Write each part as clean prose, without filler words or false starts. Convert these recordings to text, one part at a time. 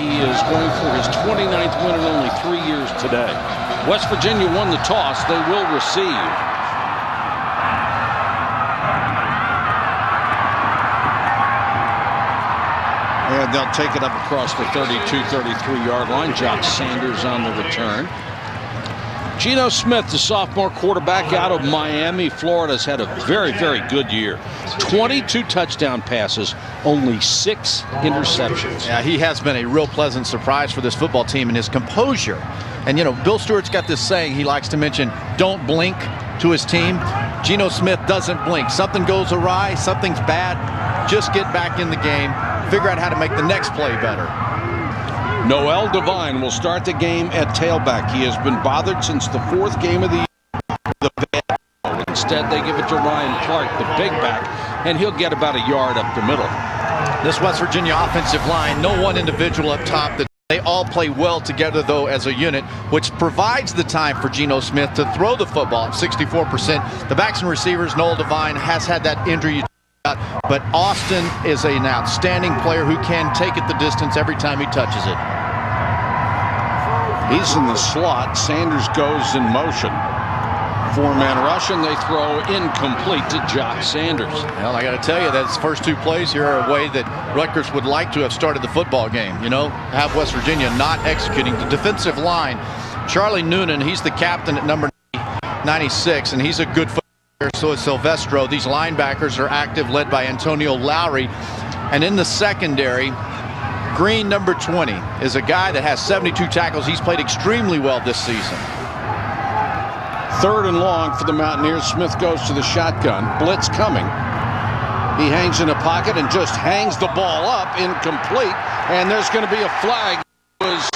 He is going for his 29th win in only 3 years today. West Virginia won the toss. They will receive. And they'll take it up across the 32-33-yard line. Jock Sanders on the return. Geno Smith, the sophomore quarterback out of Miami, Florida, has had a very, very good year. 22 touchdown passes, only 6 interceptions. Yeah, he has been a real pleasant surprise for this football team, and his composure. And, you know, Bill Stewart's got this saying he likes to mention, don't blink, to his team. Geno Smith doesn't blink. Something goes awry, something's bad, just get back in the game, figure out how to make the next play better. Noel Devine will start the game at tailback. He has been bothered since the 4th game of the year. Instead, they give it to Ryan Clark, the big back, and he'll get about a yard up the middle. This West Virginia offensive line, no one individual up top. They all play well together, though, as a unit, which provides the time for Geno Smith to throw the football at 64%. The backs and receivers, Noel Devine has had that injury. But Austin is an outstanding player who can take it the distance every time he touches it. He's in the slot. Sanders goes in motion. 4-man rush, and they throw incomplete to Jock Sanders. Well, I got to tell you, that first 2 plays here are a way that Rutgers would like to have started the football game. You know, have West Virginia not executing. The defensive line, Charlie Noonan, he's the captain at number 96, and he's a good footballer. So is Silvestro. These linebackers are active, led by Antonio Lowry. And in the secondary, Green, number 20, is a guy that has 72 tackles. He's played extremely well this season. 3rd and long for the Mountaineers. Smith goes to the shotgun. Blitz coming. He hangs in a pocket and just hangs the ball up, incomplete. And there's going to be a flag. It was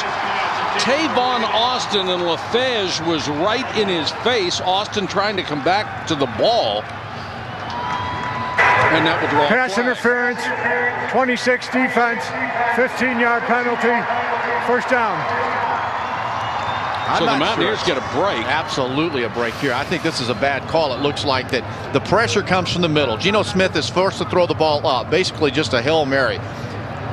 Tavon Austin, and LaFage was right in his face. Austin trying to come back to the ball. And that will draw a pass flag. Interference, 26 defense, 15-yard penalty, 1st down. So the Mountaineers get a break. Absolutely a break here. I think this is a bad call. It looks like that the pressure comes from the middle. Geno Smith is forced to throw the ball up, basically just a Hail Mary.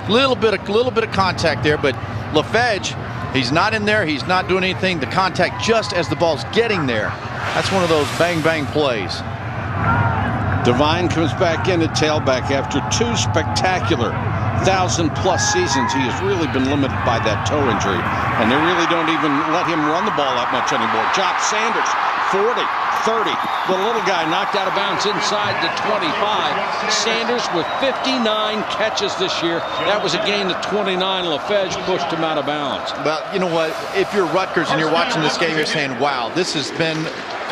Little bit of contact there, but LaFage, he's not in there. He's not doing anything. The contact just as the ball's getting there. That's one of those bang-bang plays. Devine comes back in at tailback after 2 spectacular 1,000-plus seasons. He has really been limited by that toe injury, and they really don't even let him run the ball that much anymore. Jock Sanders, 40, 30. The little guy knocked out of bounds inside the 25. Sanders with 59 catches this year. That was a gain of 29. LaFage pushed him out of bounds. Well, you know what? If you're Rutgers and you're watching this game, you're saying, wow, this has been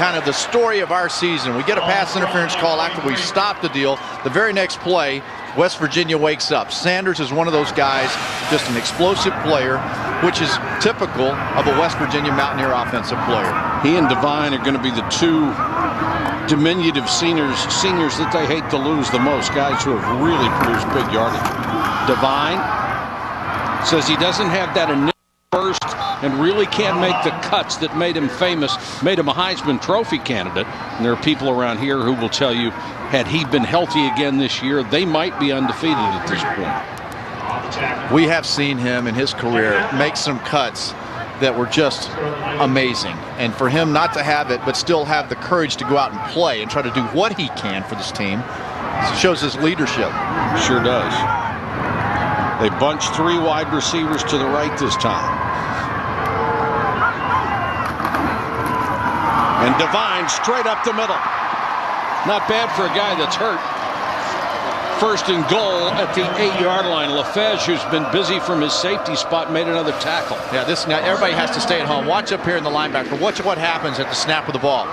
kind of the story of our season. We get a pass interference call after we stop the deal. The very next play, West Virginia wakes up. Sanders is one of those guys, just an explosive player, which is typical of a West Virginia Mountaineer offensive player. He and Devine are going to be the 2 diminutive seniors that they hate to lose the most, guys who have really produced big yardage. Devine says he doesn't have that initial burst and really can't make the cuts that made him famous, made him a Heisman Trophy candidate. And there are people around here who will tell you, had he been healthy again this year, they might be undefeated at this point. We have seen him in his career make some cuts that were just amazing. And for him not to have it, but still have the courage to go out and play and try to do what he can for this team, shows his leadership. Sure does. They bunch 3 wide receivers to the right this time. And Devine straight up the middle. Not bad for a guy that's hurt. 1st and goal at the 8-yard line. LaFage, who's been busy from his safety spot, made another tackle. Yeah, now everybody has to stay at home. Watch up here in the linebacker. Watch what happens at the snap of the ball.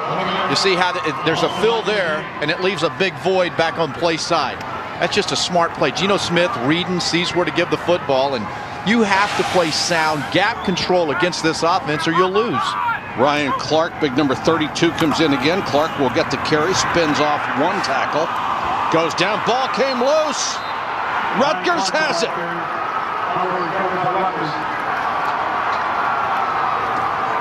You see how there's a fill there, and it leaves a big void back on play side. That's just a smart play. Geno Smith reading, sees where to give the football, and you have to play sound gap control against this offense or you'll lose. Ryan Clark, big number 32, comes in again. Clark will get the carry, spins off 1 tackle, goes down, ball came loose. Rutgers has it.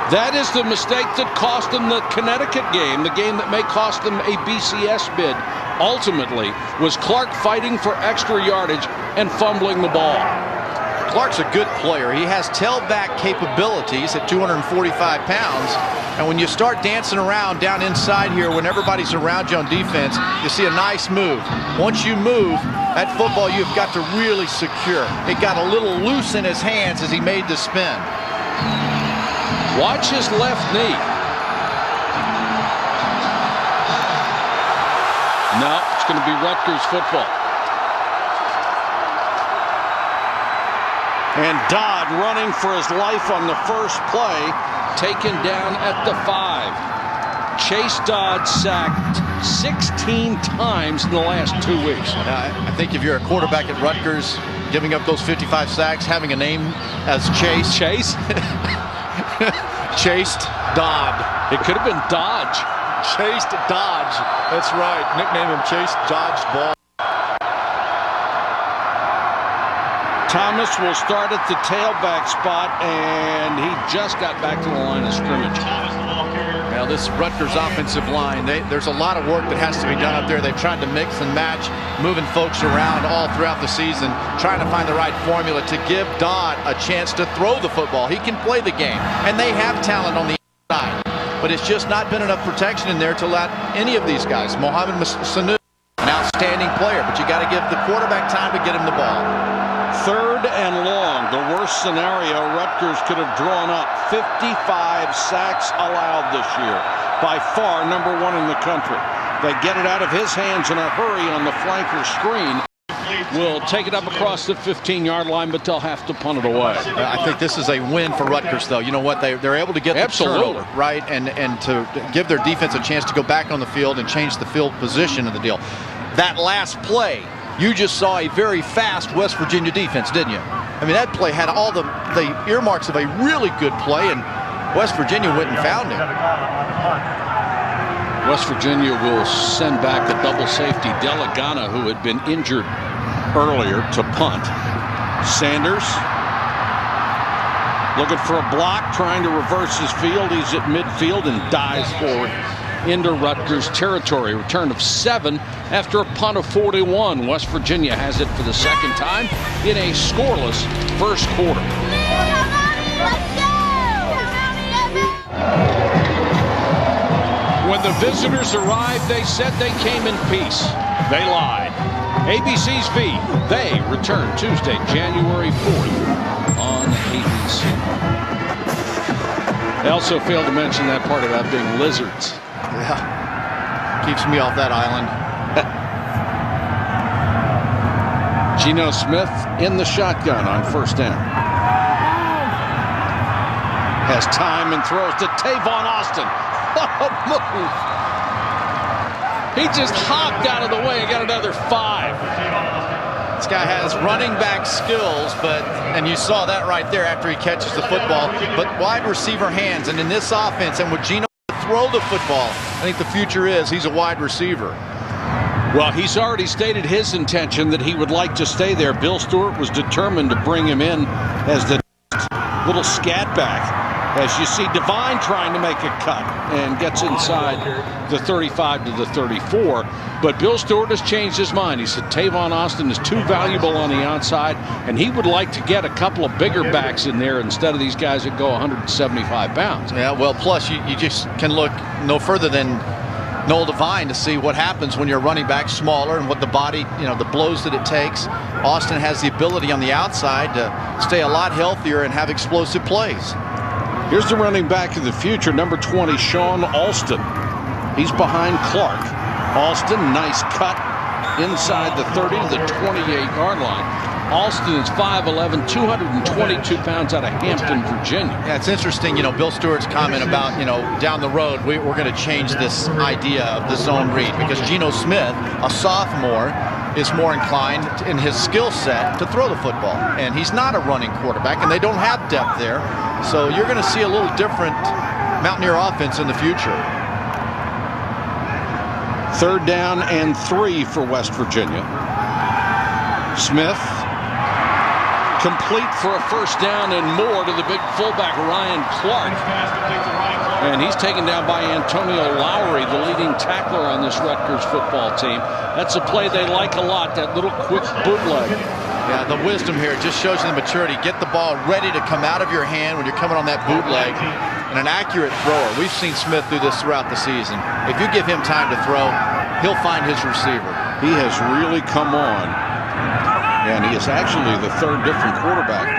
That is the mistake that cost them the Connecticut game, the game that may cost them a BCS bid. Ultimately, was Clark fighting for extra yardage and fumbling the ball. Clark's a good player. He has tailback capabilities at 245 pounds. And when you start dancing around down inside here, when everybody's around you on defense, you see a nice move. Once you move, that football you've got to really secure. It got a little loose in his hands as he made the spin. Watch his left knee. No, it's going to be Rutgers football. And Dodd running for his life on the first play, taken down at the 5. Chase Dodd sacked 16 times in the last 2 weeks. I think if you're a quarterback at Rutgers, giving up those 55 sacks, having a name as Chase. Chased Dodd. It could have been Dodge. Chased Dodge. That's right. Nickname him Chase Dodge Ball. Thomas will start at the tailback spot, and he just got back to the line of scrimmage. Now this Rutgers offensive line, there's a lot of work that has to be done up there. They've tried to mix and match, moving folks around all throughout the season, trying to find the right formula to give Dodd a chance to throw the football. He can play the game, and they have talent on the inside, but it's just not been enough protection in there to let any of these guys. Mohamed Sanu, an outstanding player, but you got to give the quarterback time to get him the ball. 3rd and long, the worst scenario Rutgers could have drawn up. 55 sacks allowed this year. By far, #1 in the country. They get it out of his hands in a hurry on the flanker screen. Will take it up across the 15-yard line, but they'll have to punt it away. I think this is a win for Rutgers, though. You know what? They're able to get the turnover, right? And to give their defense a chance to go back on the field and change the field position of the deal. That last play, you just saw a very fast West Virginia defense, didn't you? I mean, that play had all the earmarks of a really good play, and West Virginia went and found him. West Virginia will send back the double safety Delagana, who had been injured earlier, to punt. Sanders looking for a block, trying to reverse his field. He's at midfield and dives forward into Rutgers territory. Return of 7 after a punt of 41. West Virginia has it for the second time in a scoreless first quarter. When the visitors arrived, they said they came in peace. They lied. ABC's V. They return Tuesday, January 4th on ABC. They also failed to mention that part about being lizards. Yeah, keeps me off that island. Geno Smith in the shotgun on first down. Has time and throws to Tavon Austin. What a move! He just hopped out of the way and got another 5. This guy has running back skills, and you saw that right there after he catches the football, but wide receiver hands. And in this offense, and with Geno throw the football, I think the future is he's a wide receiver. Well, he's already stated his intention that he would like to stay there. Bill Stewart was determined to bring him in as the little scat back. As you see Devine trying to make a cut and gets inside the 35 to the 34. But Bill Stewart has changed his mind. He said Tavon Austin is too valuable on the outside, and he would like to get a couple of bigger backs in there instead of these guys that go 175 pounds. Yeah, well, plus you just can look no further than Noel Devine to see what happens when you're running back smaller and what the body, the blows that it takes. Austin has the ability on the outside to stay a lot healthier and have explosive plays. Here's the running back of the future, number 20, Sean Alston. He's behind Clark. Alston, nice cut inside the 30 to the 28-yard line. Alston is 5'11", 222 pounds out of Hampton, Virginia. Yeah, it's interesting, Bill Stewart's comment about, down the road, we're going to change this idea of the zone read because Geno Smith, a sophomore, is more inclined in his skill set to throw the football. And he's not a running quarterback, and they don't have depth there. So you're going to see a little different Mountaineer offense in the future. 3rd down and 3 for West Virginia. Smith complete for a first down and more to the big fullback Ryan Clark. And he's taken down by Antonio Lowry, the leading tackler on this Rutgers football team. That's a play they like a lot, that little quick bootleg. Yeah, the wisdom here just shows you the maturity. Get the ball ready to come out of your hand when you're coming on that bootleg. And an accurate thrower. We've seen Smith do this throughout the season. If you give him time to throw, he'll find his receiver. He has really come on. And he is actually the third different quarterback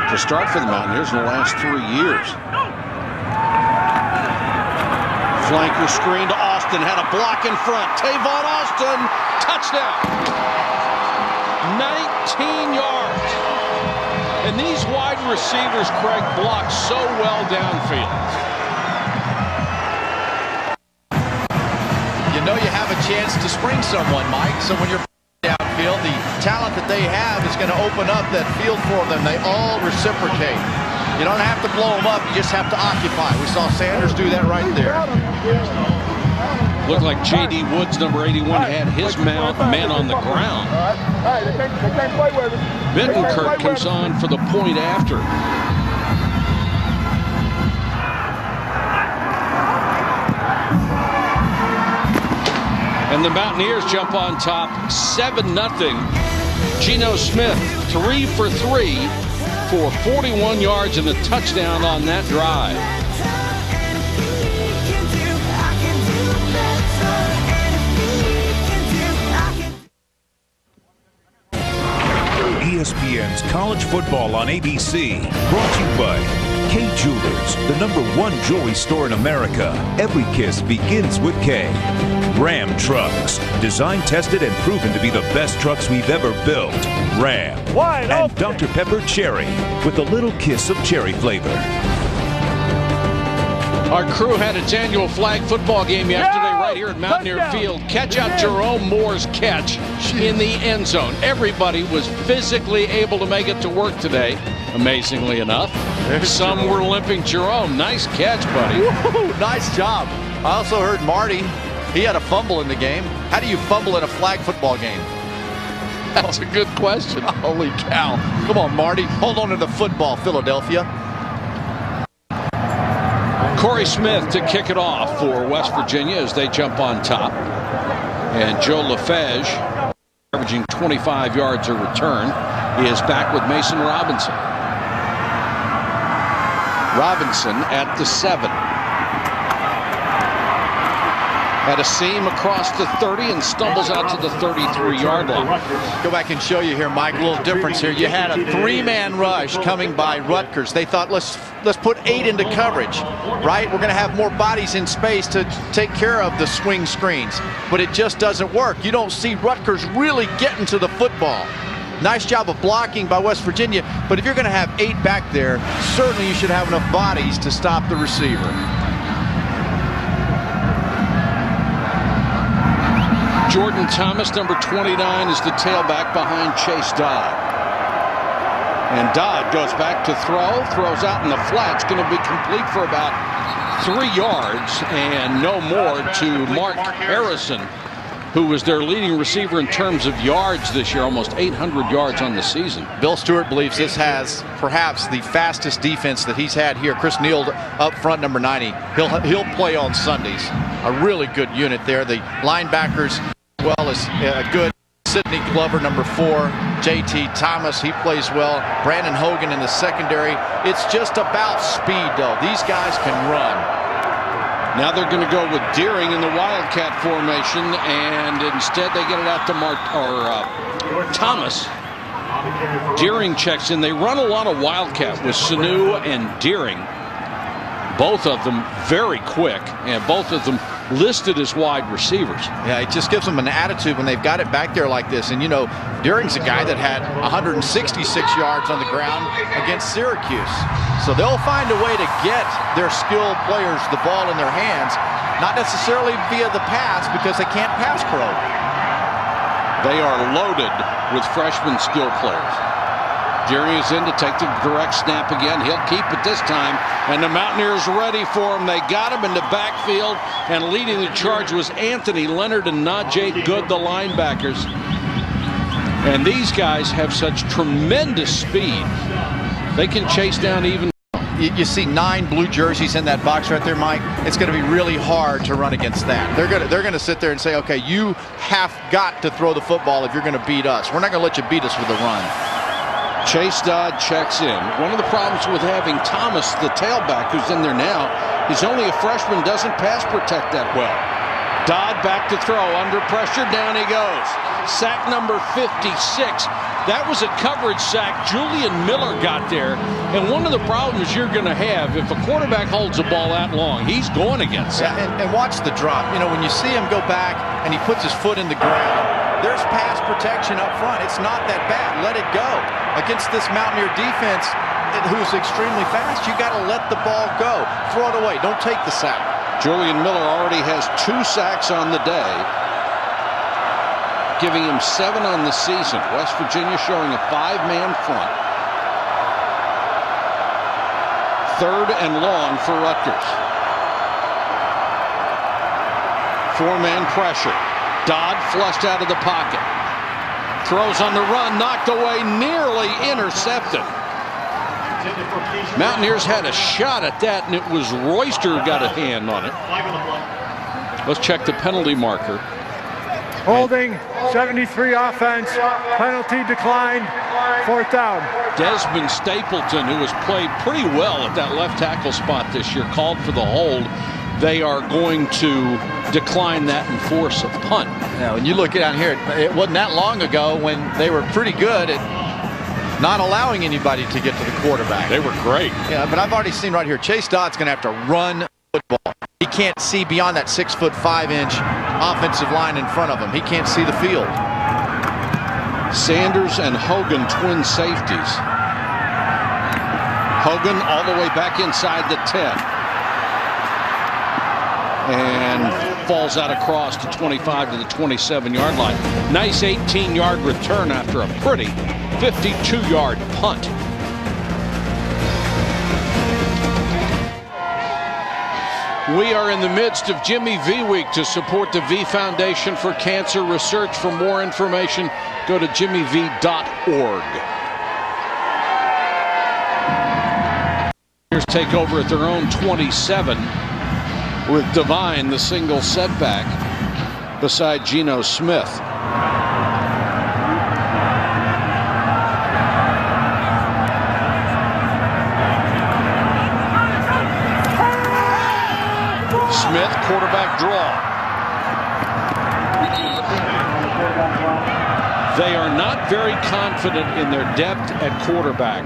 to start for the Mountaineers in the last 3 years. Flanker screen to Austin. Had a block in front. Tavon Austin. Touchdown. 19 yards. And these wide receivers, Craig, block so well downfield. You know you have a chance to spring someone, Mike. So when you're downfield, the talent that they have is going to open up that field for them. They all reciprocate. You don't have to blow them up. You just have to occupy. We saw Sanders do that right there. Looked like J.D. Woods, number 81, had his man on the ground. Bittenkirk comes on for the point after. And the Mountaineers jump on top 7-0. Geno Smith 3 for 3 for 41 yards and a touchdown on that drive. ESPN's College Football on ABC, brought to you by K Jewelers, the #1 jewelry store in America. Every kiss begins with K. Ram Trucks, designed, tested, and proven to be the best trucks we've ever built. Ram. And Dr. Pepper Cherry, with a little kiss of cherry flavor. Our crew had its annual flag football game yesterday right here at Mountaineer Field. Catch out Jerome Moore's catch in the end zone. Everybody was physically able to make it to work today, amazingly enough. Some were limping. Jerome, nice catch, buddy. Woo, nice job. I also heard Marty, he had a fumble in the game. How do you fumble in a flag football game? That's a good question. Holy cow. Come on, Marty. Hold on to the football, Philadelphia. Corey Smith to kick it off for West Virginia as they jump on top. And Joe LaFege, averaging 25 yards a return, is back with Mason Robinson. Robinson at the 7. Had a seam across the 30 and stumbles out to the 33-yard line. Go back and show you here, Mike, a little difference here. You had a 3-man rush coming by Rutgers. They thought, let's put 8 into coverage, right? We're going to have more bodies in space to take care of the swing screens. But it just doesn't work. You don't see Rutgers really getting to the football. Nice job of blocking by West Virginia. But if you're going to have 8 back there, certainly you should have enough bodies to stop the receiver. Jordan Thomas, number 29, is the tailback behind Chase Dodd. And Dodd goes back to throws out in the flat. It's going to be complete for about 3 yards and no more to Mark Harrison, who was their leading receiver in terms of yards this year, almost 800 yards on the season. Bill Stewart believes this has perhaps the fastest defense that he's had here. Chris Neal up front, number 90. He'll play on Sundays. A really good unit there. The linebackers, as well as good. Sidney Glover, number 4. J.T. Thomas, he plays well. Brandon Hogan in the secondary. It's just about speed, though. These guys can run. Now they're going to go with Deering in the Wildcat formation, and instead they get it out to Thomas. Deering checks in. They run a lot of Wildcat with Sanu and Deering. Both of them very quick, and both of them listed as wide receivers. Yeah, it just gives them an attitude when they've got it back there like this. And, you know, Deering's a guy that had 166 yards on the ground against Syracuse. So they'll find a way to get their skilled players the ball in their hands, not necessarily via the pass because they can't pass pro. They are loaded with freshman skill players. Jerry is in to take the direct snap again. He'll keep it this time, and the Mountaineers ready for him. They got him in the backfield, and leading the charge was Anthony Leonard and Najee Good, the linebackers. And these guys have such tremendous speed. They can chase down even. You see 9 blue jerseys in that box right there, Mike. It's going to be really hard to run against that. They're going to sit there and say, okay, you have got to throw the football if you're going to beat us. We're not going to let you beat us with a run. Chase Dodd checks in. One of the problems with having Thomas, the tailback, who's in there now, he's only a freshman, doesn't pass protect that well. Dodd back to throw, under pressure, down he goes. Sack number 56. That was a coverage sack. Julian Miller got there, and one of the problems you're going to have if a quarterback holds the ball that long, he's going against it. Yeah, and watch the drop. You know, when you see him go back and he puts his foot in the ground, there's pass protection up front. It's not that bad. Let it go. Against this Mountaineer defense, who's extremely fast, you got to let the ball go. Throw it away. Don't take the sack. Julian Miller already has 2 sacks on the day, giving him 7 on the season. West Virginia showing a 5-man front. 3rd and long for Rutgers. 4-man pressure. Dodd flushed out of the pocket. Throws on the run, knocked away, nearly intercepted. Mountaineers had a shot at that, and it was Royster who got a hand on it. Let's check the penalty marker. Holding, 73 offense, penalty declined, 4th down. Desmond Stapleton, who has played pretty well at that left tackle spot this year, called for the hold. They are going to decline that and force a punt. Now, when you look down here, it wasn't that long ago when they were pretty good at not allowing anybody to get to the quarterback. They were great. Yeah, but I've already seen right here, Chase Dodd's going to have to run football. He can't see beyond that 6'5" offensive line in front of him. He can't see the field. Sanders and Hogan, twin safeties. Hogan all the way back inside the 10. And falls out across to 25 to the 27-yard line. Nice 18-yard return after a pretty 52-yard punt. We are in the midst of Jimmy V Week to support the V Foundation for Cancer Research. For more information, go to jimmyv.org. Here's take over at their own 27 with Devine, the single setback, beside Geno Smith. Smith, quarterback draw. They are not very confident in their depth at quarterback.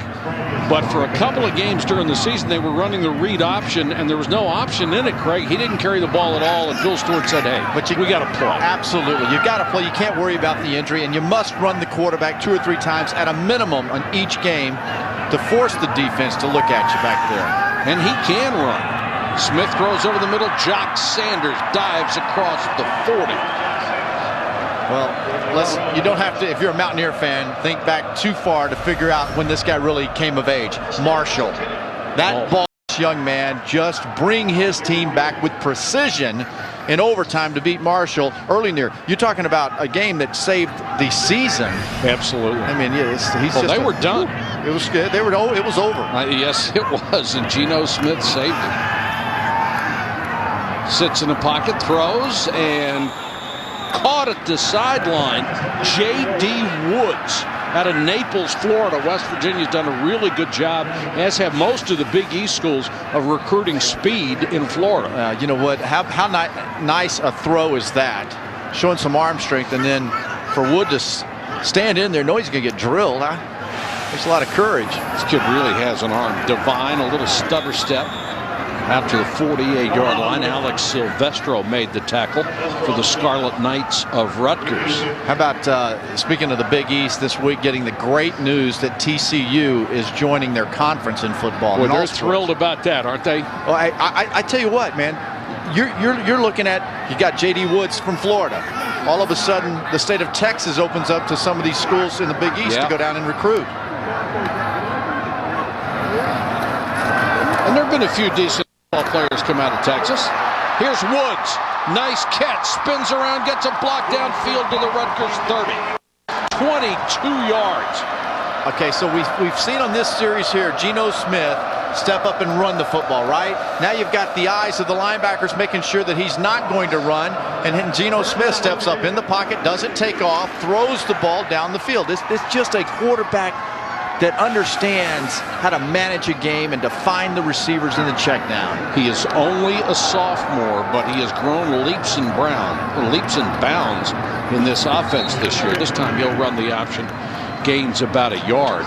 But for a couple of games during the season, they were running the read option, and there was no option in it, Craig. He didn't carry the ball at all, and Phil Stewart said, hey, we got to play. Absolutely. You got to play. You can't worry about the injury, and you must run the quarterback 2 or 3 times at a minimum on each game to force the defense to look at you back there. And he can run. Smith throws over the middle. Jock Sanders dives across the 40. Well, you don't have to, if you're a Mountaineer fan, think back too far to figure out when this guy really came of age. Marshall. That ball, young man, just bring his team back with precision in overtime to beat Marshall early in the year. You're talking about a game that saved the season. Absolutely. I mean, they were done. It was good. It was over. Yes, it was, and Geno Smith saved it. Sits in the pocket, throws, and caught at the sideline. J.D. Woods out of Naples, Florida. West Virginia's done a really good job, as have most of the Big East schools, of recruiting speed in Florida. You know what? How nice a throw is that? Showing some arm strength, and then for Wood to stand in there, knowing he's going to get drilled. There's a lot of courage. This kid really has an arm. Devine, a little stutter step out to the 48-yard line. Alex Silvestro made the tackle for the Scarlet Knights of Rutgers. How about, speaking of the Big East this week, getting the great news that TCU is joining their conference in football. Well, they're thrilled about that, aren't they? Well, I tell you what, man, you're looking at, you got J.D. Woods from Florida. All of a sudden, the state of Texas opens up to some of these schools in the Big East to go down and recruit. And there have been a few decent ball players come out of Texas. Here's Woods. Nice catch. Spins around, gets a block downfield to the Rutgers 30. 22 yards. Okay, so we've seen on this series here, Geno Smith step up and run the football, right? Now you've got the eyes of the linebackers making sure that he's not going to run, and then Geno Smith steps up in the pocket, doesn't take off, throws the ball down the field. It's just a quarterback that understands how to manage a game and to find the receivers in the check down. He is only a sophomore, but he has grown leaps and bounds in this offense this year. This time he'll run the option, gains about a yard.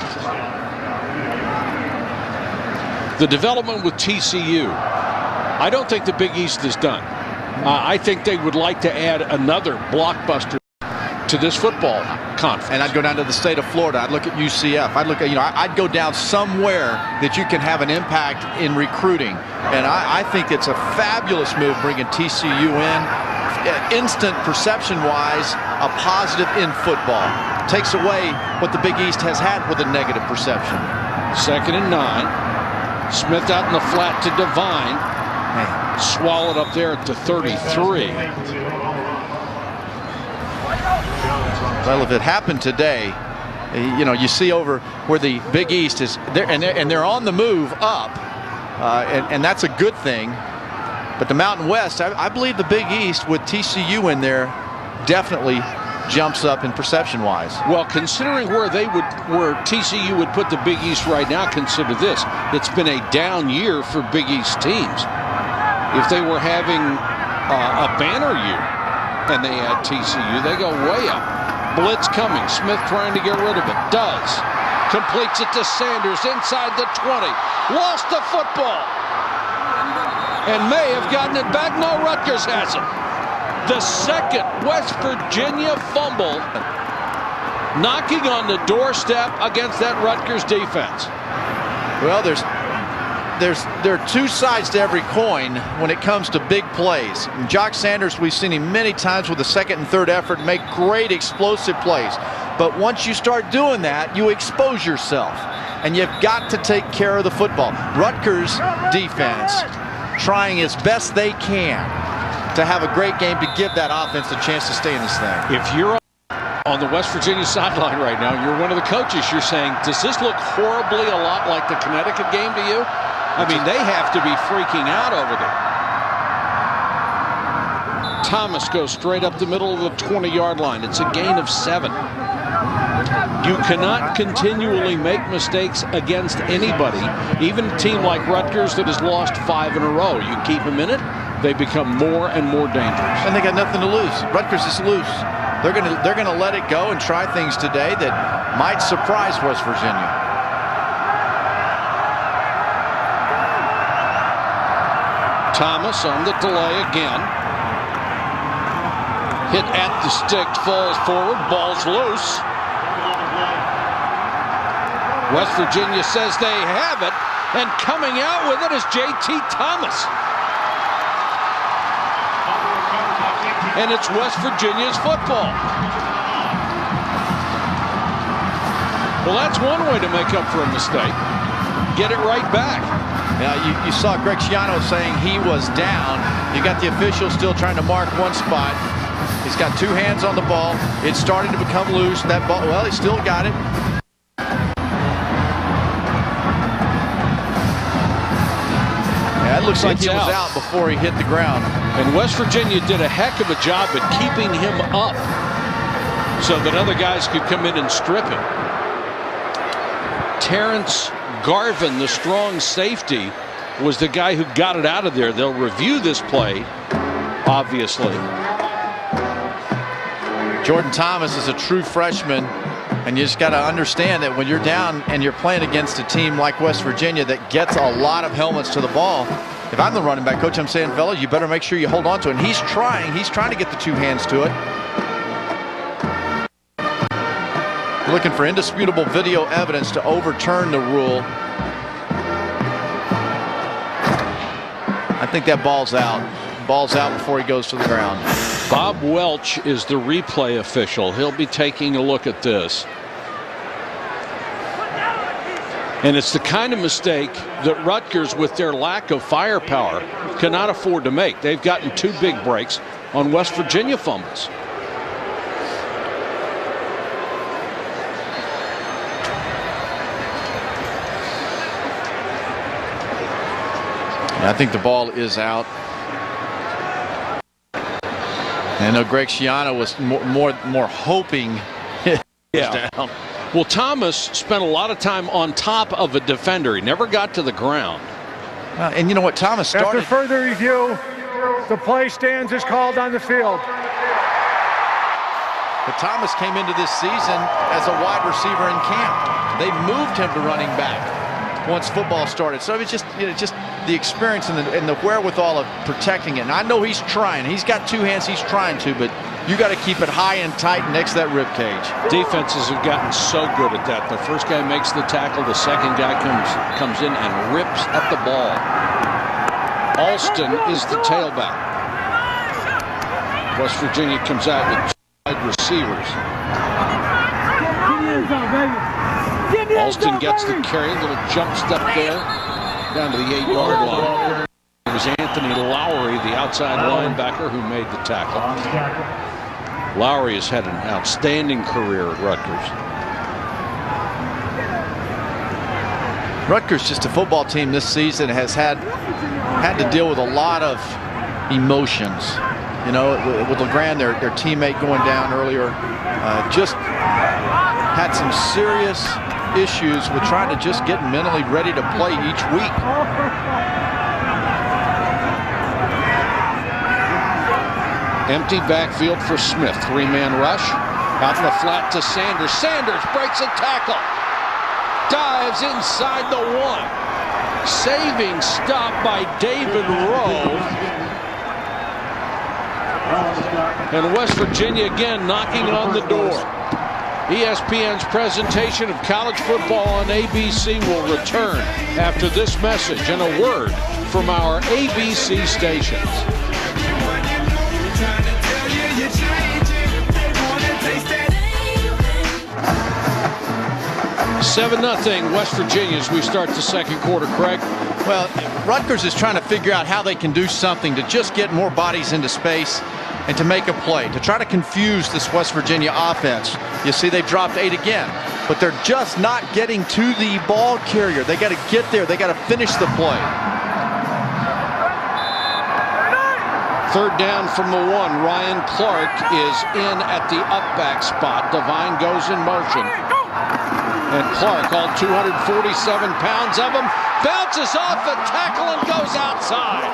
The development with TCU, I don't think the Big East is done. I think they would like to add another blockbuster to this football conference. And I'd go down to the state of Florida. I'd look at UCF. I'd look at, I'd go down somewhere that you can have an impact in recruiting. And I think it's a fabulous move bringing TCU in. Instant perception-wise, a positive in football. Takes away what the Big East has had with a negative perception. 2nd and 9. Smith out in the flat to Devine. Man. Swallowed up there at the 33. Well, if it happened today, you see over where the Big East is, and they're on the move up, and that's a good thing. But the Mountain West, I believe the Big East with TCU in there definitely jumps up in perception-wise. Well, considering where TCU would put the Big East right now, consider this: it's been a down year for Big East teams. If they were having a banner year and they had TCU, they go way up. Blitz coming. Smith trying to get rid of it. Does. Completes it to Sanders inside the 20. Lost the football. And may have gotten it back. No, Rutgers has it. The second West Virginia fumble. Knocking on the doorstep against that Rutgers defense. Well, there are two sides to every coin when it comes to big plays. And Jock Sanders, we've seen him many times with the second and third effort make great explosive plays. But once you start doing that, you expose yourself. And you've got to take care of the football. Rutgers defense trying as best they can to have a great game to give that offense a chance to stay in this thing. If you're on the West Virginia sideline right now, you're one of the coaches, you're saying, does this look horribly a lot like the Connecticut game to you? I mean, they have to be freaking out over there. Thomas goes straight up the middle of the 20-yard line. It's a gain of 7. You cannot continually make mistakes against anybody, even a team like Rutgers that has lost 5 in a row. You keep them in it, they become more and more dangerous. And they got nothing to lose. Rutgers is loose. They're gonna let it go and try things today that might surprise West Virginia. Thomas on the delay again. Hit at the stick, falls forward, ball's loose. West Virginia says they have it, and coming out with it is J.T. Thomas. And it's West Virginia's football. Well, that's one way to make up for a mistake. Get it right back. Now, you saw Greg Schiano saying he was down. You got the official still trying to mark one spot. He's got 2 hands on the ball. It's starting to become loose. That ball, well, he still got it. Yeah, it looks like he was out before he hit the ground. And West Virginia did a heck of a job at keeping him up so that other guys could come in and strip him. Terrence Garvin, the strong safety, was the guy who got it out of there. They'll review this play, obviously. Jordan Thomas is a true freshman, and you just got to understand that when you're down and you're playing against a team like West Virginia that gets a lot of helmets to the ball, if I'm the running back coach, I'm saying, fellas, you better make sure you hold on to it. And he's trying to get the 2 hands to it. Looking for indisputable video evidence to overturn the rule. I think that ball's out. Ball's out before he goes to the ground. Bob Welch is the replay official. He'll be taking a look at this. And it's the kind of mistake that Rutgers, with their lack of firepower, cannot afford to make. They've gotten 2 big breaks on West Virginia fumbles. I think the ball is out. And I know Greg Schiano was more hoping it was down. Well, Thomas spent a lot of time on top of a defender. He never got to the ground. And you know what, Thomas started. After further review, the play stands as called on the field. But Thomas came into this season as a wide receiver in camp. They moved him to running back once football started. So it's just, just the experience and the wherewithal of protecting it. And I know he's trying. He's got two hands. He's trying to, but you got to keep it high and tight next to that rib cage. Defenses have gotten so good at that. The first guy makes the tackle. The second guy comes in and rips at the ball. Alston is the tailback. West Virginia comes out with wide receivers. Alston gets the carry, little jump step there, down to the 8-yard line. It was Anthony Lowry, the outside linebacker, who made the tackle. Lowry has had an outstanding career at Rutgers. Rutgers, just a football team this season, has had to deal with a lot of emotions. You know, with LeGrand, their teammate going down earlier, just had some serious issues with trying to just get mentally ready to play each week. Empty backfield for Smith. Three-man rush. Out in the flat to Sanders. Sanders breaks a tackle. Dives inside the 1. Saving stop by David Rowe. And West Virginia again knocking on the door. ESPN's presentation of college football on ABC will return after this message and a word from our ABC stations. 7-0 West Virginia as we start the second quarter, Craig. Well, Rutgers is trying to figure out how they can do something to just get more bodies into space and to make a play, to try to confuse this West Virginia offense. You see they've dropped 8 again, but they're just not getting to the ball carrier. They got to get there. They got to finish the play. Third down from the 1. Ryan Clark is in at the up back spot. Devine goes in motion. And Clark, all 247 pounds of him, bounces off the tackle and goes outside.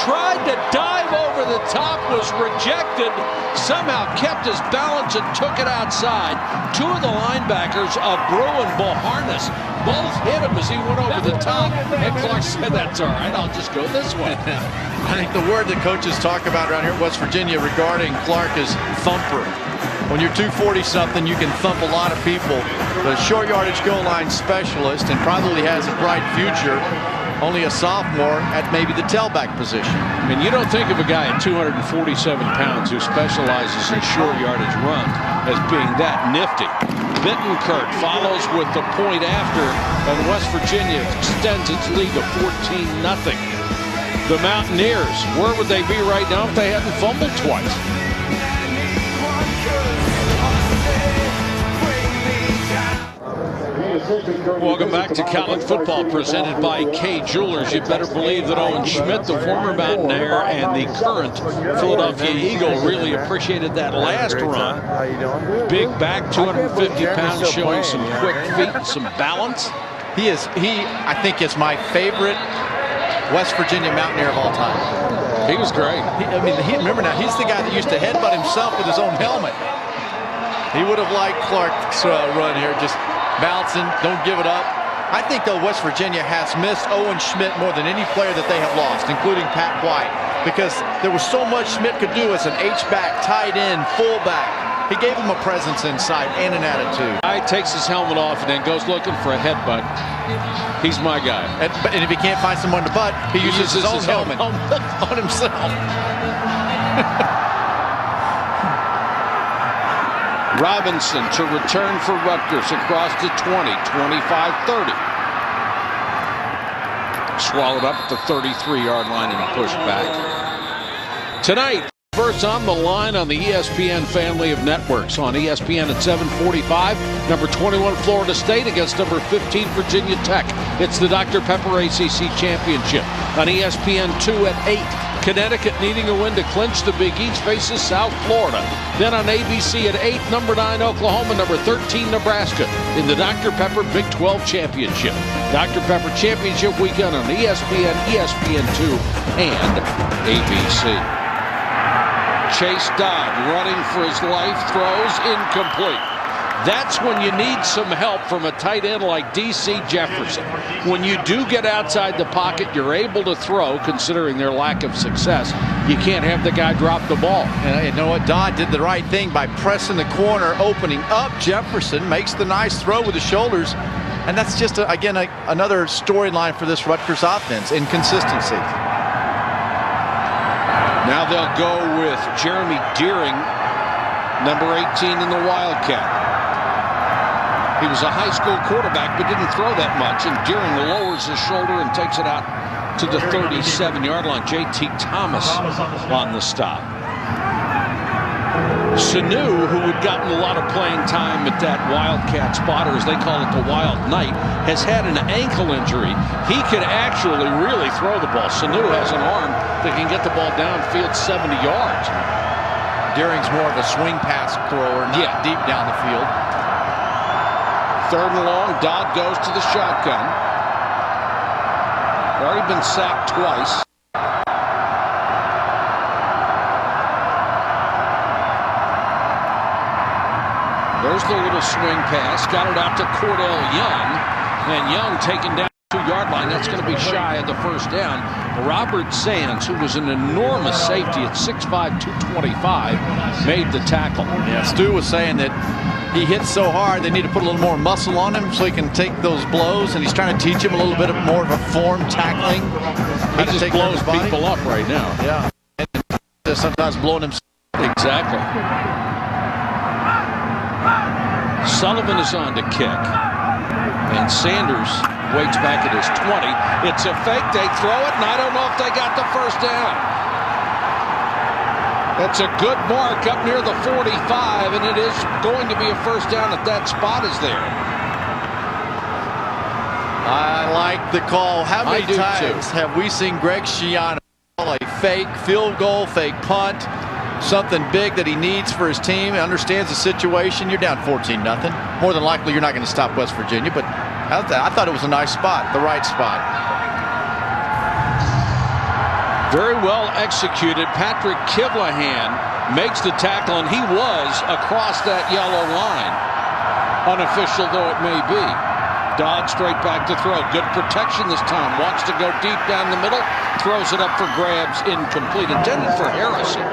Tried to dive over the top, was rejected, somehow kept his balance and took it outside. Two of the linebackers, Brew and Boharness, both hit him as he went over the top. And Clark said, that's all right, I'll just go this way. I think the word that coaches talk about around here in West Virginia regarding Clark is thumper. When you're 240-something, you can thump a lot of people. The short yardage goal line specialist and probably has a bright future. Only a sophomore at maybe the tailback position. I mean, you don't think of a guy at 247 pounds who specializes in short yardage runs as being that nifty. Bittenkurt follows with the point after, and West Virginia extends its lead to 14-0. The Mountaineers, where would they be right now if they hadn't fumbled twice? Welcome back to college football presented by Kay Jewelers. You better believe that Owen Schmidt, the former Mountaineer and the current Philadelphia Eagle, really appreciated that last run. Big back, 250 pounds, showing some quick feet, some balance. He, I think, is my favorite West Virginia Mountaineer of all time. He was great. Remember now, he's the guy that used to headbutt himself with his own helmet. He would have liked Clark's run here, just bouncing, don't give it up. I think, though, West Virginia has missed Owen Schmidt more than any player that they have lost, including Pat White, because there was so much Schmidt could do as an H-back, tight end, fullback. He gave him a presence inside and an attitude. Guy takes his helmet off and then goes looking for a headbutt. He's my guy. And if he can't find someone to butt, he uses his own helmet on himself. Robinson to return for Rutgers across the 20, 25-30. Swallowed up at the 33-yard line and pushed back. Tonight, first on the line on the ESPN family of networks. On ESPN at 7:45, number 21 Florida State against number 15 Virginia Tech. It's the Dr. Pepper ACC Championship. On ESPN 2 at 8, Connecticut needing a win to clinch the Big East faces South Florida. Then on ABC at 8, number 9 Oklahoma, number 13 Nebraska in the Dr. Pepper Big 12 Championship. Dr. Pepper Championship weekend on ESPN, ESPN2, and ABC. Chase Dodd running for his life, throws incomplete. That's when you need some help from a tight end like D.C. Jefferson. When you do get outside the pocket, you're able to throw, considering their lack of success. You can't have the guy drop the ball. And you know what? Dodd did the right thing by pressing the corner, opening up. Jefferson makes the nice throw with the shoulders. And that's just, again, another storyline for this Rutgers offense, inconsistency. Now they'll go with Jeremy Deering, number 18 in the Wildcat. He was a high school quarterback but didn't throw that much, and Deering lowers his shoulder and takes it out to the 37-yard line. J.T. Thomas on the stop. Sanu, who had gotten a lot of playing time at that Wildcat spot, or as they call it, the Wild Knight, has had an ankle injury. He can actually really throw the ball. Sanu has an arm that can get the ball downfield 70 yards. Deering's more of a swing pass thrower, not deep down the field. 3rd and long, Dodd goes to the shotgun. Already been sacked twice. There's the little swing pass. Got it out to Cordell Young. And Young taken down the 2-yard line. That's going to be shy of the first down. Robert Sands, who was an enormous safety at 6'5", 225, made the tackle. Yeah, Stu was saying that he hits so hard they need to put a little more muscle on him so he can take those blows, and he's trying to teach him a little bit more of a form tackling. He just blows people up right now. Yeah, and sometimes blowing himself. Exactly. Sullivan is on to kick, and Sanders waits back at his 20. It's a fake. They throw it, and I don't know if they got the first down. That's a good mark up near the 45, and it is going to be a first down if that spot is there. I like the call. How many times have we seen Greg Schiano call a fake field goal, fake punt, something big that he needs for his team, understands the situation? You're down 14-0. More than likely, you're not going to stop West Virginia, but I thought it was a nice spot, the right spot. Very well executed. Patrick Kivlahan makes the tackle, and he was across that yellow line, unofficial though it may be. Dodd straight back to throw. Good protection this time. Wants to go deep down the middle. Throws it up for grabs. Incomplete. Intended for Harrison.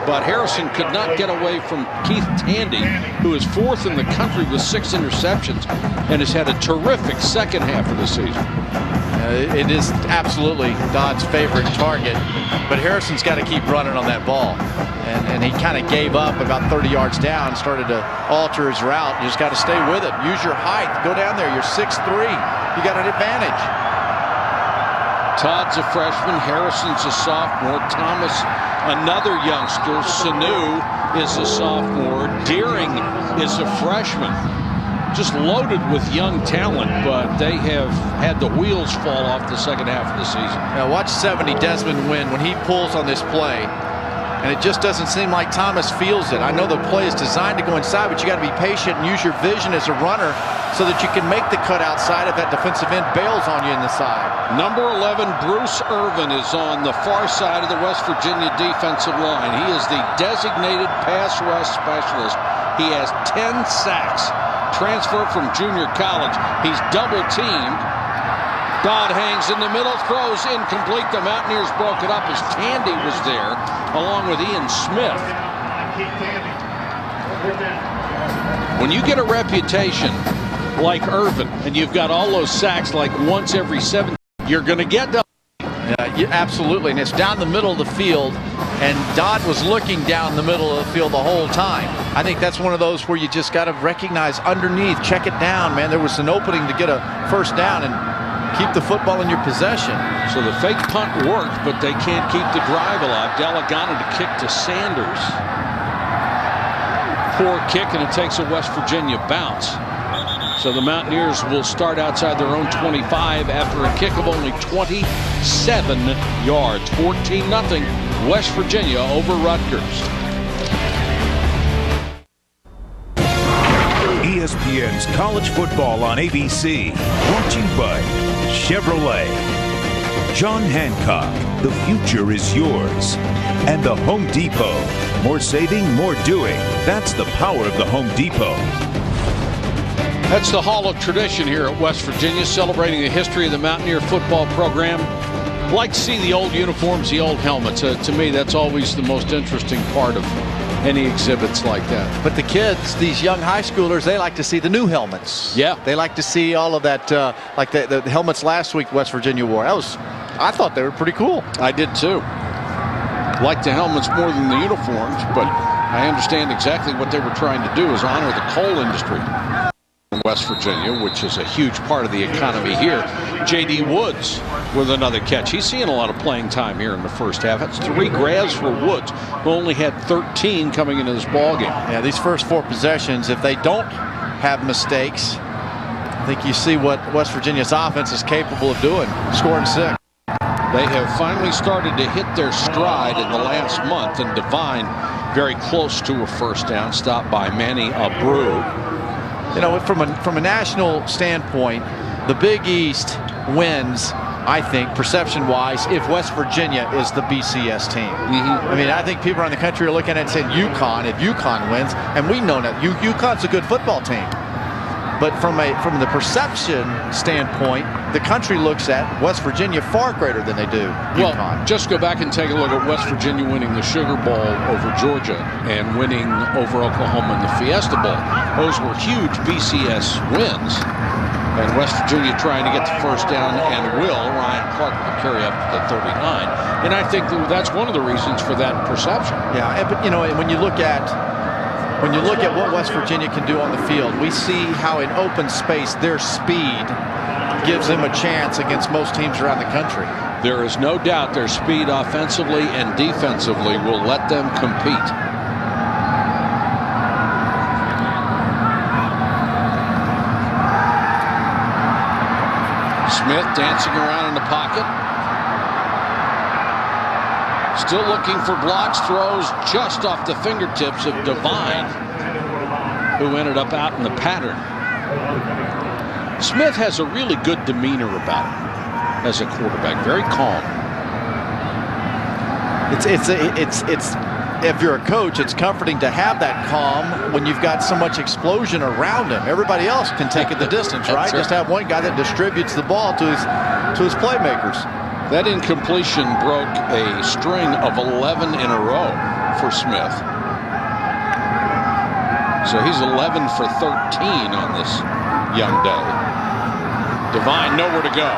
But Harrison could not get away from Keith Tandy, who is 4th in the country with 6 interceptions and has had a terrific second half of the season. It is absolutely Dodd's favorite target, but Harrison's got to keep running on that ball. And he kind of gave up about 30 yards down, started to alter his route. You just got to stay with it. Use your height. Go down there. You're 6'3". You got an advantage. Todd's a freshman. Harrison's a sophomore. Thomas, another youngster. Sanu is a sophomore. Deering is a freshman. Just loaded with young talent, but they have had the wheels fall off the second half of the season. Now watch 70 Desmond Wynn when he pulls on this play, and it just doesn't seem like Thomas feels it. I know the play is designed to go inside, but you got to be patient and use your vision as a runner so that you can make the cut outside if that defensive end bails on you in the side. Number 11, Bruce Irvin, is on the far side of the West Virginia defensive line. He is the designated pass rush specialist. He has 10 sacks. Transfer from junior college. He's double teamed. Dodd hangs in the middle, throws incomplete. The Mountaineers broke it up as Tandy was there, along with Ian Smith. When you get a reputation like Irvin, and you've got all those sacks like once every 7, you're going to get double. Yeah, absolutely, and it's down the middle of the field, and Dodd was looking down the middle of the field the whole time. I think that's one of those where you just got to recognize underneath, check it down, man. There was an opening to get a first down and keep the football in your possession. So the fake punt worked, but they can't keep the drive alive. Delegano to kick to Sanders. Poor kick, and it takes a West Virginia bounce. So the Mountaineers will start outside their own 25 after a kick of only 27 yards. 14-0 West Virginia over Rutgers. ESPN's College Football on ABC, brought to you by Chevrolet. John Hancock, the future is yours. And the Home Depot. More saving, more doing. That's the power of the Home Depot. That's the Hall of Tradition here at West Virginia, celebrating the history of the Mountaineer football program. Like to see the old uniforms, the old helmets. To me, that's always the most interesting part of any exhibits like that. But the kids, these young high schoolers, they like to see the new helmets. Yeah. They like to see all of that, like the helmets last week West Virginia wore. I thought they were pretty cool. I did too. Like the helmets more than the uniforms, but I understand exactly what they were trying to do is honor the coal industry in West Virginia, which is a huge part of the economy here. J.D. Woods with another catch. He's seeing a lot of playing time here in the first half. That's 3 grabs for Woods, who only had 13 coming into this ball game. Yeah, these first 4 possessions, if they don't have mistakes, I think you see what West Virginia's offense is capable of doing, scoring 6. They have finally started to hit their stride in the last month, and Devine very close to a first down, stopped by Manny Abreu. You know, from a national standpoint, the Big East wins, I think, perception-wise, if West Virginia is the BCS team. I mean, I think people around the country are looking at it and saying UConn, if UConn wins, and we know that UConn's a good football team. But from the perception standpoint, the country looks at West Virginia far greater than they do UConn. Well, just go back and take a look at West Virginia winning the Sugar Bowl over Georgia and winning over Oklahoma in the Fiesta Bowl. Those were huge BCS wins. And West Virginia trying to get the first down, and will. Ryan Clark will carry up to the 39. And I think that's one of the reasons for that perception. Yeah, but you know, when you look at what West Virginia can do on the field, we see how in open space their speed gives them a chance against most teams around the country. There is no doubt their speed offensively and defensively will let them compete. Smith dancing around in the pocket. Still looking for blocks, throws just off the fingertips of Devine, who ended up out in the pattern. Smith has a really good demeanor about him as a quarterback, very calm. It's if you're a coach, it's comforting to have that calm when you've got so much explosion around him. Everybody else can take it the distance, right? Just have one guy that distributes the ball to his playmakers. That incompletion broke a string of 11 in a row for Smith. So he's 11 for 13 on this young day. Devine nowhere to go.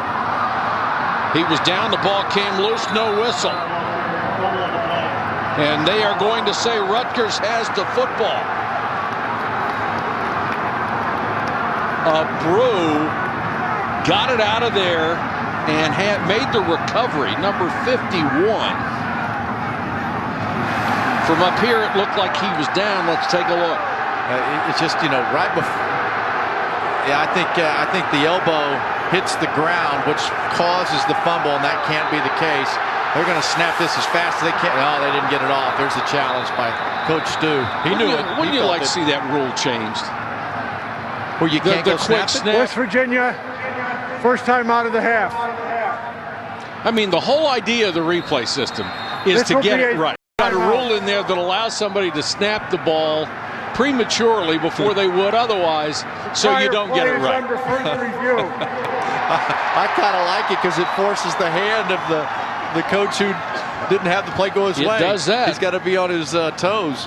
He was down, the ball came loose, no whistle. And they are going to say Rutgers has the football. Abreu got it out of there and made the recovery, number 51. From up here, it looked like he was down. Let's take a look. It's just, you know, right before. Yeah, I think the elbow hits the ground, which causes the fumble, and that can't be the case. They're going to snap this as fast as they can. Oh, they didn't get it off. There's a challenge by Coach Stu. He knew it. Wouldn't you like to see that rule changed? Where you can't go snap it? West Virginia, first time out of the half. I mean, the whole idea of the replay system is to get it right. You've got a rule in there that allows somebody to snap the ball prematurely before they would otherwise, so you don't get it right. Under further review. I kind of like it because it forces the hand of the coach who didn't have the play go his way. It does that. He's got to be on his toes.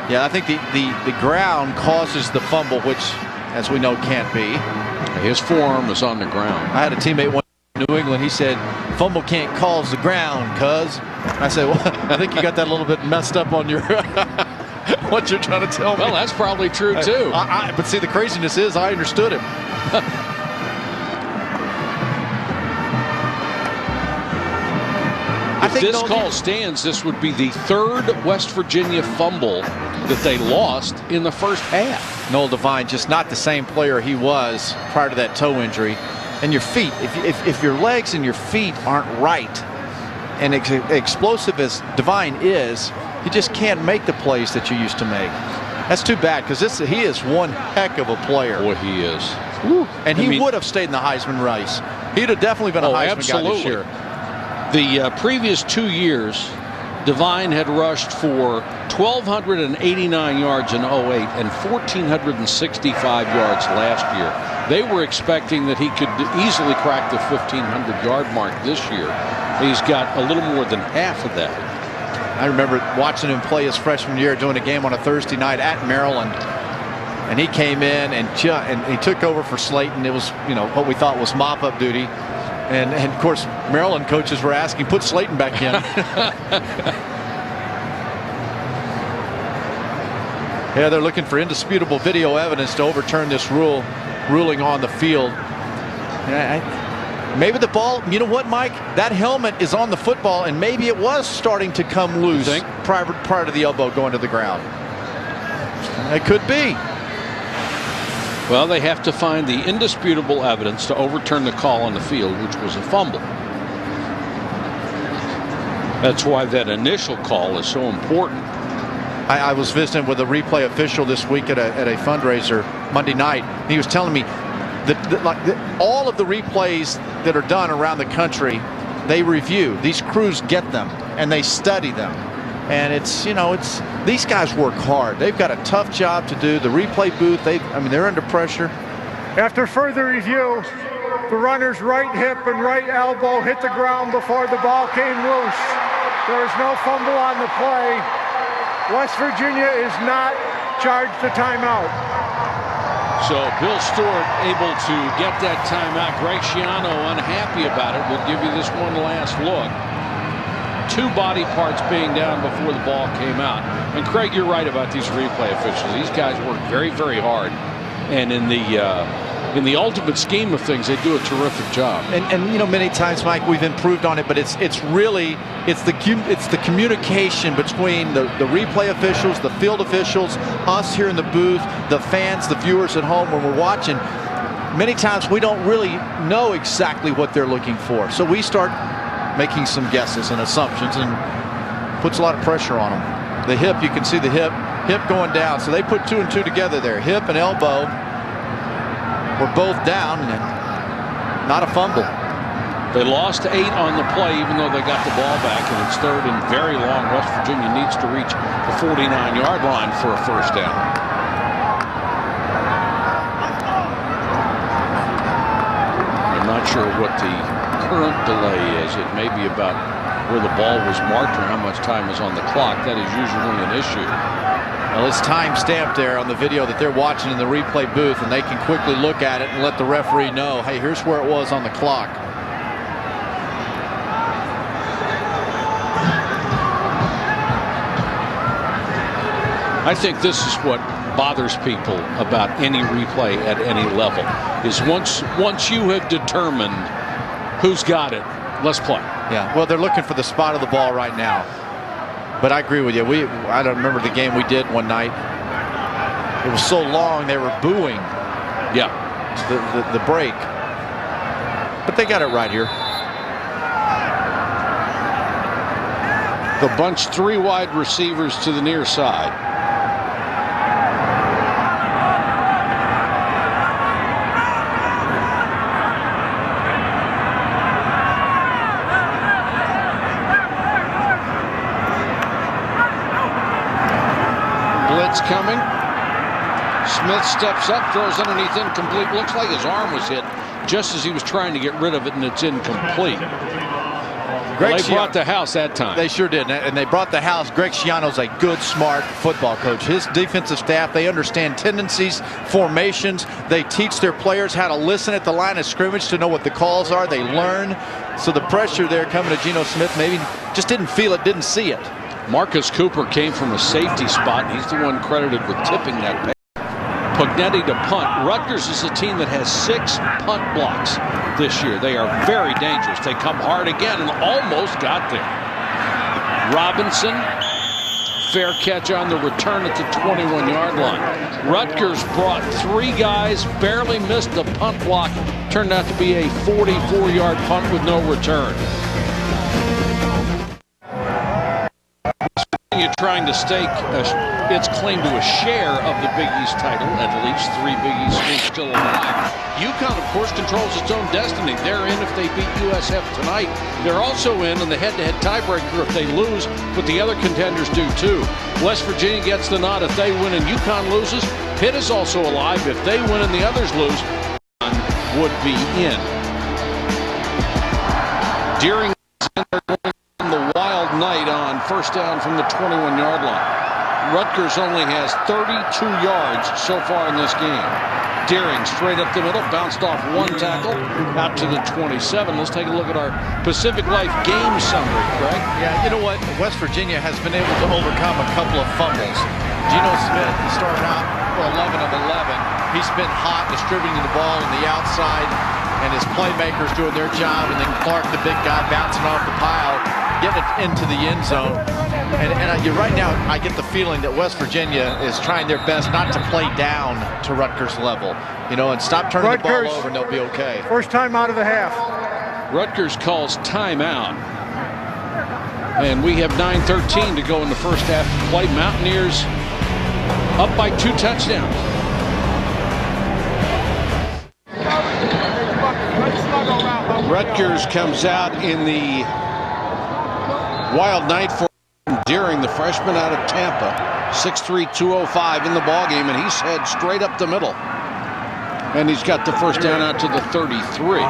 Yeah, I think the ground causes the fumble, which, as we know, can't be. His forearm is on the ground. I had a teammate one in New England. He said, "Fumble can't cause the ground, cuz." I said, "Well, I think you got that a little bit messed up on your what you're trying to tell me." Well, that's probably true too. But see, the craziness is I understood him. If this call stands, this would be the third West Virginia fumble that they lost in the first half. Noel Devine, just not the same player he was prior to that toe injury. And your feet, if your legs and your feet aren't right, and explosive as Devine is, you just can't make the plays that you used to make. That's too bad, because he is one heck of a player. Boy, he is. Woo. And he would have stayed in the Heisman race. He'd have definitely been a Heisman guy this year. The previous 2 years, Devine had rushed for 1,289 yards in 08 and 1,465 yards last year. They were expecting that he could easily crack the 1,500-yard mark this year. He's got a little more than half of that. I remember watching him play his freshman year, doing a game on a Thursday night at Maryland, and he came in and he took over for Slayton. It was, what we thought was mop-up duty, and of course Maryland coaches were asking, put Slayton back in. Yeah, they're looking for indisputable video evidence to overturn this ruling on the field. Maybe the ball, you know what, Mike? That helmet is on the football, and maybe it was starting to come loose prior to the elbow going to the ground. It could be. Well, they have to find the indisputable evidence to overturn the call on the field, which was a fumble. That's why that initial call is so important. I was visiting with a replay official this week at a fundraiser Monday night. He was telling me all of the replays that are done around the country, they review. These crews get them and they study them. And these guys work hard. They've got a tough job to do. The replay booth, they're under pressure. After further review, the runner's right hip and right elbow hit the ground before the ball came loose. There is no fumble on the play. West Virginia is not charged a timeout. So Bill Stewart able to get that timeout. Greg Schiano unhappy about it. We'll give you this one last look. 2 body parts being down before the ball came out. And Craig, you're right about these replay officials. These guys work very, very hard. And in the ultimate scheme of things, they do a terrific job. And many times, Mike, we've improved on it, but it's the communication between the replay officials, the field officials, us here in the booth, the fans, the viewers at home when we're watching. Many times we don't really know exactly what they're looking for, so we start making some guesses and assumptions, and puts a lot of pressure on them. The hip, you can see the hip going down, so they put 2 and 2 together there. Hip and elbow were both down, and not a fumble. They lost 8 on the play, even though they got the ball back, and it's 3rd and very long. West Virginia needs to reach the 49-yard line for a first down. I'm not sure what the current delay is. It may be about where the ball was marked or how much time is on the clock. That is usually an issue. Well, it's time stamped there on the video that they're watching in the replay booth, and they can quickly look at it and let the referee know, hey, here's where it was on the clock. I think this is what bothers people about any replay at any level, is once you have determined who's got it, let's play. Yeah, well, they're looking for the spot of the ball right now. But I agree with you. I don't remember the game we did one night. It was so long they were booing. Yeah, the break. But they got it right here. The bunch 3 wide receivers to the near side. Blitz coming. Smith steps up, throws underneath, incomplete. Looks like his arm was hit just as he was trying to get rid of it, and it's incomplete. They brought the house that time. They sure did, and they brought the house. Greg Schiano's a good, smart football coach. His defensive staff, they understand tendencies, formations. They teach their players how to listen at the line of scrimmage to know what the calls are. They learn. So the pressure there coming to Geno Smith, maybe just didn't feel it, didn't see it. Marcus Cooper came from a safety spot, and he's the one credited with tipping that pass. Pugnetti to punt. Rutgers is a team that has 6 punt blocks this year. They are very dangerous. They come hard again and almost got there. Robinson, fair catch on the return at the 21-yard line. Rutgers brought 3 guys, barely missed the punt block. Turned out to be a 44-yard punt with no return. You're trying to stake its claim to a share of the Big East title. At least 3 Big East schools still alive. UConn, of course, controls its own destiny. They're in if they beat USF tonight. They're also in the head-to-head tiebreaker if they lose, but the other contenders do too. West Virginia gets the nod if they win and UConn loses. Pitt is also alive. If they win and the others lose, would be in. Deering on the wild night on first down from the 21-yard line. Rutgers only has 32 yards so far in this game. Deering straight up the middle, bounced off 1 tackle out to the 27. Let's take a look at our Pacific Life game summary, Craig. Yeah, you know what? West Virginia has been able to overcome a couple of fumbles. Geno Smith started out for 11 of 11. He's been hot distributing the ball on the outside, and his playmakers doing their job, and then Clark, the big guy, bouncing off the pile, getting it into the end zone. And right now, I get the feeling that West Virginia is trying their best not to play down to Rutgers level, and stop turning the ball over, and they'll be okay. First time out of the half. Rutgers calls timeout. And we have 9:13 to go in the first half of play. Mountaineers up by 2 touchdowns. Rutgers comes out in the wild night for Deering, the freshman out of Tampa. 6'3", 205 in the ballgame, and he's head straight up the middle. And he's got the first down out to the 33.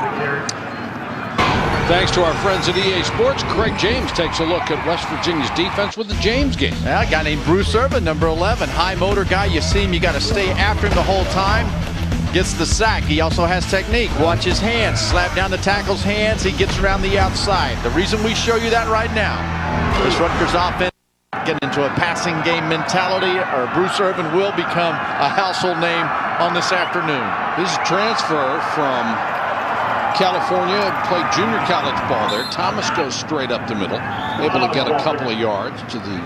Thanks to our friends at EA Sports, Craig James takes a look at West Virginia's defense with the James game. Yeah, a guy named Bruce Irvin, number 11. High motor guy. You see him, you got to stay after him the whole time. Gets the sack. He also has technique. Watch his hands. Slap down the tackle's hands. He gets around the outside. The reason we show you that right now, this Rutgers offense get into a passing game mentality, or Bruce Irvin will become a household name on this afternoon. This is a transfer from California, played junior college ball there. Thomas goes straight up the middle, able to get a couple of yards to the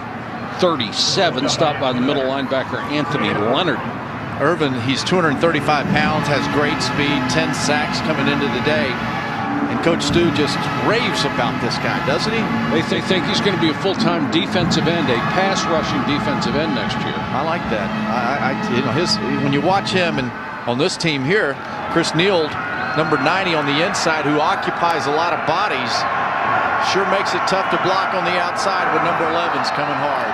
37, stopped by the middle linebacker Anthony Leonard. Irvin, he's 235 pounds, has great speed, 10 sacks coming into the day. And Coach Stu just raves about this guy, doesn't he? They think he's going to be a full-time defensive end, a pass-rushing defensive end next year. I like that. When you watch him and on this team here, Chris Neal, number 90 on the inside, who occupies a lot of bodies, sure makes it tough to block on the outside when number 11's coming hard.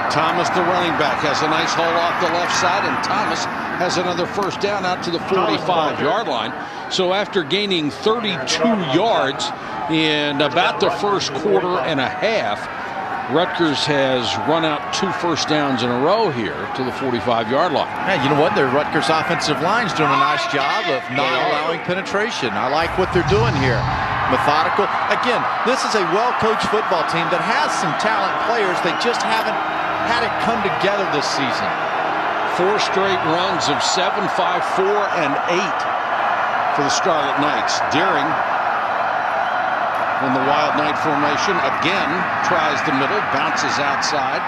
Thomas, the running back, has a nice hole off the left side, and Thomas has another first down out to the 45-yard line. So after gaining 32 yards in about the first quarter and a half, Rutgers has run out 2 first downs in a row here to the 45-yard line. Hey, you know what? The Rutgers offensive line's doing a nice job of not allowing penetration. I like what they're doing here. Methodical. Again, this is a well-coached football team that has some talent players. They just haven't had it come together this season. 4 straight runs of 7, 5, 4, and 8 for the Scarlet Knights. Deering in the wild night formation again tries the middle, bounces outside,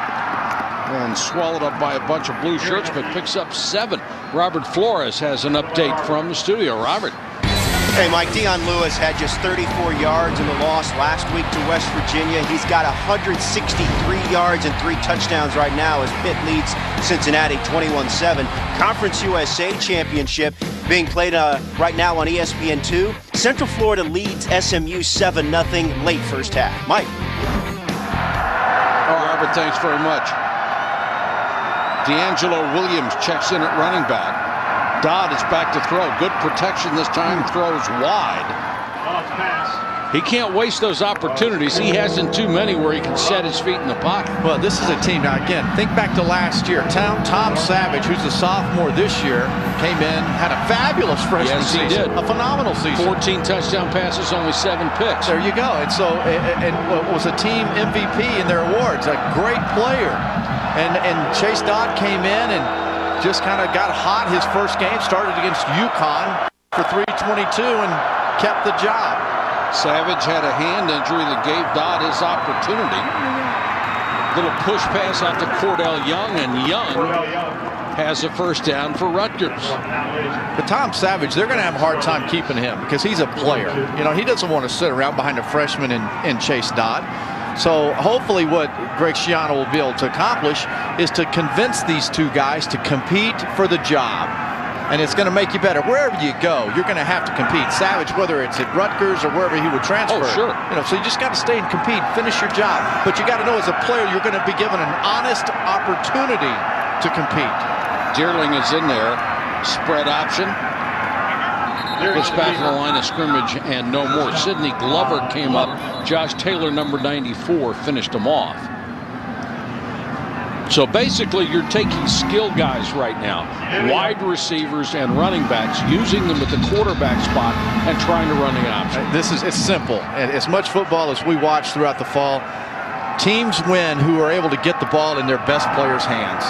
and swallowed up by a bunch of blue shirts, but picks up 7. Robert Flores has an update from the studio. Robert. Hey, Mike, Dion Lewis had just 34 yards in the loss last week to West Virginia. He's got 163 yards and 3 touchdowns right now as Pitt leads Cincinnati 21-7. Conference USA Championship being played right now on ESPN2. Central Florida leads SMU 7-0 late first half. Mike. Oh, Robert, thanks very much. D'Angelo Williams checks in at running back. Dodd is back to throw. Good protection this time. Throws wide. He can't waste those opportunities. He hasn't too many where he can set his feet in the pocket. Well, this is a team. Now, again, think back to last year. Tom Savage, who's a sophomore this year, came in, had a fabulous freshman season. Yes, he did. A phenomenal season. 14 touchdown passes, only 7 picks. There you go. And so it was a team MVP in their awards. A great player. And Chase Dodd came in and just kind of got hot his first game, started against UConn for 322 and kept the job. Savage had a hand injury that gave Dodd his opportunity. Little push pass out to Cordell Young, and Young has a first down for Rutgers. But Tom Savage, they're going to have a hard time keeping him because he's a player. You know, he doesn't want to sit around behind a freshman and Chase Dodd. So hopefully what Greg Schiano will be able to accomplish is to convince these two guys to compete for the job. And it's going to make you better. Wherever you go, you're going to have to compete. Savage, whether it's at Rutgers or wherever he would transfer. Oh, sure. You know, so you just got to stay and compete, finish your job. But you got to know as a player, you're going to be given an honest opportunity to compete. Dearling is in there. Spread option. Gets back to the line of scrimmage and no more. Sidney Glover came up. Josh Taylor, number 94, finished him off. So basically, you're taking skill guys right now, wide receivers and running backs, using them at the quarterback spot and trying to run the option. It's simple. And as much football as we watch throughout the fall, teams win who are able to get the ball in their best players' hands.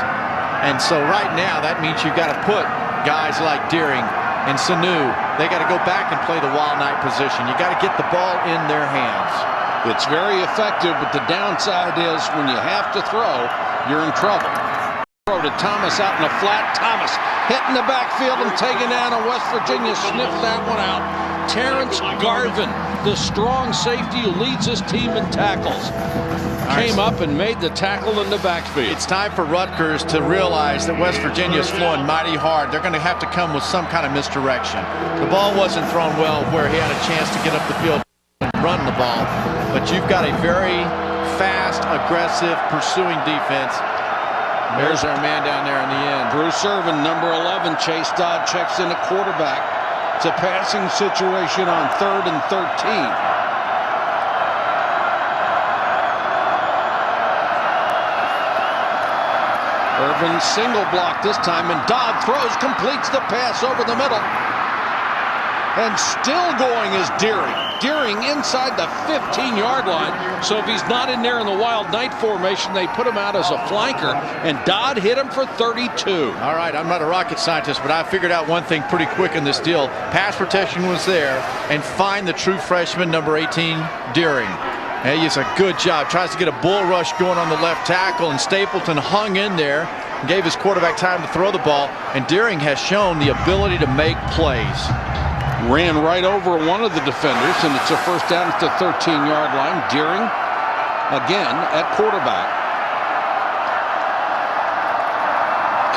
And so right now, that means you've got to put guys like Deering and Sanu, they got to go back and play the wild night position. You got to get the ball in their hands. It's very effective, but the downside is when you have to throw, you're in trouble. Throw to Thomas out in the flat. Thomas hitting the backfield and taken down, and West Virginia sniffed that one out. Terrence Garvin, the strong safety who leads his team in tackles, came up and made the tackle in the backfield. It's time for Rutgers to realize that West Virginia is flowing mighty hard. They're going to have to come with some kind of misdirection. The ball wasn't thrown well where he had a chance to get up the field and run the ball. But you've got a very fast, aggressive, pursuing defense. There's our man down there in the end. Bruce Irvin, number 11. Chase Dodd checks in at quarterback. It's a passing situation on 3rd and 13. Irvin single block this time, and Dodd throws, completes the pass over the middle. And still going is Deering. Deering inside the 15-yard line. So if he's not in there in the wild night formation, they put him out as a flanker, and Dodd hit him for 32. All right, I'm not a rocket scientist, but I figured out one thing pretty quick in this deal. Pass protection was there, and find the true freshman, number 18, Deering. Hey, he's a good job. Tries to get a bull rush going on the left tackle, and Stapleton hung in there and gave his quarterback time to throw the ball, and Deering has shown the ability to make plays. Ran right over one of the defenders, and it's a first down at the 13-yard line. Deering again at quarterback.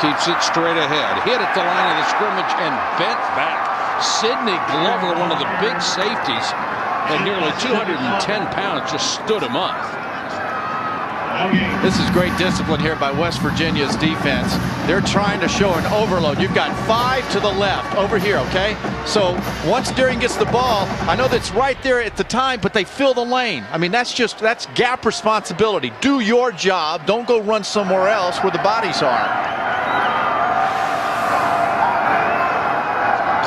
Keeps it straight ahead. Hit at the line of the scrimmage and bent back. Sidney Glover, one of the big safeties, at nearly 210 pounds, just stood him up. This is great discipline here by West Virginia's defense. They're trying to show an overload. You've got 5 to the left over here, okay? So once Deering gets the ball, I know that's right there at the time, but they fill the lane. I mean, that's gap responsibility. Do your job. Don't go run somewhere else where the bodies are.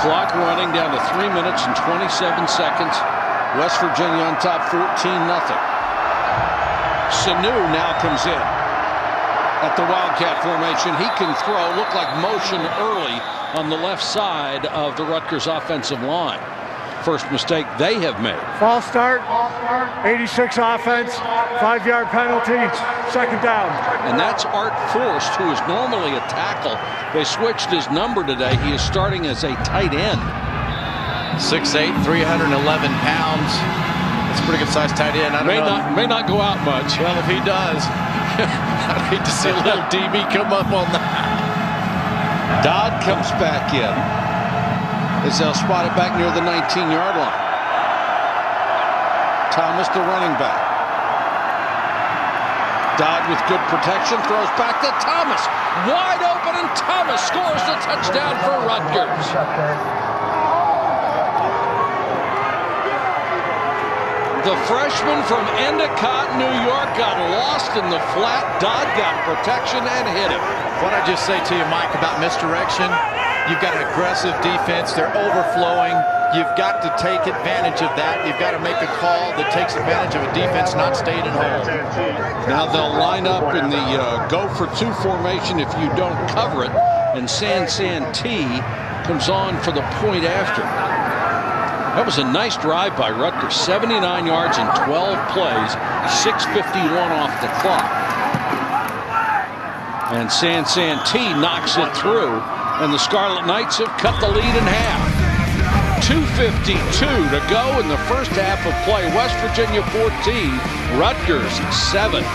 Clock running down to 3 minutes and 27 seconds. West Virginia on top 14-0. Sanu now comes in at the Wildcat formation. He can throw. Looked like motion early on the left side of the Rutgers offensive line. First mistake they have made. False start, 86 offense, 5-yard penalty, second down. And that's Art Forst, who is normally a tackle. They switched his number today. He is starting as a tight end. 6'8", 311 pounds. That's a pretty good sized tight end. I don't know. May not go out much. Well, if he does, I'd hate to see a little DB come up on that. Dodd comes back in as they'll spot it back near the 19-yard line. Thomas, the running back. Dodd with good protection, throws back to Thomas. Wide open, and Thomas scores the touchdown for Rutgers. The freshman from Endicott, New York, got lost in the flat. Dodd got protection and hit him. What I just say to you, Mike, about misdirection, you've got an aggressive defense. They're overflowing. You've got to take advantage of that. You've got to make a call that takes advantage of a defense not staying in hole. Now they'll line up in the go for 2 formation if you don't cover it, and San T comes on for the point after. That was a nice drive by Rutgers. 79 yards in 12 plays, 6:51 off the clock. And San Santee knocks it through, and the Scarlet Knights have cut the lead in half. 2:52 to go in the first half of play. West Virginia 14, Rutgers 7.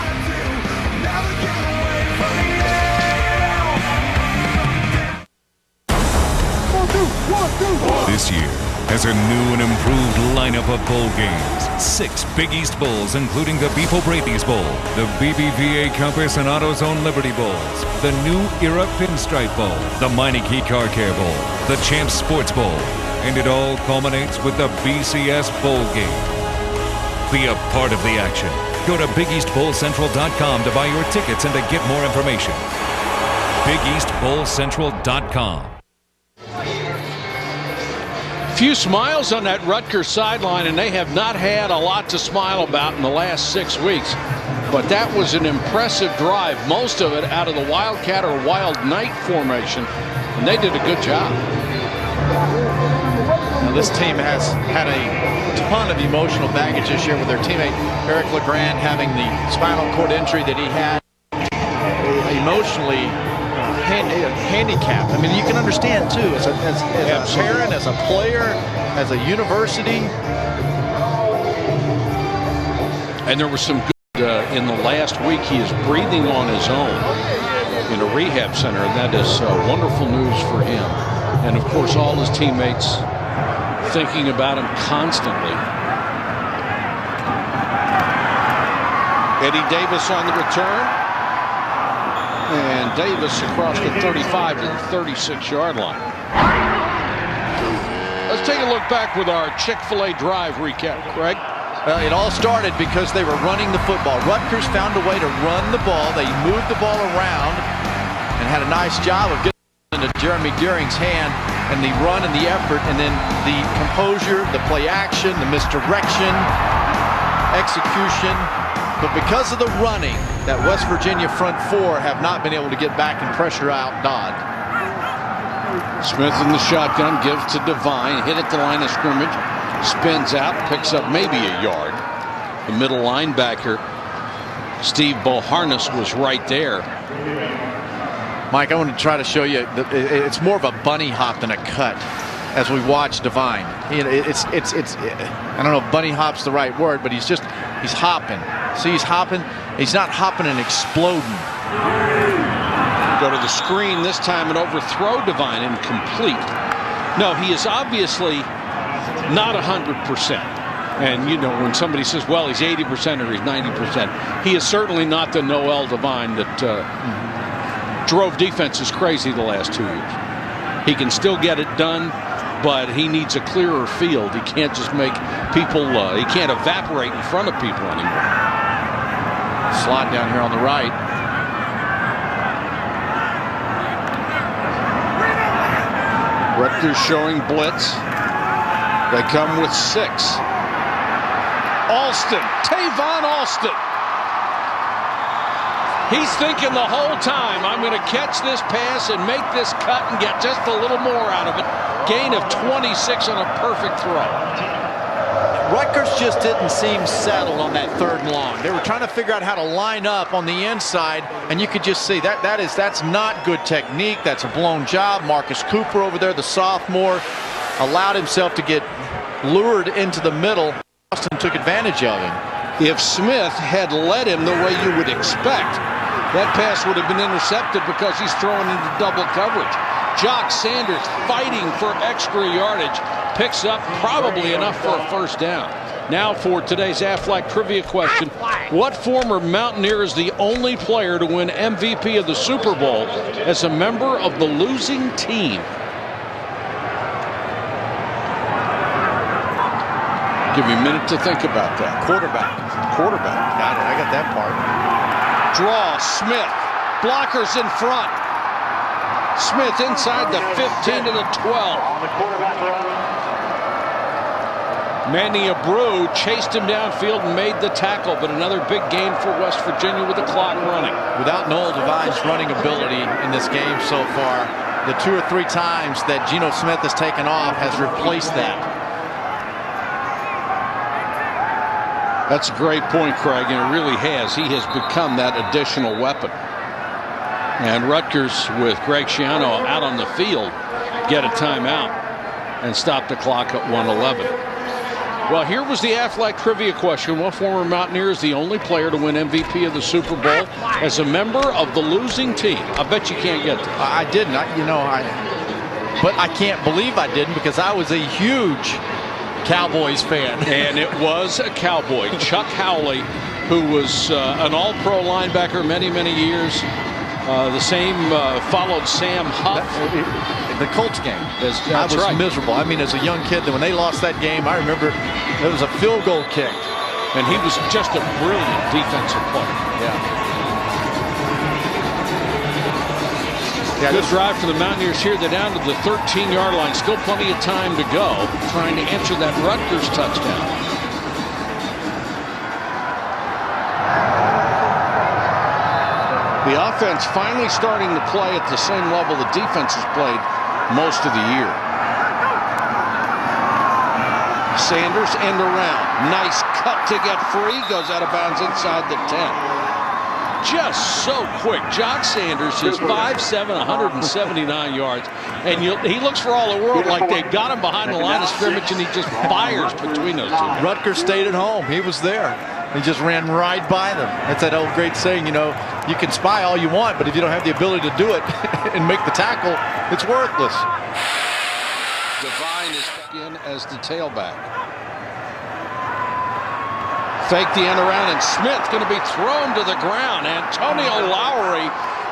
This year has a new and improved lineup of bowl games. 6 Big East Bowls, including the Beef O'Brady's Bowl, the BBVA Compass and AutoZone Liberty Bowls, the New Era Pinstripe Bowl, the Meineke Car Care Bowl, the Champs Sports Bowl, and it all culminates with the BCS Bowl game. Be a part of the action. Go to BigEastBowlCentral.com to buy your tickets and to get more information. BigEastBowlCentral.com. Few smiles on that Rutgers sideline, and they have not had a lot to smile about in the last 6 weeks. But that was an impressive drive, most of it out of the Wildcat or Wild Knight formation, and they did a good job. Now, this team has had a ton of emotional baggage this year with their teammate Eric LeGrand having the spinal cord injury that he had. Emotionally handicapped. I mean, you can understand too, as a parent, as a player, as a university. And there was some good in the last week. He is breathing on his own in a rehab center, and that is wonderful news for him. And of course, all his teammates thinking about him constantly. Eddie Davis on the return. And Davis across the 35 to the 36-yard line. Let's take a look back with our Chick-fil-A drive recap, Craig. Well, it all started because they were running the football. Rutgers found a way to run the ball. They moved the ball around and had a nice job of getting into Jeremy Deering's hand, and the run and the effort, and then the composure, the play action, the misdirection, execution. But because of the running, that West Virginia front four have not been able to get back and pressure out Dodd. Smith in the shotgun, gives to Devine, hit at the line of scrimmage, spins out, picks up maybe a yard. The middle linebacker, Steve Boharness, was right there. Mike, I want to try to show you that it's more of a bunny hop than a cut as we watch Devine. It's I don't know if bunny hop's the right word, but he's hopping. See, he's hopping. He's not hopping and exploding. Go to the screen this time and overthrow Devine, incomplete. No, he is obviously not 100%. And you know, when somebody says, well, he's 80% or he's 90%, he is certainly not the Noel Devine that drove defenses crazy the last 2 years. He can still get it done, but he needs a clearer field. He can't just make people, he can't evaporate in front of people anymore. Slot down here on the right. Rutgers showing blitz. They come with 6. Alston, Tavon Alston. He's thinking the whole time, I'm going to catch this pass and make this cut and get just a little more out of it. Gain of 26 on a perfect throw. Rutgers just didn't seem settled on that 3rd and long. They were trying to figure out how to line up on the inside, and you could just see that's not good technique. That's a blown job. Marcus Cooper over there, the sophomore, allowed himself to get lured into the middle. Austin took advantage of him. If Smith had led him the way you would expect, that pass would have been intercepted because he's throwing into double coverage. Jock Sanders fighting for extra yardage, picks up probably enough for a first down. Now for today's Aflac trivia question. What former Mountaineer is the only player to win MVP of the Super Bowl as a member of the losing team? Give you a minute to think about that. Quarterback. Got it. I got that part. Draw, Smith. Blockers in front. Smith inside the 15 to the 12. Manny Abreu chased him downfield and made the tackle, but another big gain for West Virginia with the clock running. Without Noel Devine's running ability in this game so far, the 2 or 3 times that Geno Smith has taken off has replaced that. That's a great point, Craig, and it really has. He has become that additional weapon. And Rutgers, with Greg Schiano out on the field, get a timeout and stop the clock at 1:11. Well, here was the Aflac trivia question. What former Mountaineer is the only player to win MVP of the Super Bowl as a member of the losing team? I bet you can't get this. I didn't. But I can't believe I didn't, because I was a huge Cowboys fan. And it was a Cowboy, Chuck Howley, who was an all-pro linebacker many years. The same followed Sam Huff. The Colts game. I was miserable. I mean, as a young kid, when they lost that game, I remember it was a field goal kick. And he was just a brilliant defensive player. Yeah, good drive for the Mountaineers here. They're down to the 13-yard line. Still plenty of time to go, trying to answer that Rutgers touchdown. The offense finally starting to play at the same level the defense has played most of the year. Sanders end around. Nice cut to get free. Goes out of bounds inside the 10. Just so quick. John Sanders is 5'7", 179 yards. And he looks for all the world like they've got him behind the line of scrimmage, and he just fires between those two. Rutgers stayed at home. He was there. He just ran right by them. That's that old great saying, you can spy all you want, but if you don't have the ability to do it and make the tackle, it's worthless. Devine is in as the tailback. Fake the end around, and Smith going to be thrown to the ground. Antonio Lowry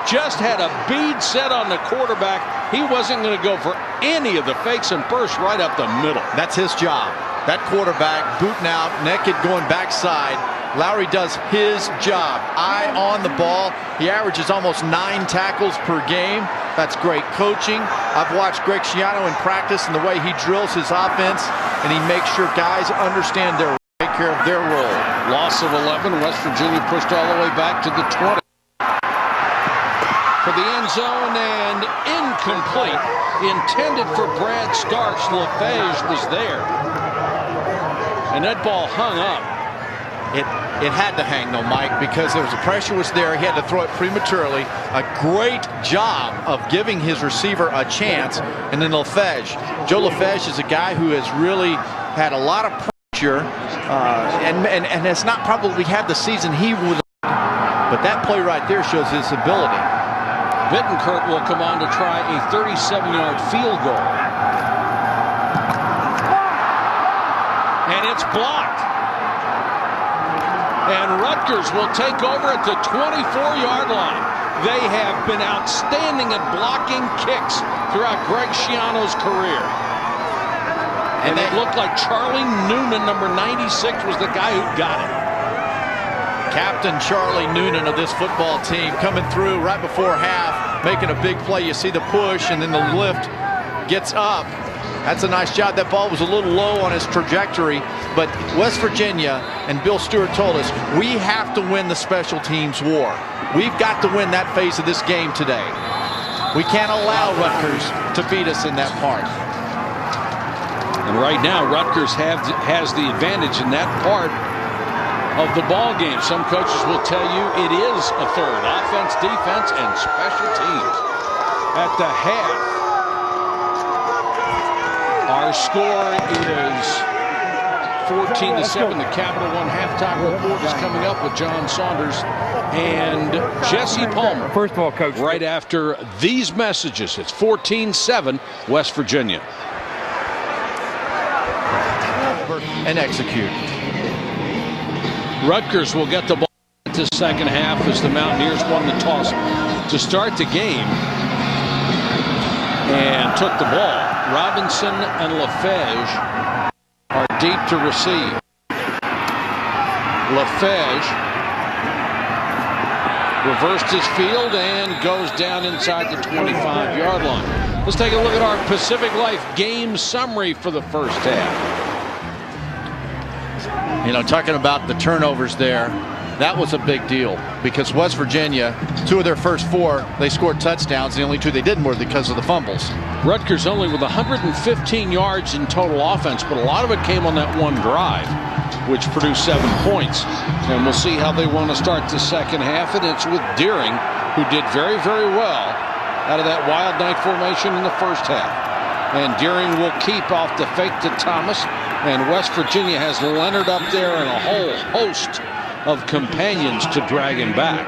just had a bead set on the quarterback. He wasn't going to go for any of the fakes and burst right up the middle. That's his job. That quarterback booting out, naked, going backside. Lowry does his job. Eye on the ball. He averages almost 9 tackles per game. That's great coaching. I've watched Greg Schiano in practice and the way he drills his offense, and he makes sure guys understand take care of their role. Loss of 11. West Virginia pushed all the way back to the 20. For the end zone, and incomplete. Intended for Brad Starks. LaFage was there. And that ball hung up. It had to hang, though, Mike, because there was the pressure was there. He had to throw it prematurely. A great job of giving his receiver a chance. And then LaFage. Joe LaFage is a guy who has really had a lot of pressure and has not probably had the season he would. But that play right there shows his ability. Bittencourt will come on to try a 37-yard field goal. And it's blocked. And Rutgers will take over at the 24-yard line. They have been outstanding at blocking kicks throughout Greg Schiano's career. And it looked like Charlie Noonan, number 96, was the guy who got it. Captain Charlie Noonan of this football team coming through right before half, making a big play. You see the push, and then the lift gets up. That's a nice job. That ball was a little low on his trajectory, but West Virginia, and Bill Stewart told us, we have to win the special teams war. We've got to win that phase of this game today. We can't allow Rutgers to beat us in that part. And right now, Rutgers has the advantage in that part of the ball game. Some coaches will tell you it is a third. Offense, defense, and special teams. At the half, our score is 14-7. The Capital One halftime report is coming up with John Saunders and Jesse Palmer. First of all, Coach, right after these messages, it's 14-7 West Virginia. And execute. Rutgers will get the ball into the second half as the Mountaineers won the toss to start the game and took the ball. Robinson and LaFage are deep to receive. LaFage reversed his field and goes down inside the 25-yard line. Let's take a look at our Pacific Life game summary for the first half. You know, talking about the turnovers there, That was a big deal because West Virginia, 2 of their first 4, they scored touchdowns. The only 2 they didn't were because of the fumbles. Rutgers only with 115 yards in total offense, but a lot of it came on that one drive, which produced 7 points. And we'll see how they want to start the second half. And it's with Deering, who did very, very well out of that wild night formation in the first half. And Deering will keep off the fake to Thomas. And West Virginia has Leonard up there and a whole host of companions to drag him back.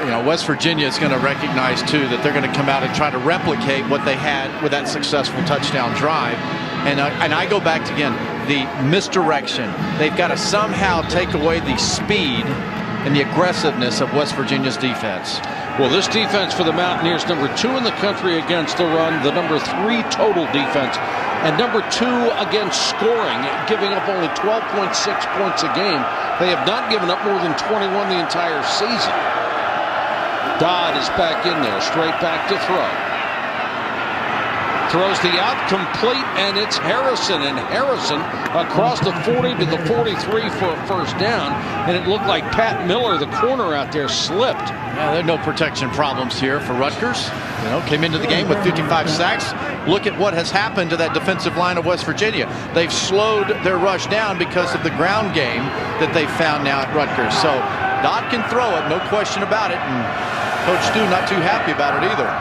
You know, West Virginia is going to recognize, too, that they're going to come out and try to replicate what they had with that successful touchdown drive. And I go back to, again, the misdirection. They've got to somehow take away the speed and the aggressiveness of West Virginia's defense. Well, this defense for the Mountaineers, number 2 in the country against the run, the number 3 total defense, and number 2 against scoring, giving up only 12.6 points a game. They have not given up more than 21 the entire season. Dodd is back in there, straight back to throw. Throws the out complete, and it's Harrison. And Harrison across the 40 to the 43 for a first down. And it looked like Pat Miller, the corner out there, slipped. Yeah, there are no protection problems here for Rutgers. You know, came into the game with 55 sacks. Look at what has happened to that defensive line of West Virginia. They've slowed their rush down because of the ground game that they've found now at Rutgers. So Dodd can throw it, no question about it. And Coach Stu not too happy about it either.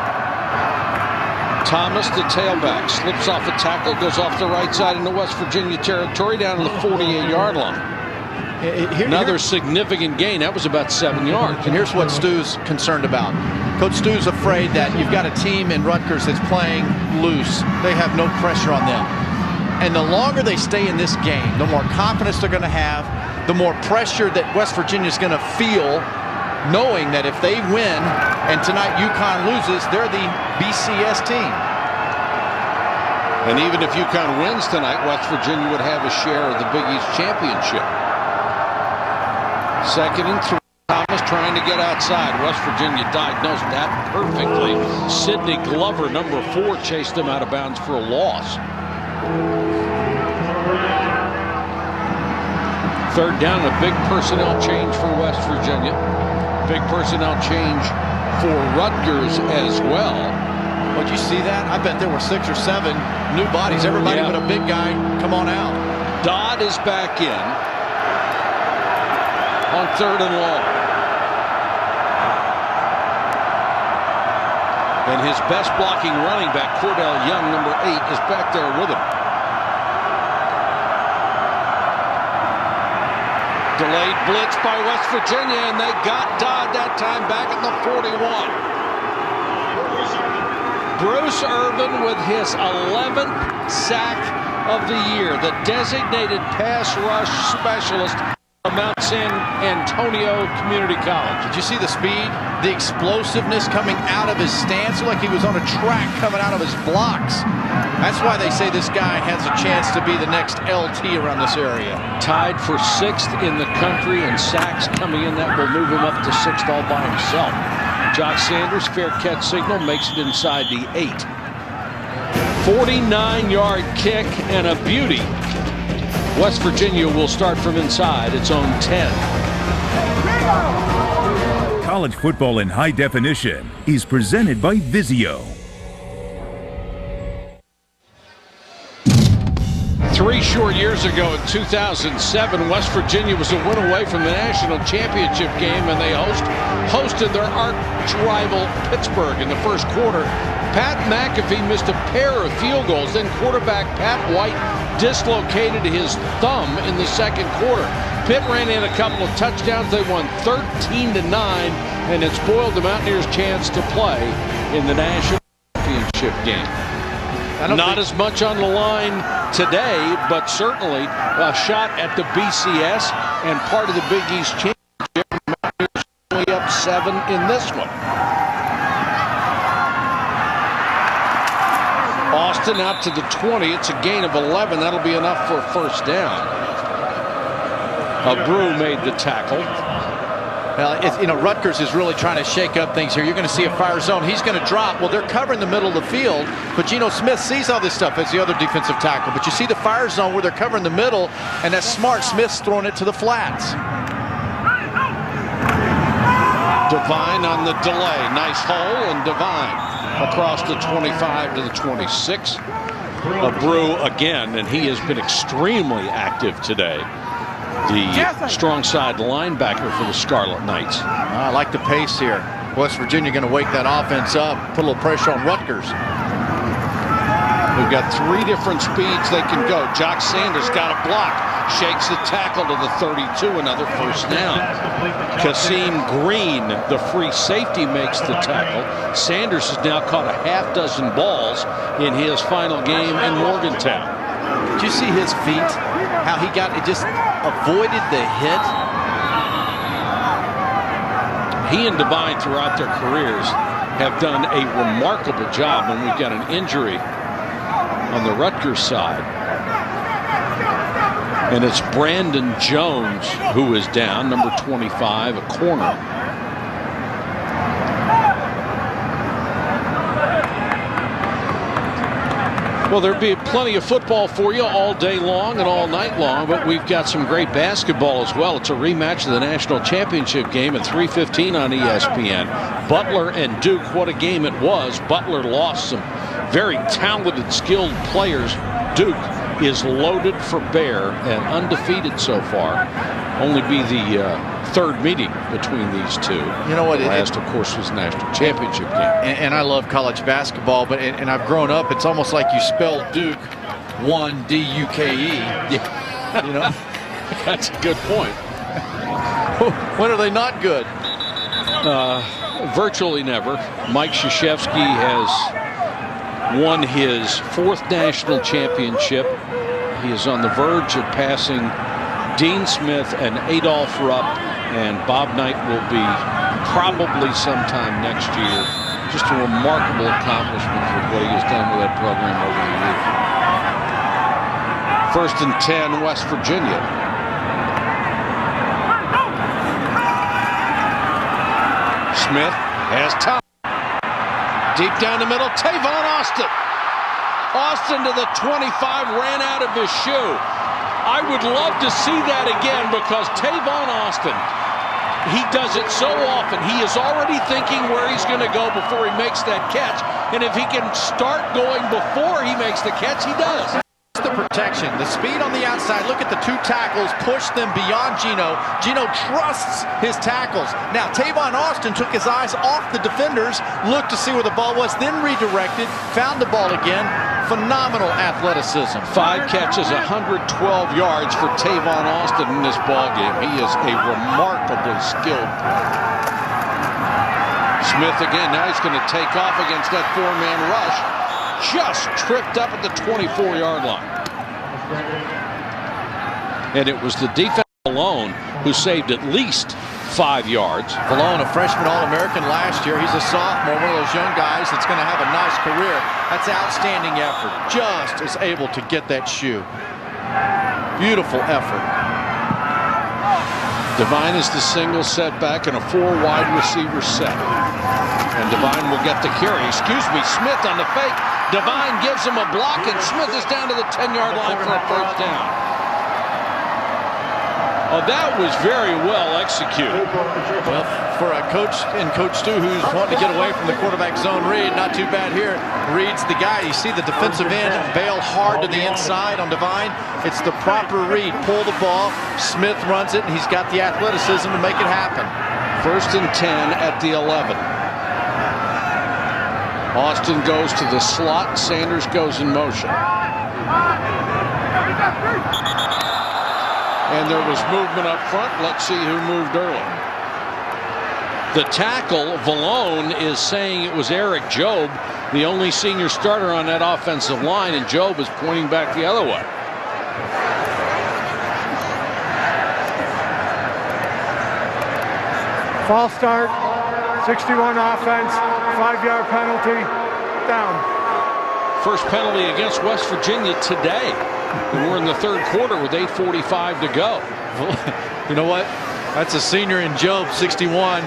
Thomas, the tailback, slips off a tackle, goes off the right side into West Virginia territory down to the 48-yard line. Another significant gain. That was about 7 yards. And here's what Stu's concerned about. Coach Stu's afraid that you've got a team in Rutgers that's playing loose. They have no pressure on them. And the longer they stay in this game, the more confidence they're going to have, the more pressure that West Virginia's going to feel, knowing that if they win and tonight UConn loses, they're the BCS team. And even if UConn wins tonight, West Virginia would have a share of the Big East championship. 2nd and 3. Thomas trying to get outside. West Virginia diagnosed that perfectly. Sidney Glover, number 4, chased him out of bounds for a loss. 3rd down, a big personnel change for West Virginia. Big personnel change for Rutgers as well. Did you see that? I bet there were 6 or 7 new bodies. Everybody but a big guy come on out. Dodd is back in on 3rd and long. And his best blocking running back, Cordell Young, number 8, is back there with him. Delayed blitz by West Virginia, and they got Dodd that time back at the 41. Bruce Irvin with his 11th sack of the year, the designated pass rush specialist from Mount San Antonio Community College. Did you see the speed, the explosiveness coming out of his stance? Like he was on a track coming out of his blocks. That's why they say this guy has a chance to be the next LT around this area. Tied for 6th in the country in sacks coming in. That will move him up to 6th all by himself. Josh Sanders, fair catch signal, makes it inside the 8. 49-yard kick and a beauty. West Virginia will start from inside its own 10. College football in high definition is presented by Vizio. 3 short years ago in 2007, West Virginia was a win away from the national championship game, and they hosted their arch rival Pittsburgh in the first quarter. Pat McAfee missed a pair of field goals. Then quarterback Pat White dislocated his thumb in the second quarter. Pitt ran in a couple of touchdowns. They won 13-9, and it spoiled the Mountaineers' chance to play in the national championship game. Not as much on the line today, but certainly a shot at the BCS and part of the Big East championship. The Mountaineers only up 7 in this one. Austin out to the 20. It's a gain of 11. That'll be enough for a first down. Abreu made the tackle. Well, Rutgers is really trying to shake up things here. You're going to see a fire zone. He's going to drop. Well, they're covering the middle of the field, but Geno Smith sees all this stuff as the other defensive tackle. But you see the fire zone where they're covering the middle, and that's smart. Smith's throwing it to the flats. Devine on the delay. Nice hole, and Devine across the 25 to the 26. Brew again, and he has been extremely active today. The strong side linebacker for the Scarlet Knights. I like the pace here. West Virginia going to wake that offense up, put a little pressure on Rutgers. We've got 3 different speeds they can go. Jock Sanders got a block. Shakes the tackle to the 32, another first down. Kasim Green, the free safety, makes the tackle. Sanders has now caught a half dozen balls in his final game in Morgantown. Did you see his feet? How he got it, just avoided the hit. He and Devine throughout their careers have done a remarkable job when we've got an injury on the Rutgers side. And it's Brandon Jones who is down, number 25, a corner. Well, there'll be plenty of football for you all day long and all night long, but we've got some great basketball as well. It's a rematch of the national championship game at 3:15 on ESPN. Butler and Duke, what a game it was. Butler lost some very talented, skilled players. Duke is loaded for bear and undefeated so far. Only be the third meeting between these two. You know what? The last, of course, was the national championship game. And I love college basketball, but and I've grown up. It's almost like you spell Duke one D-U-K-E. Yeah. You know, that's a good point. When are they not good? Virtually never. Mike Krzyzewski has won his 4th national championship. He is on the verge of passing Dean Smith and Adolph Rupp, and Bob Knight will be probably sometime next year. Just a remarkable accomplishment for what he has done with that program over the years. 1st and 10, West Virginia. Smith has time. Deep down the middle, Tavon Austin. Austin to the 25, ran out of his shoe. I would love to see that again, because Tavon Austin, he does it so often. He is already thinking where he's going to go before he makes that catch. And if he can start going before he makes the catch, he does. The protection, the speed on the outside. Look at the 2 tackles, push them beyond Gino. Gino trusts his tackles. Now Tavon Austin took his eyes off the defenders, looked to see where the ball was, then redirected, found the ball again. Phenomenal athleticism. 5 catches, 112 yards for Tavon Austin in this ball game. He is a remarkably skilled player. Smith again, now he's going to take off against that 4-man rush. Just tripped up at the 24-yard line. And it was the defense alone who saved at least 5 yards. Valone, a freshman All-American last year. He's a sophomore, one of those young guys that's going to have a nice career. That's outstanding effort. Just is able to get that shoe. Beautiful effort. Devine is the single setback and a 4 wide receiver set. And Devine will get the carry. Excuse me, Smith on the fake. Devine gives him a block, and Smith is down to the 10-yard line for a first down. Oh, that was very well executed. Well, for a coach and Coach Stu who's wanting to get away from the quarterback zone read, not too bad here. Reads the guy. You see the defensive end bail hard to the inside on Devine. It's the proper read. Pull the ball. Smith runs it, and he's got the athleticism to make it happen. 1st and 10 at the 11. Austin goes to the slot. Sanders goes in motion. And there was movement up front. Let's see who moved early. The tackle, Valone, is saying it was Eric Jobe, the only senior starter on that offensive line, and Jobe is pointing back the other way. False start, 61 offense, 5-yard penalty, down. First penalty against West Virginia today. And we're in the 3rd quarter with 8:45 to go. You know what? That's a senior in Job, 61.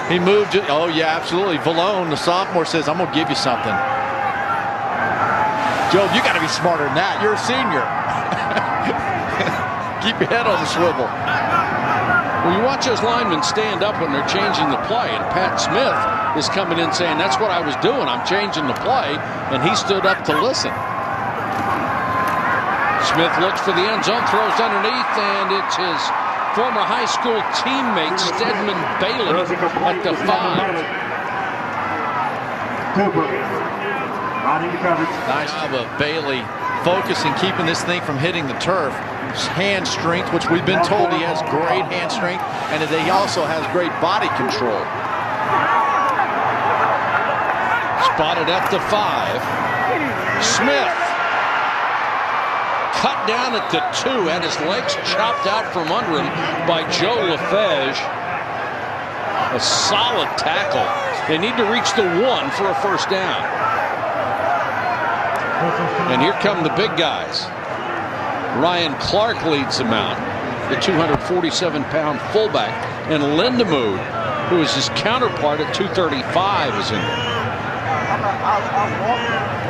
He moved it. Oh, yeah, absolutely. Valone, the sophomore, says, I'm going to give you something. Job, you got to be smarter than that. You're a senior. Keep your head on the swivel. Well, you watch those linemen stand up when they're changing the play, and Pat Smith is coming in saying, that's what I was doing. I'm changing the play, and he stood up to listen. Smith looks for the end zone, throws underneath, and it's his former high school teammate, Stedman Bailey, at the 5. Nice job of Bailey focusing, keeping this thing from hitting the turf. Hand strength, which we've been told he has great hand strength, and he also has great body control. Spotted at the 5. Smith cut down at the 2, had his legs chopped out from under him by Joe LaFege. A solid tackle. They need to reach the 1 for a first down. And here come the big guys. Ryan Clark leads them out, the 247-pound fullback, and Lindemood, who is his counterpart at 235, is in there.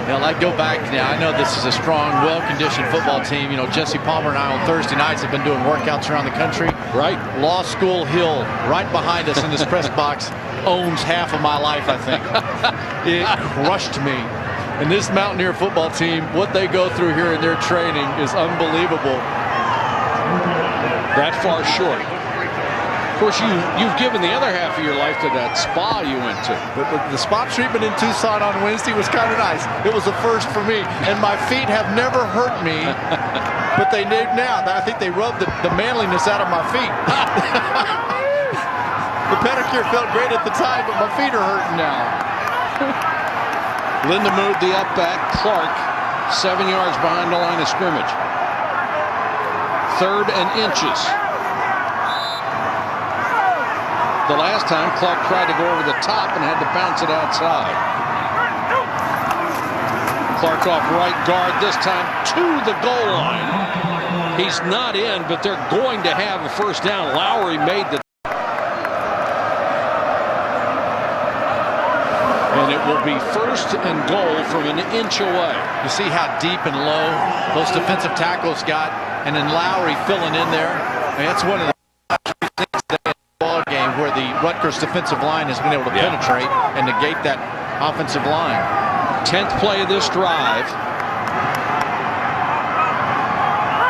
Now, I go back now. I know this is a strong, well-conditioned football team. You know, Jesse Palmer and I on Thursday nights have been doing workouts around the country. Right. Law School Hill, right behind us in this press box, owns half of my life, I think. It crushed me. And this Mountaineer football team, what they go through here in their training is unbelievable. That far short. Of course, you've given the other half of your life to that spa you went to. The spa treatment in Tucson on Wednesday was kind of nice. It was a first for me, and my feet have never hurt me, but they did now. I think they rubbed the manliness out of my feet. The pedicure felt great at the time, but my feet are hurting now. Lindemood, the up back. Clark, 7 yards behind the line of scrimmage. 3rd and inches. The last time, Clark tried to go over the top and had to bounce it outside. Clark off right guard, this time to the goal line. He's not in, but they're going to have a first down. Lowry made the. And it will be 1st and goal from an inch away. You see how deep and low those defensive tackles got, and then Lowry filling in there. I mean, that's one of the things today in the ball game where the Rutgers defensive line has been able to penetrate and negate that offensive line. 10th play of this drive.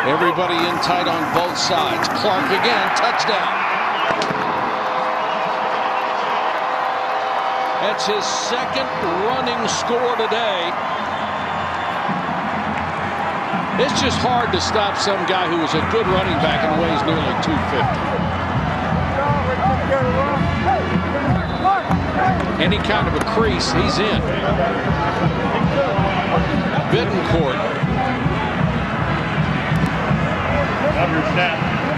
Everybody in tight on both sides. Clark again, touchdown. That's his 2nd running score today. It's just hard to stop some guy who is a good running back and weighs nearly 250. Any kind of a crease, he's in. Bittencourt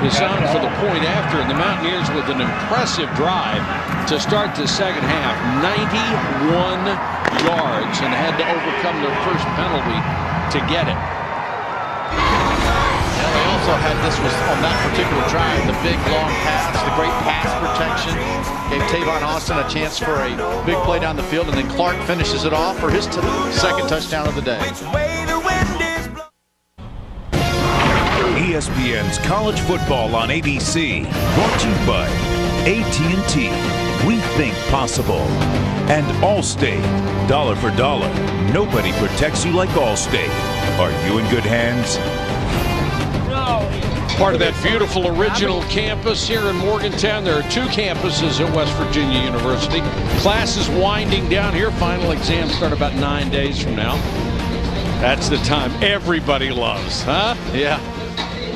is on for the point after, and the Mountaineers with an impressive drive to start the second half. 91 yards, and had to overcome their first penalty to get it. Yeah, they also had, this was on that particular drive, the big long pass, the great pass protection. Gave Tavon Austin a chance for a big play down the field, and then Clark finishes it off for his 2nd touchdown of the day. ESPN's College Football on ABC, brought to you by AT&T. We think possible. And Allstate. Dollar for dollar. Nobody protects you like Allstate. Are you in good hands? Part of that beautiful original campus here in Morgantown. There are 2 campuses at West Virginia University. Class is winding down here. Final exams start about 9 days from now. That's the time everybody loves, huh? Yeah.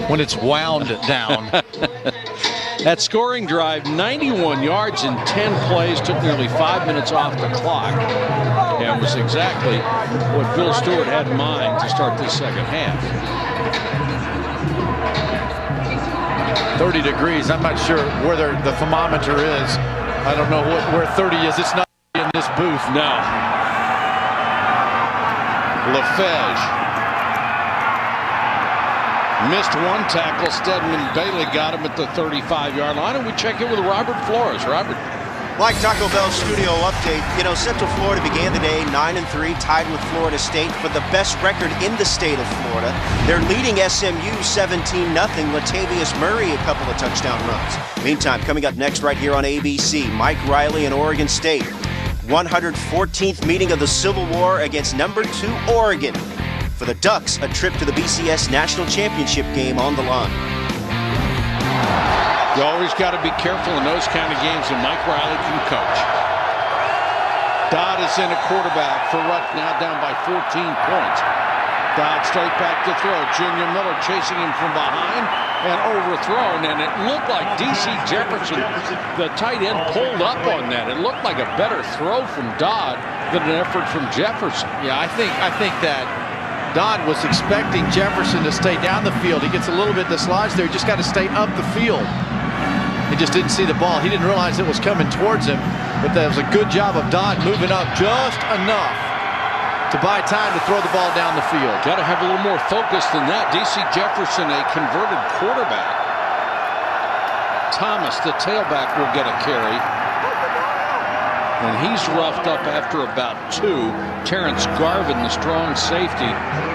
When it's wound down. That scoring drive, 91 yards in 10 plays, took nearly 5 minutes off the clock, and was exactly what Bill Stewart had in mind to start this second half. 30 degrees. I'm not sure where the thermometer is. I don't know where 30 is. It's not in this booth. No. LaFege missed one tackle. Stedman Bailey got him at the 35-yard line, and we check in with Robert Flores. Robert. Like Taco Bell studio update, you know, Central Florida began the day 9-3, tied with Florida State for the best record in the state of Florida. They're leading SMU 17-0. Latavius Murray a couple of touchdown runs. Meantime, coming up next right here on ABC, Mike Riley and Oregon State. 114th meeting of the Civil War against number 2 Oregon. For the Ducks, a trip to the BCS National Championship game on the line. You always got to be careful in those kind of games, and Mike Riley can coach. Dodd is in at quarterback for Rutgers, now down by 14 points. Dodd straight back to throw. Junior Miller chasing him from behind and overthrown, and it looked like D.C. Jefferson, the tight end, pulled up on that. It looked like a better throw from Dodd than an effort from Jefferson. Yeah, I think that Dodd was expecting Jefferson to stay down the field. He gets a little bit dislodged there. He just got to stay up the field. He just didn't see the ball. He didn't realize it was coming towards him, but that was a good job of Dodd moving up just enough to buy time to throw the ball down the field. Got to have a little more focus than that. D.C. Jefferson, a converted quarterback. Thomas, the tailback, will get a carry. And he's roughed up after about 2. Terrence Garvin, the strong safety,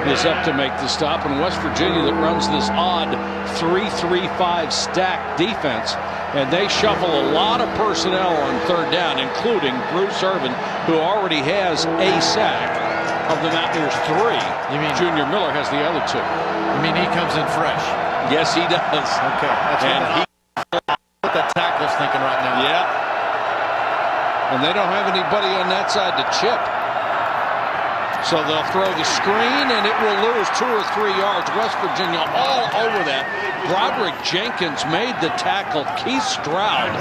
is up to make the stop. And West Virginia that runs this odd 3-3-5 stack defense. And they shuffle a lot of personnel on third down, including Bruce Irvin, who already has a sack. Of the Mountaineers 3, you mean Junior Miller has the other 2. You mean he comes in fresh? Yes, he does. Okay, that's what the tackle's thinking right now. Yeah. And they don't have anybody on that side to chip. So they'll throw the screen, and it will lose 2 or 3 yards. West Virginia all over that. Broderick Jenkins made the tackle. Keith Stroud.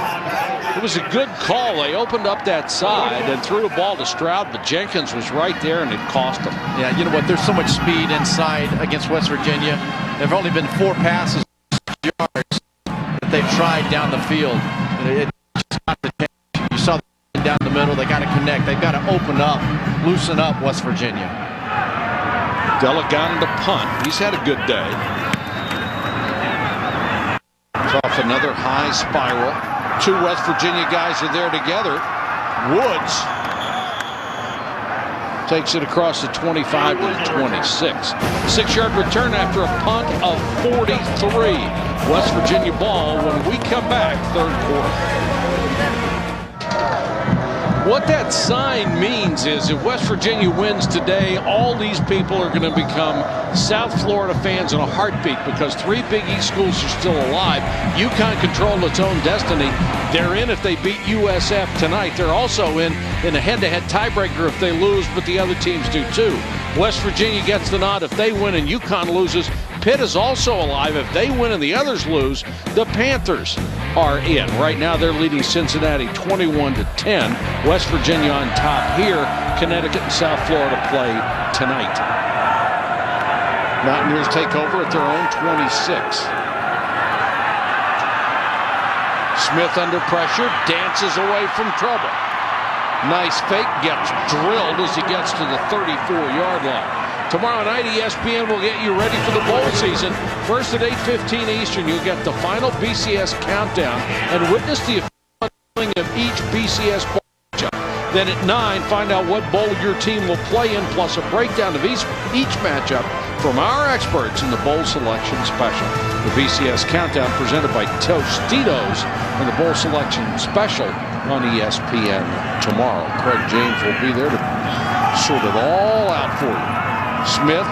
It was a good call. They opened up that side and threw a ball to Stroud, but Jenkins was right there, and it cost them. Yeah, you know what? There's so much speed inside against West Virginia. There've only been 4 passes yards that they've tried down the field. It just got the change. You saw them down the middle. They got to connect. They've got to open up, loosen up West Virginia. Delegano to punt. He's had a good day. It's off another high spiral. 2 West Virginia guys are there together. Woods takes it across the 25 to the 26. 6-yard return after a punt of 43. West Virginia ball when we come back, third quarter. What that sign means is if West Virginia wins today, all these people are going to become South Florida fans in a heartbeat because 3 Big East schools are still alive. UConn controlled its own destiny. They're in if they beat USF tonight. They're also in a head-to-head tiebreaker if they lose, but the other teams do too. West Virginia gets the nod if they win and UConn loses. Pitt is also alive. If they win and the others lose, the Panthers are in. Right now they're leading Cincinnati 21-10. West Virginia on top here. Connecticut and South Florida play tonight. Mountaineers take over at their own 26. Smith under pressure, dances away from trouble. Nice fake, gets drilled as he gets to the 34-yard line. Tomorrow night, ESPN will get you ready for the bowl season. First at 8:15 Eastern, you'll get the final BCS countdown and witness the unveiling of each BCS bowl matchup. Then at 9, find out what bowl your team will play in, plus a breakdown of each matchup from our experts in the Bowl Selection Special. The BCS countdown presented by Tostitos and the Bowl Selection Special on ESPN tomorrow. Craig James will be there to sort it all out for you. Smith,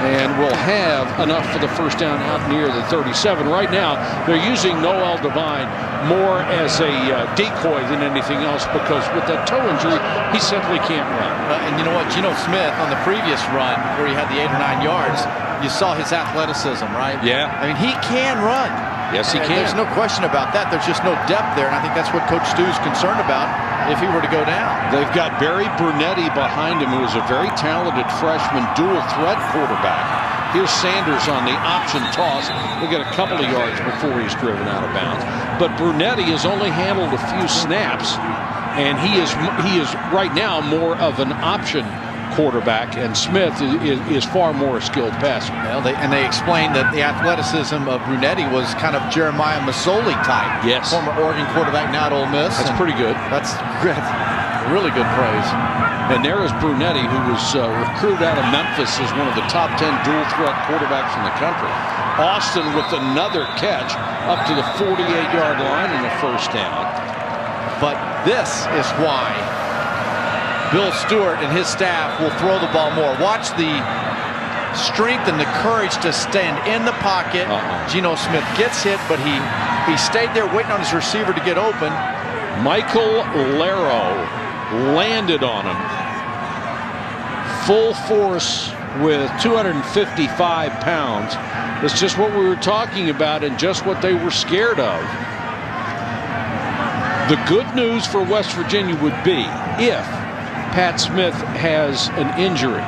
and will have enough for the first down out near the 37. Right now, they're using Noel Devine more as a decoy than anything else because with that toe injury, he simply can't run. And you know what? Geno Smith, on the previous run where he had the 8 or 9 yards, you saw his athleticism, right? Yeah. I mean, he can run. Yes, he can. There's no question about that. There's just no depth there, and I think that's what Coach Stu's concerned about if he were to go down. They've got Barry Brunetti behind him, who is a very talented freshman dual threat quarterback. Here's Sanders on the option toss. He'll get a couple of yards before he's driven out of bounds. But Brunetti has only handled a few snaps, and he is right now more of an option quarterback, and Smith is far more a skilled passer. Well, they explained that the athleticism of Brunetti was kind of Jeremiah Masoli type. Yes. Former Oregon quarterback, now at Ole Miss. That's pretty good. That's great. Really good praise. And there is Brunetti, who was recruited out of Memphis as one of the top 10 dual-threat quarterbacks in the country. Austin with another catch up to the 48-yard line in the first down. But this is why Bill Stewart and his staff will throw the ball more. Watch the strength and the courage to stand in the pocket. Geno Smith gets hit, but he stayed there waiting on his receiver to get open. Michael Laro landed on him. Full force with 255 pounds. That's just what we were talking about and just what they were scared of. The good news for West Virginia would be if Pat Smith has an injury.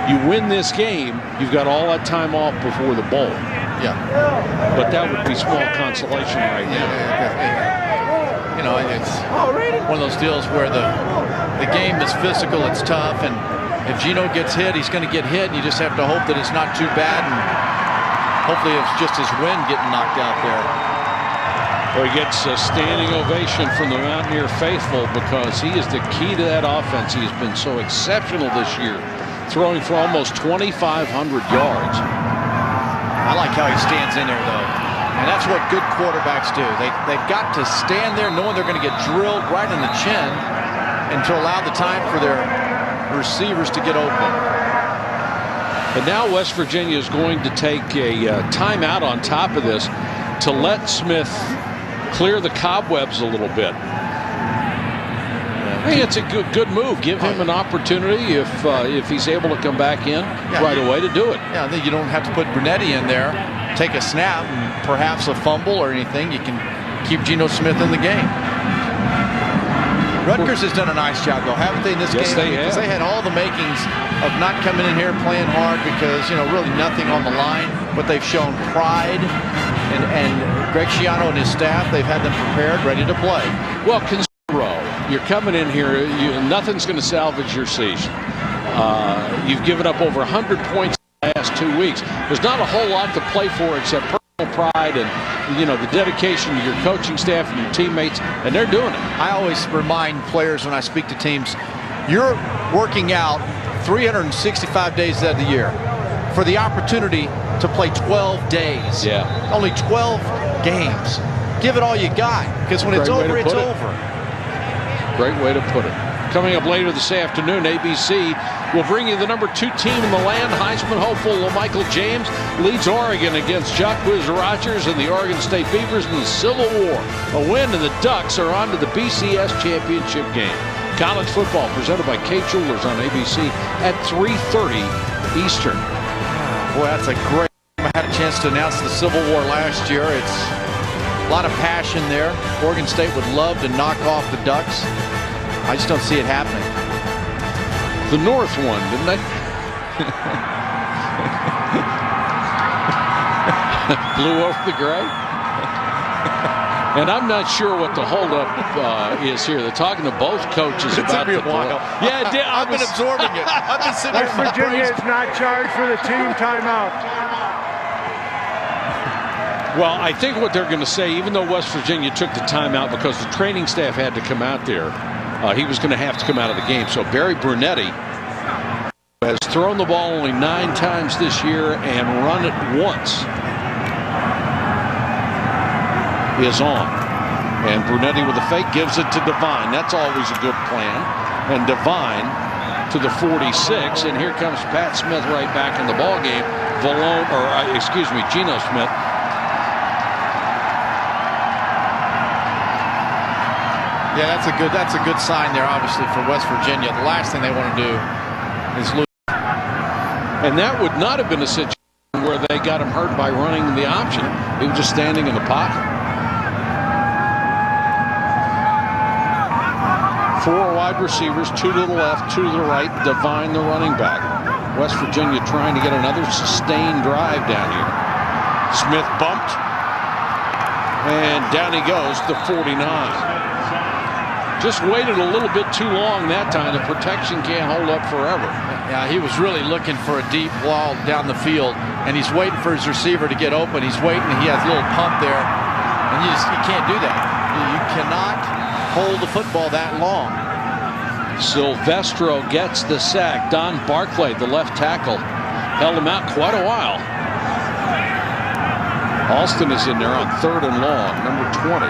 You win this game, you've got all that time off before the bowl. Yeah. But that would be small consolation right now. You know, it's one of those deals where the game is physical, it's tough, and if Geno gets hit, he's going to get hit, and you just have to hope that it's not too bad, and hopefully it's just his wind getting knocked out there. Well, he gets a standing ovation from the Mountaineer faithful because he is the key to that offense. He has been so exceptional this year, throwing for almost 2,500 yards. I like how he stands in there, though. And that's what good quarterbacks do. They've got to stand there knowing they're going to get drilled right in the chin and to allow the time for their receivers to get open. And now West Virginia is going to take a timeout on top of this to let Smith clear the cobwebs a little bit. Hey, it's a good move. Give him an opportunity if he's able to come back in right away to do it. Yeah, you don't have to put Brunetti in there, take a snap, and perhaps a fumble or anything. You can keep Geno Smith in the game. Rutgers has done a nice job, though, haven't they, in this game? Yes, they have. Because they had all the makings of not coming in here playing hard because, you know, really nothing on the line. But they've shown pride, and Greg Schiano and his staff, they've had them prepared, ready to play. Well, you're coming in here, nothing's going to salvage your season. You've given up over 100 points in the last 2 weeks. There's not a whole lot to play for except personal pride and, you know, the dedication to your coaching staff and your teammates, and they're doing it. I always remind players when I speak to teams, you're working out 365 days out of the year for the opportunity to play 12 days. Yeah. Only 12 games. Give it all you got, because when it's over, it's over. Great way to put it. Coming up later this afternoon, ABC will bring you the #2 team in the land. Heisman hopeful Michael James leads Oregon against Jacquizz Rogers and the Oregon State Beavers in the Civil War. A win, and the Ducks are on to the BCS championship game. College football presented by K Jewelers on ABC at 3:30 Eastern. Boy, that's a great. I had a chance to announce the Civil War last year. It's a lot of passion there. Oregon State would love to knock off the Ducks. I just don't see it happening. The North won, didn't they? Blew over the gray. And I'm not sure what the holdup is here. They're talking to both coaches about the while. Yeah, it did. I've been absorbing it. I've been sitting West Virginia is not charged for the team timeout. Well, I think what they're going to say, even though West Virginia took the timeout because the training staff had to come out there, he was going to have to come out of the game. So Barry Brunetti has thrown the ball only 9 times this year and run it once. Is on. And Brunetti with a fake gives it to Devine. That's always a good plan. And Devine to the 46. And here comes Pat Smith right back in the ball game. Geno Smith. Yeah, that's a good sign there, obviously, for West Virginia. The last thing they want to do is lose. And that would not have been a situation where they got him hurt by running the option. He was just standing in the pocket. 4 wide receivers, 2 to the left, 2 to the right. Devine, the running back. West Virginia trying to get another sustained drive down here. Smith bumped. And down he goes, the 49. Just waited a little bit too long that time. The protection can't hold up forever. Yeah, he was really looking for a deep ball down the field, and he's waiting for his receiver to get open. He's waiting. He has a little pump there, and you can't do that. You cannot hold the football that long. Silvestro gets the sack. Don Barclay, the left tackle, held him out quite a while. Alston is in there on 3rd and long, number 20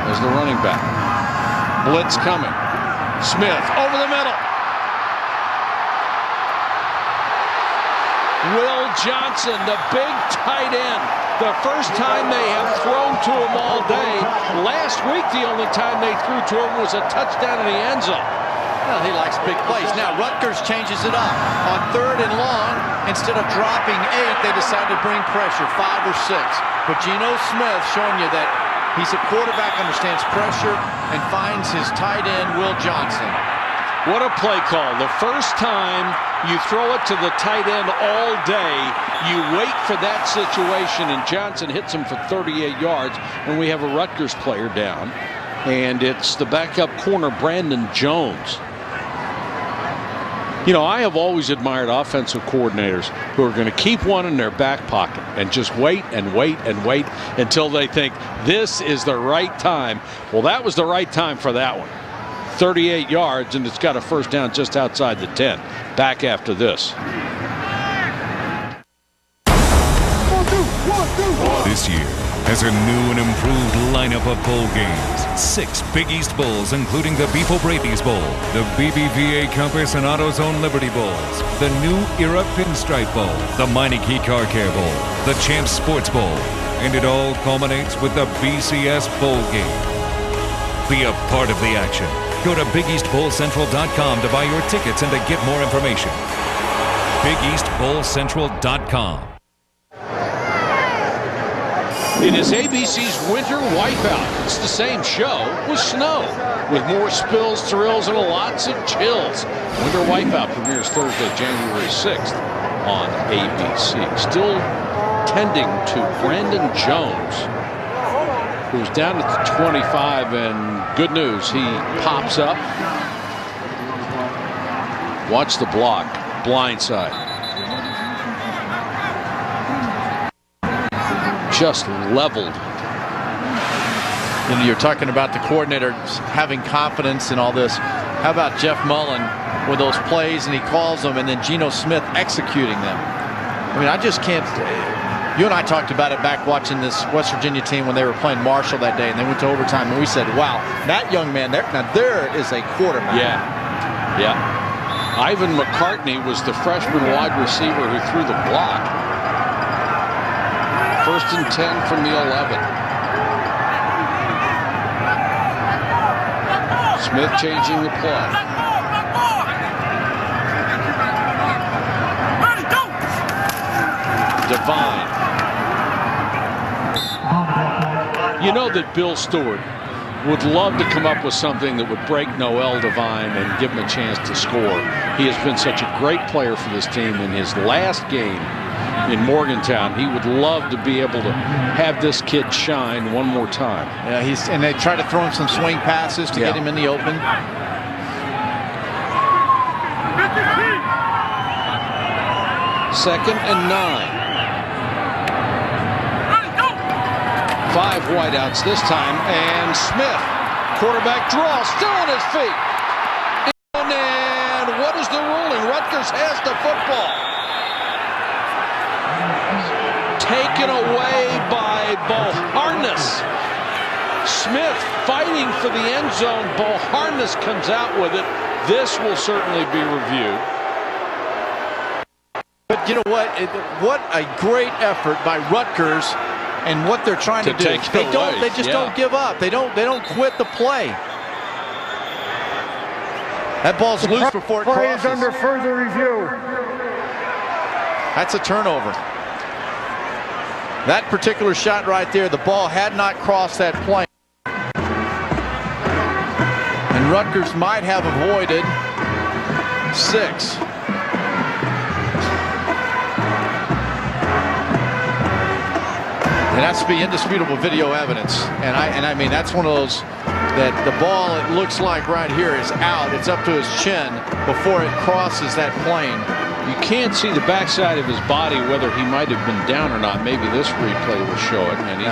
as the running back. Blitz coming. Smith over the middle. Will Johnson, the big tight end. The first time they have thrown to him all day. Last week, the only time they threw to him was a touchdown in the end zone. Well, he likes big plays. Now, Rutgers changes it up. On 3rd and long, instead of dropping 8, they decide to bring pressure, 5 or 6. But Geno Smith showing you that he's a quarterback, understands pressure, and finds his tight end, Will Johnson. What a play call. The first time you throw it to the tight end all day, you wait for that situation, and Johnson hits him for 38 yards, and we have a Rutgers player down, and it's the backup corner, Brandon Jones. You know, I have always admired offensive coordinators who are going to keep one in their back pocket and just wait and wait and wait until they think this is the right time. Well, that was the right time for that one. 38 yards, and it's got a first down just outside the 10. Back after this. This year has a new and improved lineup of bowl games. 6 Big East Bowls, including the Beef O'Brady's Bowl, the BBVA Compass and AutoZone Liberty Bowls, the New Era Pinstripe Bowl, the Meineke Car Care Bowl, the Champs Sports Bowl, and it all culminates with the BCS Bowl game. Be a part of the action. Go to BigEastBowlCentral.com to buy your tickets and to get more information. BigEastBowlCentral.com. It is ABC's Winter Wipeout. It's the same show with snow, with more spills, thrills, and lots of chills. Winter Wipeout premieres Thursday, January 6th on ABC. Still tending to Brandon Jones, who's down at the 25, and good news, he pops up. Watch the block, blindside. Just leveled. And you're talking about the coordinator having confidence in all this. How about Jeff Mullen with those plays, and he calls them, and then Geno Smith executing them? I mean, I just can't. You and I talked about it back watching this West Virginia team when they were playing Marshall that day, and they went to overtime, and we said, wow, that young man there, now there is a quarterback. Yeah. Ivan McCartney was the freshman wide receiver who threw the block. 1st and 10 from the 11. Smith changing the play. Devine. You know that Bill Stewart would love to come up with something that would break Noel Devine and give him a chance to score. He has been such a great player for this team. In his last game in Morgantown, he would love to be able to have this kid shine one more time. Yeah, and they try to throw him some swing passes to get him in the open. Second and 9. 5 wideouts this time, and Smith, quarterback draw, still on his feet. And what is the ruling? Rutgers has the football. Taken away by Boharness. Smith fighting for the end zone. Boharness comes out with it. This will certainly be reviewed. But you know what? What a great effort by Rutgers. And what they're trying to do, they just don't give up. They don't quit the play. That ball's loose before it crosses. Play is under further review. That's a turnover. That particular shot right there, the ball had not crossed that plane. And Rutgers might have avoided 6. It has to be indisputable video evidence, and I mean that's one of those that the ball, it looks like right here, is out. It's up to his chin before it crosses that plane. You can't see the backside of his body, whether he might have been down or not. Maybe this replay will show it. And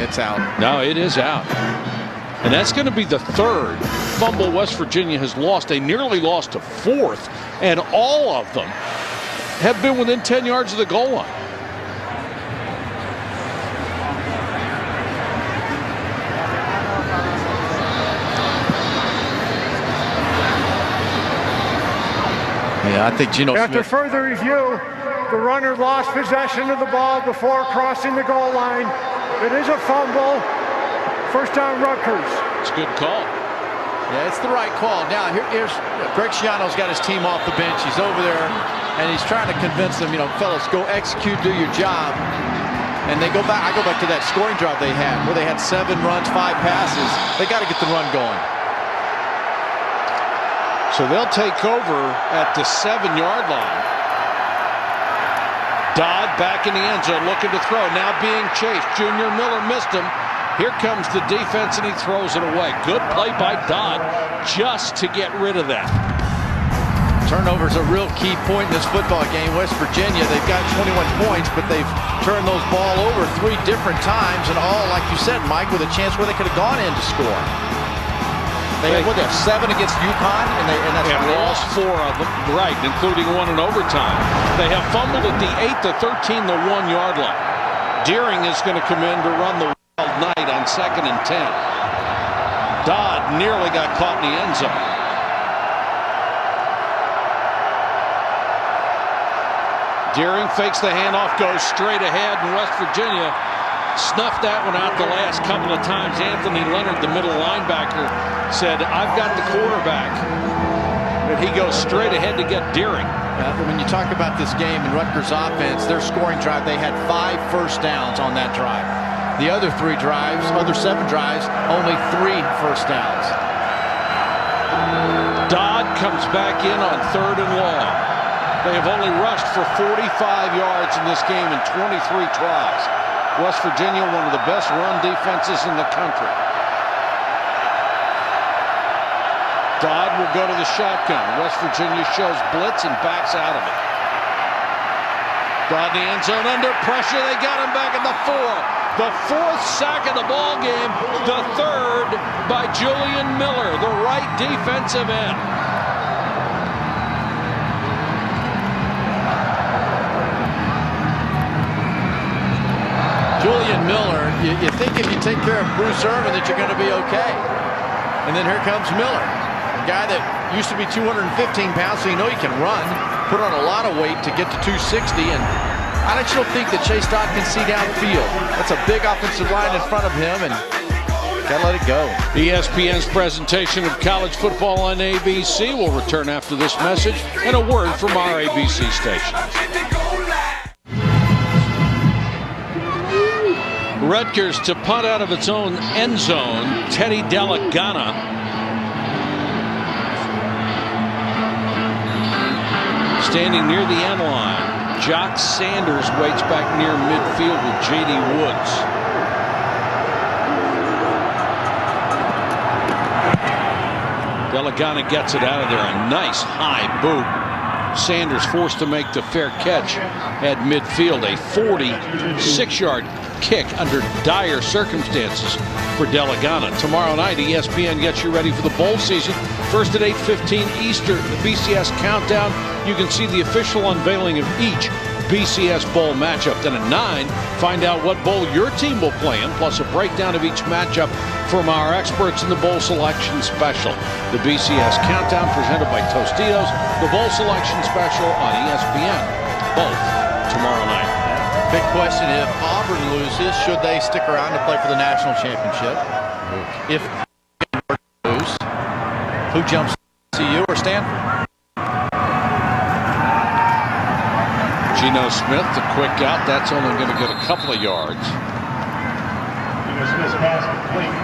it's out. No, it is out. And that's going to be the third fumble West Virginia has lost. They nearly lost a fourth, and all of them have been within 10 yards of the goal line. Yeah, I think Geno After Smith. further review, the runner lost possession of the ball before crossing the goal line. It is a fumble. First down, Rutgers. It's a good call. Yeah, it's the right call. Now, here's Greg Schiano's got his team off the bench. He's over there, and he's trying to convince them, you know, fellas, go execute, do your job. And they go back. I go back to that scoring drive they had, where they had 7 runs, 5 passes. They got to get the run going. So they'll take over at the 7-yard line. Dodd back in the end zone looking to throw. Now being chased. Junior Miller missed him. Here comes the defense, and he throws it away. Good play by Dodd just to get rid of that. Turnover is a real key point in this football game. West Virginia, they've got 21 points, but they've turned those ball over 3 different times, and all, like you said, Mike, with a chance where they could have gone in to score. They have 7 against UConn, and that's lost 4 of them, right, including 1 in overtime. They have fumbled at the 8 to 13, the 1-yard line. Deering is going to come in to run the wild night on 2nd and 10. Dodd nearly got caught in the end zone. Deering fakes the handoff, goes straight ahead, and West Virginia snuffed that one out the last couple of times. Anthony Leonard, the middle linebacker, said, I've got the quarterback. But he goes straight ahead to get Deering. When you talk about this game and Rutgers offense, their scoring drive, they had 5 first downs on that drive. The other 3 drives, other 7 drives, only 3 first downs. Dodd comes back in on 3rd and long. They have only rushed for 45 yards in this game in 23 tries. West Virginia, one of the best run defenses in the country. Dodd will go to the shotgun. West Virginia shows blitz and backs out of it. Dodd in the end zone under pressure. They got him back at the 4. The 4th sack of the ball game. The 3rd by Julian Miller, the right defensive end. Julian Miller, you think if you take care of Bruce Irvin that you're going to be okay. And then here comes Miller, a guy that used to be 215 pounds, so you know he can run, put on a lot of weight to get to 260, and I just don't think that Chase Dodd can see downfield. That's a big offensive line in front of him, and gotta let it go. ESPN's presentation of college football on ABC will return after this message and a word from our ABC stations. Rutgers to punt out of its own end zone. Teddy Delagana. Standing near the end line. Jock Sanders waits back near midfield with J.D. Woods. Delagana gets it out of there. A nice high boot. Sanders forced to make the fair catch at midfield. A 46-yard kick under dire circumstances for Delagana. Tomorrow night, ESPN gets you ready for the bowl season. First at 8:15 Eastern, the BCS Countdown. You can see the official unveiling of each BCS Bowl matchup. Then at 9, find out what bowl your team will play in, plus a breakdown of each matchup from our experts in the Bowl Selection Special. The BCS Countdown presented by Tostitos. The Bowl Selection Special on ESPN. Both tomorrow night. Big question, if Auburn loses, should they stick around to play for the national championship? If they lose, who jumps, CU or Stanford? Geno Smith, the quick out. That's only going to get a couple of yards.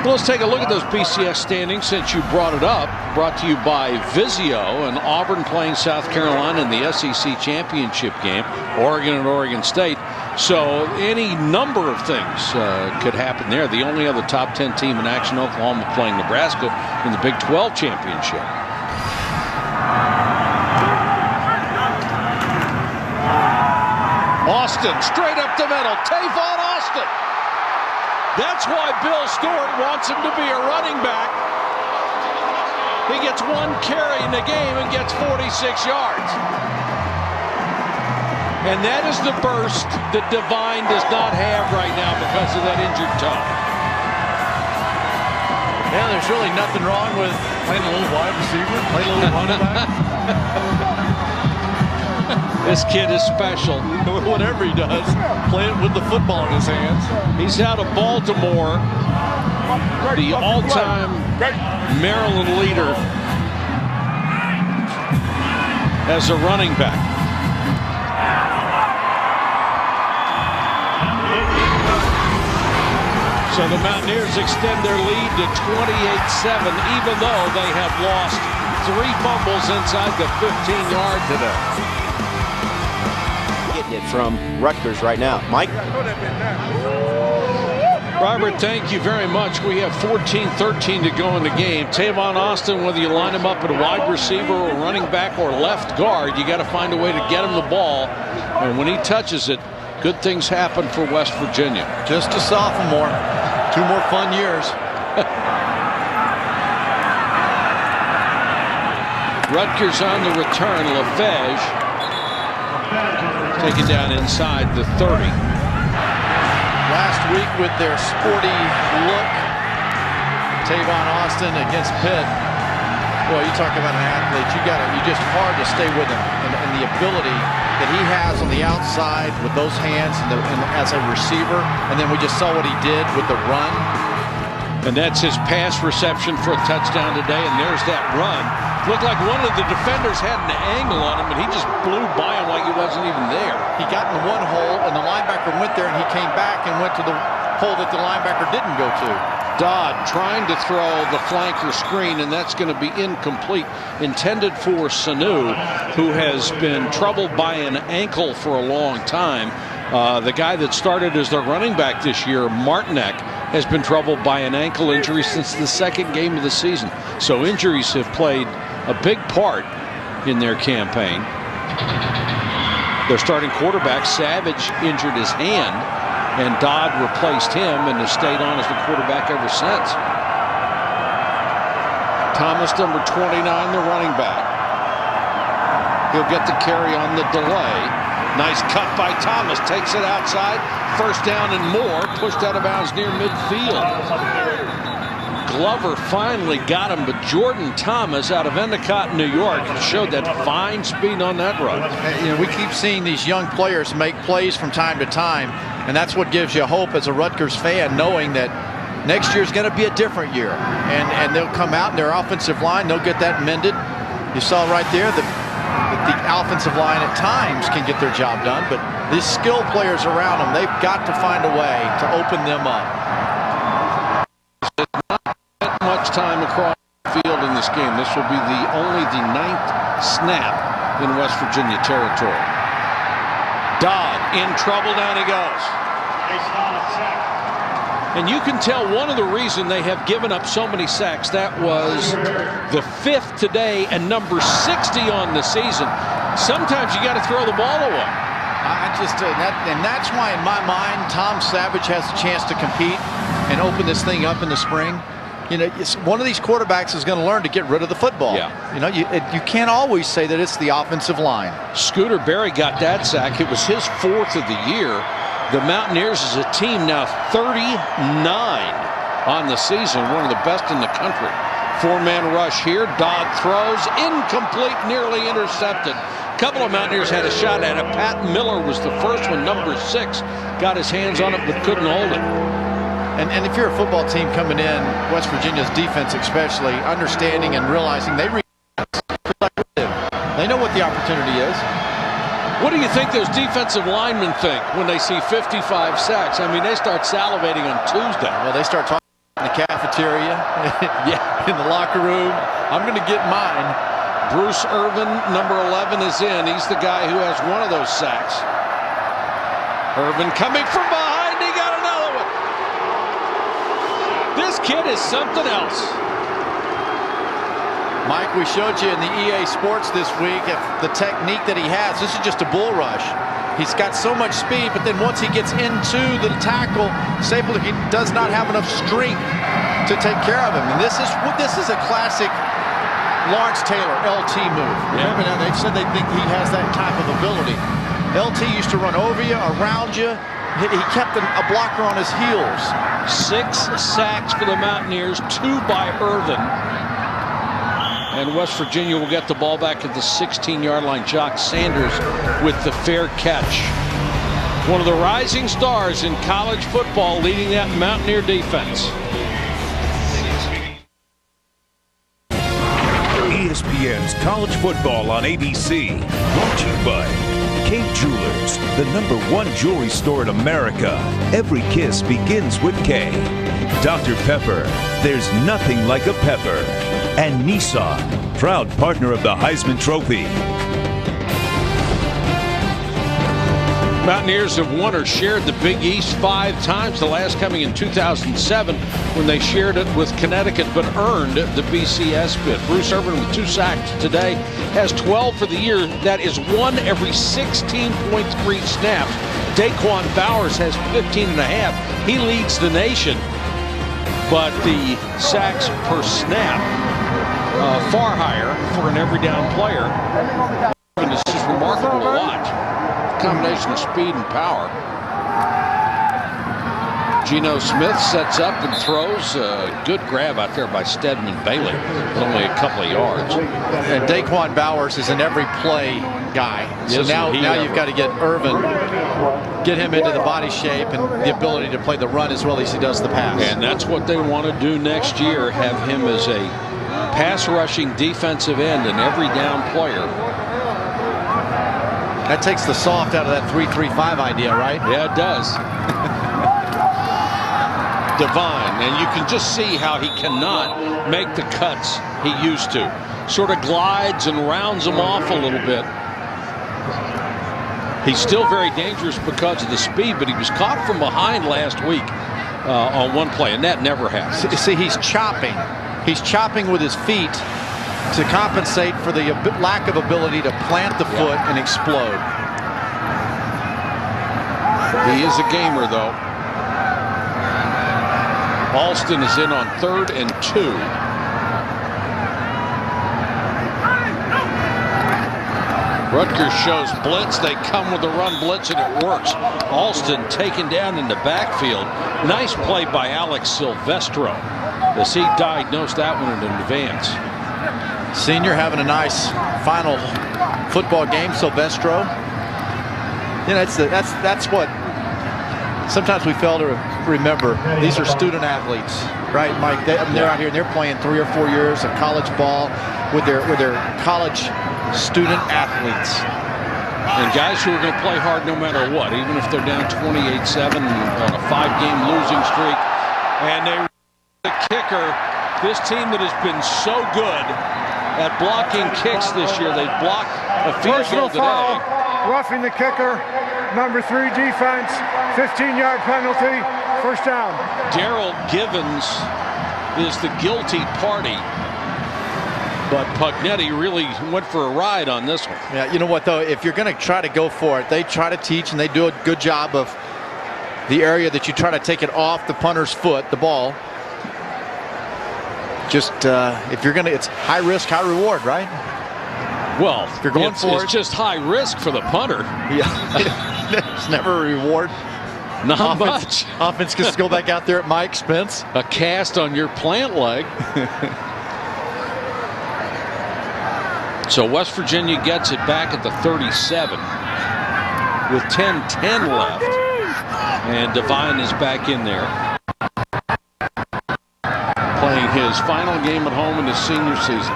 Well, let's take a look at those BCS standings since you brought it up. Brought to you by Vizio, and Auburn playing South Carolina in the SEC championship game. Oregon and Oregon State So any number of things could happen there. The only other top 10 team in action, Oklahoma, playing Nebraska in the Big 12 championship. Austin, straight up the middle. Tavon Austin. That's why Bill Stewart wants him to be a running back. He gets one carry in the game and gets 46 yards. And that is the burst that Devine does not have right now because of that injured toe. Yeah, there's really nothing wrong with playing a little wide receiver, playing a little running back. This kid is special. Whatever he does, play it with the football in his hands. He's out of Baltimore, the all-time Maryland leader as a running back. So the Mountaineers extend their lead to 28-7, even though they have lost 3 fumbles inside the 15-yard today. Getting it from Rutgers right now. Mike? Robert, thank you very much. We have 14-13 to go in the game. Tavon Austin, whether you line him up at a wide receiver or running back or left guard, you got to find a way to get him the ball. And when he touches it, good things happen for West Virginia. Just a sophomore. 2 more fun years. Rutgers on the return. LaFege taken down inside the 30. Last week with their sporty look, Tavon Austin against Pitt. Boy, you talk about an athlete. You just hard to stay with him, and the ability that he has on the outside with those hands and as a receiver, and then we just saw what he did with the run. And that's his pass reception for a touchdown today, and there's that run. Looked like one of the defenders had an angle on him, and he just blew by him like he wasn't even there. He got in one hole, and the linebacker went there, and he came back and went to the hole that the linebacker didn't go to. Dodd trying to throw the flanker screen, and that's going to be incomplete. Intended for Sanu, who has been troubled by an ankle for a long time. The guy that started as their running back this year, Martinek, has been troubled by an ankle injury since the 2nd game of the season. So injuries have played a big part in their campaign. Their starting quarterback, Savage, injured his hand, and Dodd replaced him and has stayed on as the quarterback ever since. Thomas, number 29, the running back. He'll get the carry on the delay. Nice cut by Thomas, takes it outside. First down and more, pushed out of bounds near midfield. Glover finally got him, but Jordan Thomas out of Endicott, New York, showed that fine speed on that run. You know, we keep seeing these young players make plays from time to time, and that's what gives you hope as a Rutgers fan, knowing that next year's going to be a different year. And they'll come out in their offensive line, they'll get that mended. You saw right there that the offensive line at times can get their job done, but these skilled players around them, they've got to find a way to open them up. Much time across the field in this game. This will be only the 9th snap in West Virginia territory. Dodd in trouble, down he goes. And you can tell one of the reasons they have given up so many sacks, that was the 5th today and number 60 on the season. Sometimes you got to throw the ball away. And that's why in my mind Tom Savage has a chance to compete and open this thing up in the spring. You know, one of these quarterbacks is going to learn to get rid of the football. Yeah. You know, you can't always say that it's the offensive line. Scooter Berry got that sack. It was his 4th of the year. The Mountaineers as a team now 39 on the season, one of the best in the country. 4-man rush here. Dodd throws, incomplete, nearly intercepted. A couple of Mountaineers had a shot at it. Pat Miller was the first one, number 6. Got his hands on it but couldn't hold it. And if you're a football team coming in, West Virginia's defense especially, understanding and realizing they know what the opportunity is. What do you think those defensive linemen think when they see 55 sacks? I mean, they start salivating on Tuesday. Well, they start talking in the cafeteria, yeah, in the locker room. I'm going to get mine. Bruce Irvin, number 11, is in. He's the guy who has one of those sacks. Irvin coming from behind. He got another one. This kid is something else. Mike, we showed you in the EA Sports this week the technique that he has. This is just a bull rush. He's got so much speed, but then once he gets into the tackle, Stapleton, he does not have enough strength to take care of him. And this is a classic Lawrence Taylor LT move. Remember now, they've said they think he has that type of ability. LT used to run over you, around you. He kept a blocker on his heels. 6 sacks for the Mountaineers, 2 by Irvin. And West Virginia will get the ball back at the 16-yard line. Jock Sanders with the fair catch. One of the rising stars in college football leading that Mountaineer defense. ESPN's College Football on ABC. Brought to you by Kay Jewelers, the #1 jewelry store in America. Every kiss begins with K. Dr. Pepper, there's nothing like a pepper. And Nissan, proud partner of the Heisman Trophy. Mountaineers have won or shared the Big East 5 times, the last coming in 2007 when they shared it with Connecticut but earned the BCS bid. Bruce Irvin with 2 sacks today has 12 for the year. That is 1 every 16.3 snaps. Daquan Bowers has 15.5. He leads the nation, but the sacks per snap far higher for an every down player. And it's just remarkable to watch. Combination of speed and power. Geno Smith sets up and throws. A good grab out there by Stedman Bailey, but only a couple of yards. And Daquan Bowers is an every play guy. So now you've got to get Irvin, get him into the body shape and the ability to play the run as well as he does the pass. And that's what they want to do next year, have him as a pass rushing defensive end, an every down player. That takes the soft out of that 3-3-5 idea, right? Yeah, it does. Divine, and you can just see how he cannot make the cuts he used to. Sort of glides and rounds them off a little bit. He's still very dangerous because of the speed, but he was caught from behind last week on one play, and that never happens. See, he's chopping. He's chopping with his feet to compensate for the lack of ability to plant the foot and explode. He is a gamer, though. Alston is in on 3rd and 2. Rutgers shows blitz. They come with a run blitz, and it works. Alston taken down in the backfield. Nice play by Alex Silvestro as he diagnosed that one in advance. Senior having a nice final football game, Silvestro. You know, that's what sometimes we fail to remember. These are student athletes, right, Mike? They're out here and they're playing 3 or 4 years of college ball with their college student athletes. And guys who are going to play hard no matter what, even if they're down 28-7 on a 5-game losing streak. And they the kicker, this team that has been so good at blocking kicks this year. They blocked a field goal today. Foul, roughing the kicker, number 3 defense, 15-yard penalty, first down. Darrell Givens is the guilty party, but Pugnetti really went for a ride on this one. Yeah, you know what though, if you're going to try to go for it, they try to teach and they do a good job of the area that you try to take it off the punter's foot, the ball. Just if you're going to, it's high risk, high reward, right? Well, if you're going for it, it's just high risk for the punter. Yeah, it's never a reward. Not much. Offense gets to go back out there at my expense. A cast on your plant leg. So West Virginia gets it back at the 37 with 10:10 left, and Divine is back in there, playing his final game at home in his senior season.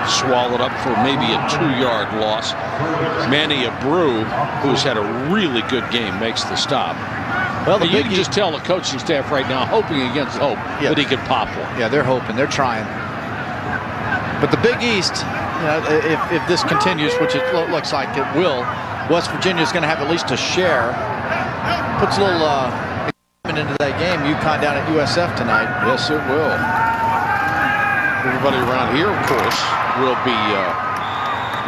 Swallowed up for maybe a 2-yard loss. Manny Abreu, who's had a really good game, makes the stop. Well, you can just tell the coaching staff right now, hoping against hope, that he could pop one. Yeah, they're hoping. They're trying. But the Big East if this continues, which it looks like it will, West Virginia is going to have at least a share. Puts a little excitement into that game. UConn down at USF tonight. Yes, it will. Everybody around here, of course, will be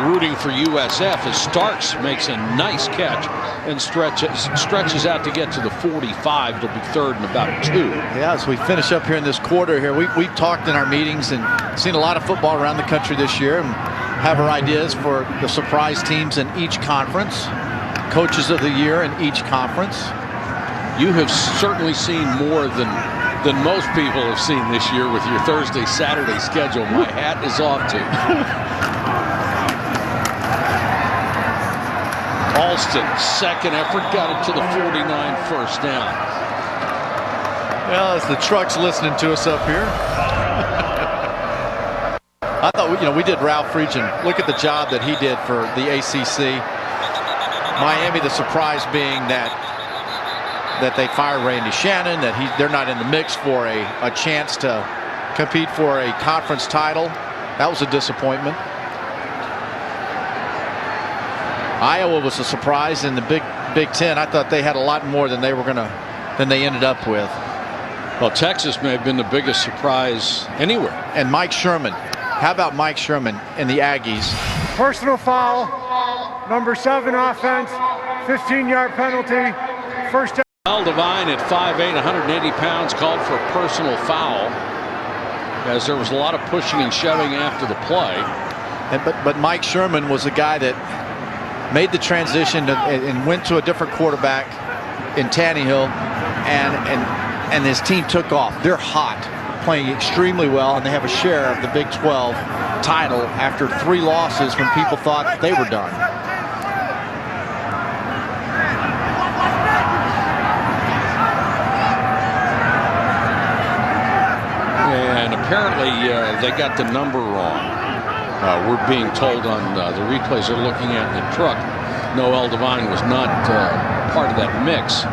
rooting for USF as Starks makes a nice catch and stretches out to get to the 45. It'll be third and about 2. Yeah, as we finish up here in this quarter here, we've talked in our meetings and seen a lot of football around the country this year and have our ideas for the surprise teams in each conference, coaches of the year in each conference. You have certainly seen more than most people have seen this year with your Thursday, Saturday schedule. My hat is off to you. Alston, second effort, got it to the 49, first down. Well, as the truck's listening to us up here. I thought, we did Ralph Friedgen. Look at the job that he did for the ACC. Miami, the surprise being that they fired Randy Shannon, that they're not in the mix for a chance to compete for a conference title. That was a disappointment. Iowa was a surprise in the Big Ten. I thought they had a lot more than they ended up with. Well, Texas may have been the biggest surprise anywhere. And Mike Sherman. How about Mike Sherman and the Aggies? Personal foul, number 7 offense, 15-yard penalty, first down. Al Devine at 5'8", 180 pounds, called for a personal foul as there was a lot of pushing and shoving after the play. But Mike Sherman was a guy that made the transition and went to a different quarterback in Tannehill, and his team took off. They're hot, playing extremely well, and they have a share of the Big 12 title after 3 losses when people thought they were done. And apparently they got the number wrong. We're being told on the replays they're looking at in the truck, Noel Devine was not part of that mix.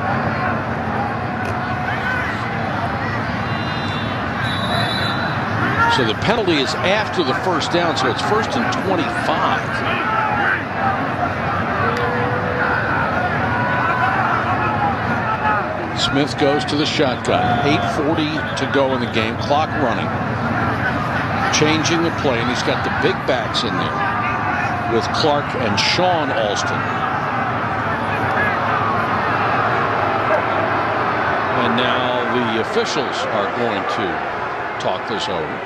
So the penalty is after the first down, so it's first and 25. Smith goes to the shotgun. 8:40 to go in the game, clock running. Changing the play, and he's got the big backs in there with Clark and Sean Alston. And now the officials are going to talk this over.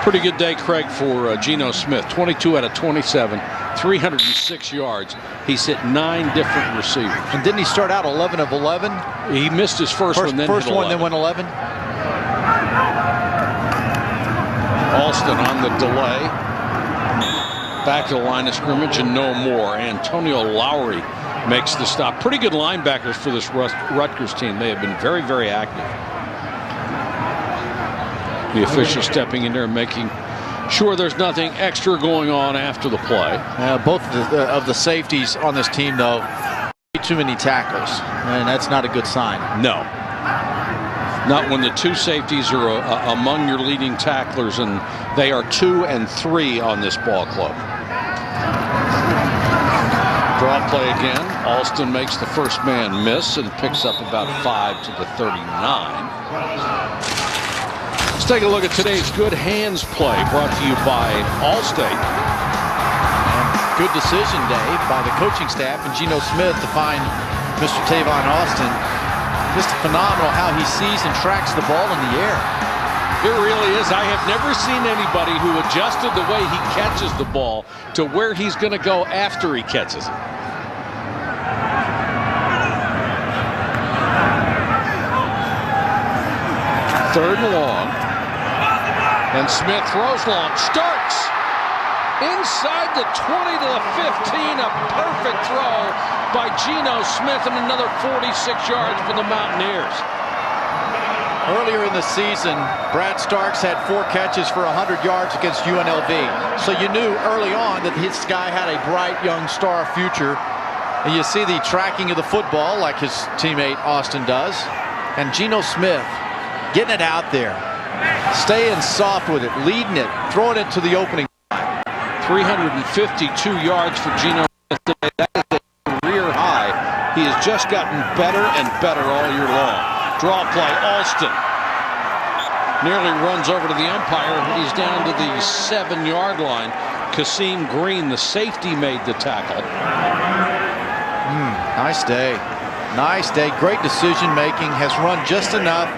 Pretty good day, Craig, for Geno Smith. 22 out of 27, 306 yards. He's hit 9 different receivers. And didn't he start out 11 of 11? He missed his first one, then first hit 11. one, then went 11. Alston on the delay. Back to the line of scrimmage and no more. Antonio Lowry makes the stop. Pretty good linebackers for this Rutgers team. They have been very, very active. The official stepping in there and making sure there's nothing extra going on after the play. Both of the safeties on this team, though, too many tackles, and that's not a good sign. No. Not when the 2 safeties are among your leading tacklers, and they are 2 and 3 on this ball club. Draw play again. Alston makes the first man miss and picks up about 5 to the 39. Let's take a look at today's Good Hands play, brought to you by Allstate. Good decision, Dave, by the coaching staff and Geno Smith to find Mr. Tavon Austin. Just phenomenal how he sees and tracks the ball in the air. It really is. I have never seen anybody who adjusted the way he catches the ball to where he's going to go after he catches it. Third and long. And Smith throws long. Starks inside the 20 to the 15. A perfect throw by Geno Smith, and another 46 yards for the Mountaineers. Earlier in the season, Brad Starks had 4 catches for 100 yards against UNLV. So you knew early on that this guy had a bright young star future. And you see the tracking of the football like his teammate Austin does. And Geno Smith getting it out there, staying soft with it, leading it, throwing it to the opening. 352 yards for Geno Smith today. That is a career high. He has just gotten better and better all year long. Draw play, Alston nearly runs over to the umpire. He's down to the 7-yard line. Kasim Green, the safety, made the tackle. Nice day. Nice day. Great decision making. Has run just enough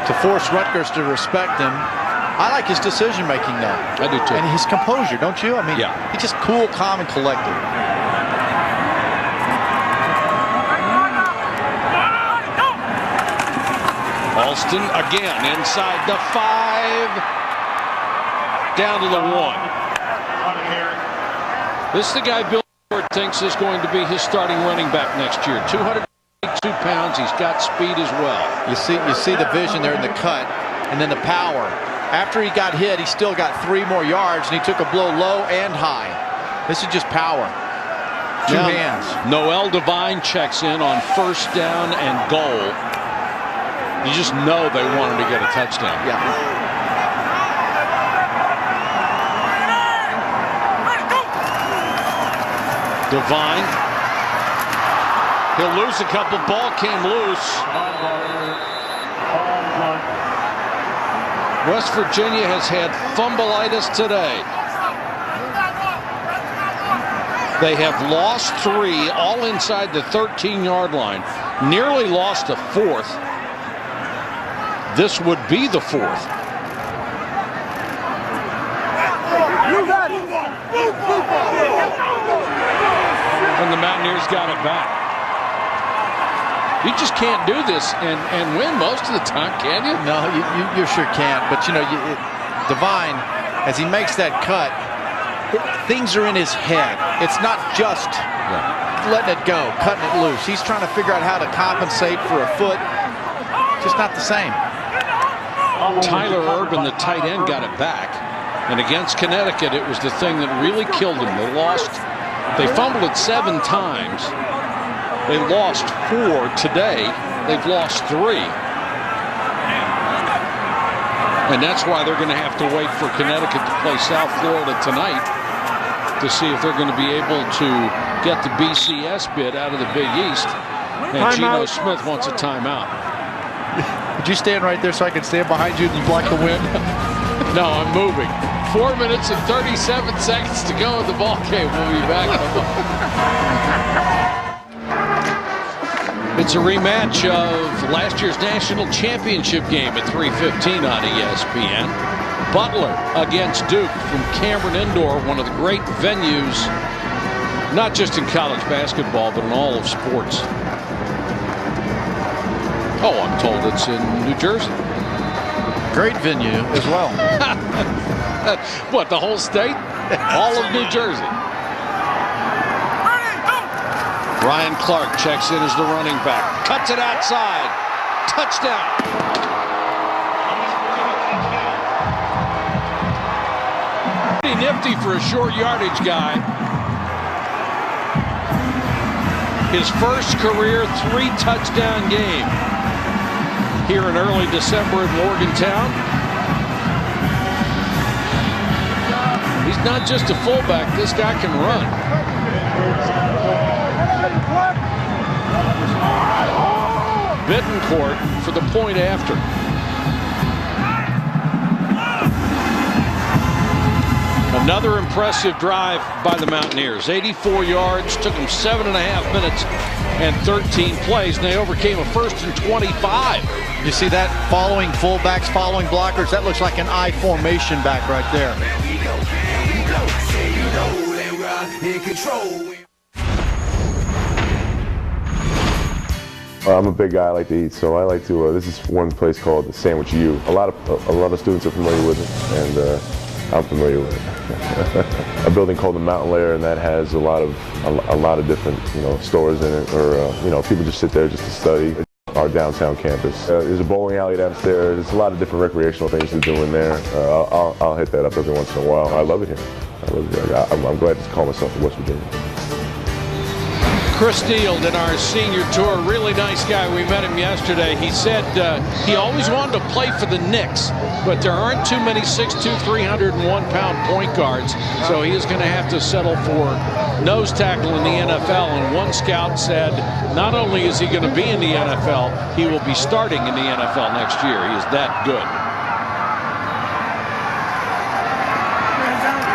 to force Rutgers to respect him. I like his decision making though. I do too. And his composure, don't you? I mean, yeah. He's just cool, calm, and collected. Alston again inside the 5, down to the 1. This is the guy Bill Ford thinks is going to be his starting running back next year. 282 pounds. He's got speed as well. You see the vision there in the cut, and then the power. After he got hit, he still got 3 more yards, and he took a blow low and high. This is just power. Two hands. Noel Devine checks in on 1st down and goal. You just know they want him to get a touchdown. Yeah. Devine. He'll lose a couple. Ball came loose. West Virginia has had fumbleitis today. They have lost 3, all inside the 13-yard line. Nearly lost a 4th. This would be the 4th. And the Mountaineers got it back. You just can't do this and win most of the time, can you? No, you sure can't. But, you know, Devine, as he makes that cut, things are in his head. It's not just letting it go, cutting it loose. He's trying to figure out how to compensate for a foot. Just not the same. Tyler Urban, the tight end, got it back. And against Connecticut, it was the thing that really killed them. They fumbled it 7 times. They lost 4 today. They've lost 3. And that's why they're going to have to wait for Connecticut to play South Florida tonight to see if they're going to be able to get the BCS bid out of the Big East. And Geno Smith wants a timeout. Would you stand right there so I can stand behind you and you block the wind? No, I'm moving. 4 minutes and 37 seconds to go in the ball game. We'll be back. It's a rematch of last year's national championship game at 3:15 on ESPN. Butler against Duke from Cameron Indoor, one of the great venues, not just in college basketball, but in all of sports. Oh, I'm told it's in New Jersey. Great venue as well. What, the whole state? All of New Jersey. Ryan Clark checks in as the running back. Cuts it outside. Touchdown. Pretty nifty for a short yardage guy. His first career 3-touchdown game here in early December in Morgantown. He's not just a fullback. This guy can run. Bittencourt for the point after. Another impressive drive by the Mountaineers. 84 yards, took them 7.5 minutes and 13 plays, and they overcame a 1st and 25. You see that? Following fullbacks, following blockers. That looks like an I formation back right there. I'm a big guy. I like to eat, so I like to. This is one place called the Sandwich U. A lot of students are familiar with it, and I'm familiar with it. A building called the Mountain Lair, and that has a lot of different stores in it, or people just sit there just to study. Our downtown campus. There's a bowling alley downstairs. There's a lot of different recreational things to do in there. I'll hit that up every once in a while. I love it here. I'm glad to call myself a West Virginia. Chris Neal did our senior tour. Really nice guy. We met him yesterday. He said he always wanted to play for the Knicks, but there aren't too many 6'2", 301-pound point guards, so he is going to have to settle for nose tackle in the NFL. And one scout said not only is he going to be in the NFL, he will be starting in the NFL next year. He is that good.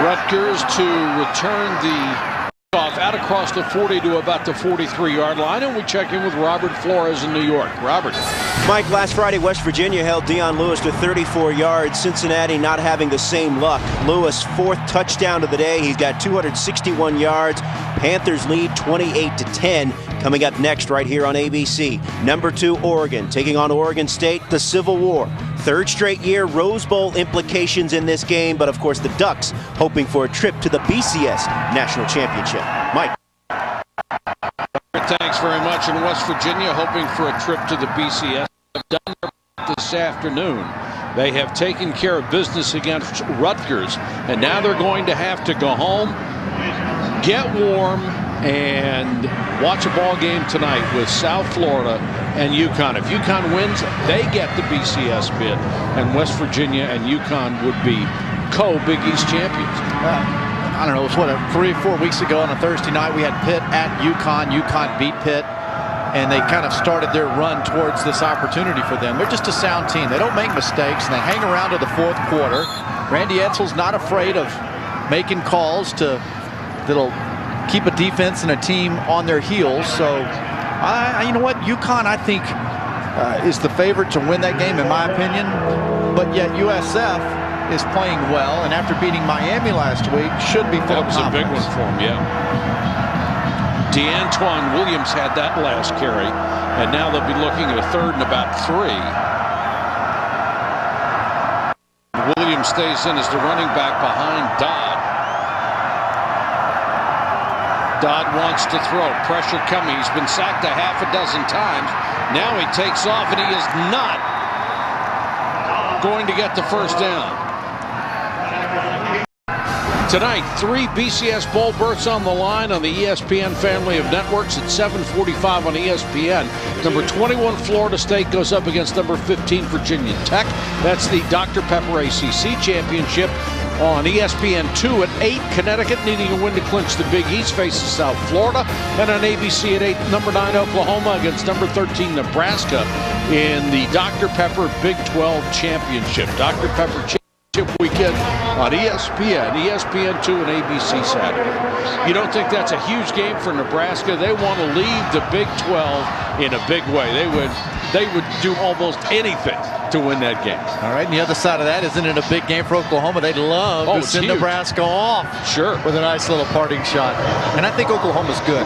Rutgers to return the off out across the 40 to about the 43-yard line, and we check in with Robert Flores in New York. Robert. Mike, last Friday, West Virginia held Dion Lewis to 34 yards. Cincinnati not having the same luck. Lewis, 4th touchdown of the day. He's got 261 yards. Panthers lead 28-10. Coming up next right here on ABC. Number 2, Oregon, taking on Oregon State, the Civil War. 3rd straight year, Rose Bowl implications in this game, but of course the Ducks hoping for a trip to the BCS National Championship. Mike. Thanks very much. In West Virginia, hoping for a trip to the BCS. They've done their this afternoon. They have taken care of business against Rutgers, and now they're going to have to go home, get warm, and watch a ball game tonight with South Florida and UConn. If UConn wins, they get the BCS bid, and West Virginia and UConn would be co-Big East champions. I don't know, it was what, 3 or 4 weeks ago on a Thursday night, we had Pitt at UConn. UConn beat Pitt, and they kind of started their run towards this opportunity for them. They're just a sound team. They don't make mistakes, and they hang around to the 4th quarter. Randy Edsall's not afraid of making calls that'll keep a defense and a team on their heels. So, you know what? UConn, I think, is the favorite to win that game, in my opinion. But yet USF is playing well, and after beating Miami last week, should be full of confidence. That was a big one for him, yeah. DeAntoine Williams had that last carry, and now they'll be looking at a 3rd and about 3. Williams stays in as the running back behind Dodd. Dodd wants to throw. Pressure coming. He's been sacked a half a dozen times. Now he takes off, and he is not going to get the first down. Tonight, 3 BCS Bowl berths on the line on the ESPN family of networks at 7:45 on ESPN. Number 21 Florida State goes up against number 15 Virginia Tech. That's the Dr. Pepper ACC Championship. On ESPN2 at 8, Connecticut needing a win to clinch the Big East faces South Florida. And on ABC at 8, number 9 Oklahoma against number 13 Nebraska in the Dr. Pepper Big 12 Championship. Dr. Pepper Championship weekend on ESPN, ESPN2 and ABC Saturday. You don't think that's a huge game for Nebraska? They want to lead the Big 12 in a big way. They would do almost anything to win that game. All right, and the other side of that, isn't it a big game for Oklahoma? They'd love to send Nebraska off. Sure. With a nice little parting shot. And I think Oklahoma's good.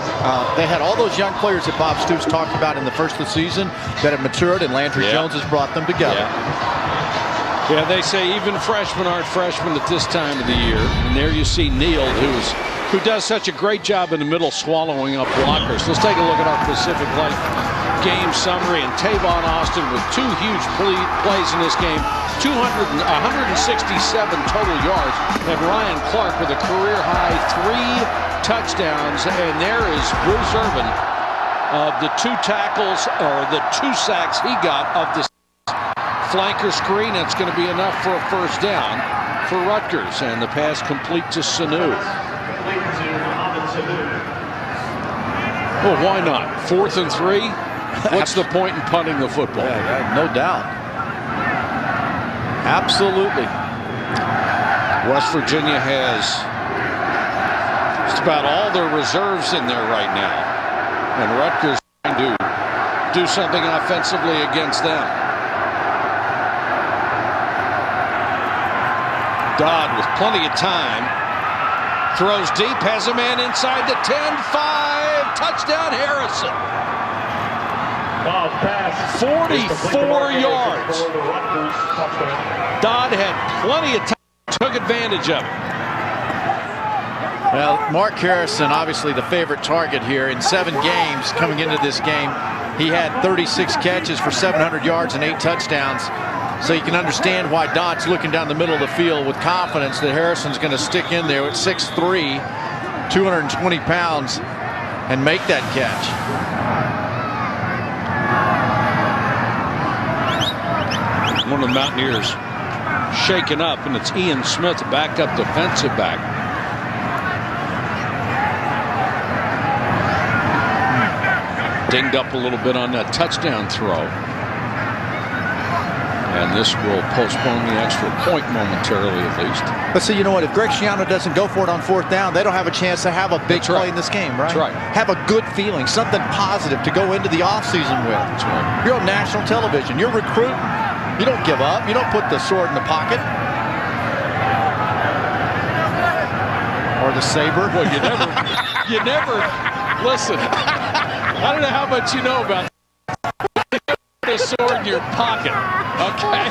They had all those young players that Bob Stoops talked about in the first of the season that have matured, and Landry Jones has brought them together. Yeah, they say even freshmen aren't freshmen at this time of the year. And there you see Neal, who does such a great job in the middle swallowing up blockers. Let's take a look at our Pacific Life game summary. And Tavon Austin with 2 huge plays in this game, 167 total yards, and Ryan Clark with a career-high 3 touchdowns. And there is Bruce Irvin of the 2 tackles, or the 2 sacks he got of the flanker screen. That's going to be enough for a first down for Rutgers, and the pass complete to Sanu. Well, why not? 4th and 3. What's the point in punting the football? Yeah, no doubt. Absolutely. West Virginia has just about all their reserves in there right now, and Rutgers trying to do something offensively against them. Dodd with plenty of time. Throws deep, has a man inside the 10-5. Touchdown, Harrison. 44 yards. Dodd had plenty of time, took advantage of it. Well, Mark Harrison, obviously the favorite target here. In 7 games coming into this game, he had 36 catches for 700 yards and 8 touchdowns. So you can understand why Dodd's looking down the middle of the field with confidence that Harrison's going to stick in there at 6'3", 220 pounds. and make that catch. One of the Mountaineers shaken up, and it's Ian Smith, a backup defensive back. Dinged up a little bit on that touchdown throw. And this will postpone the extra point momentarily, at least. But see, you know what? If Greg Schiano doesn't go for it on 4th down, they don't have a chance to have a big play in this game, right? That's right. Have a good feeling, something positive to go into the offseason with. That's right. You're on national television. You're recruiting. You don't give up. You don't put the sword in the pocket. Or the saber. Well, you never, listen, I don't know how much you know about the sword in your pocket, okay?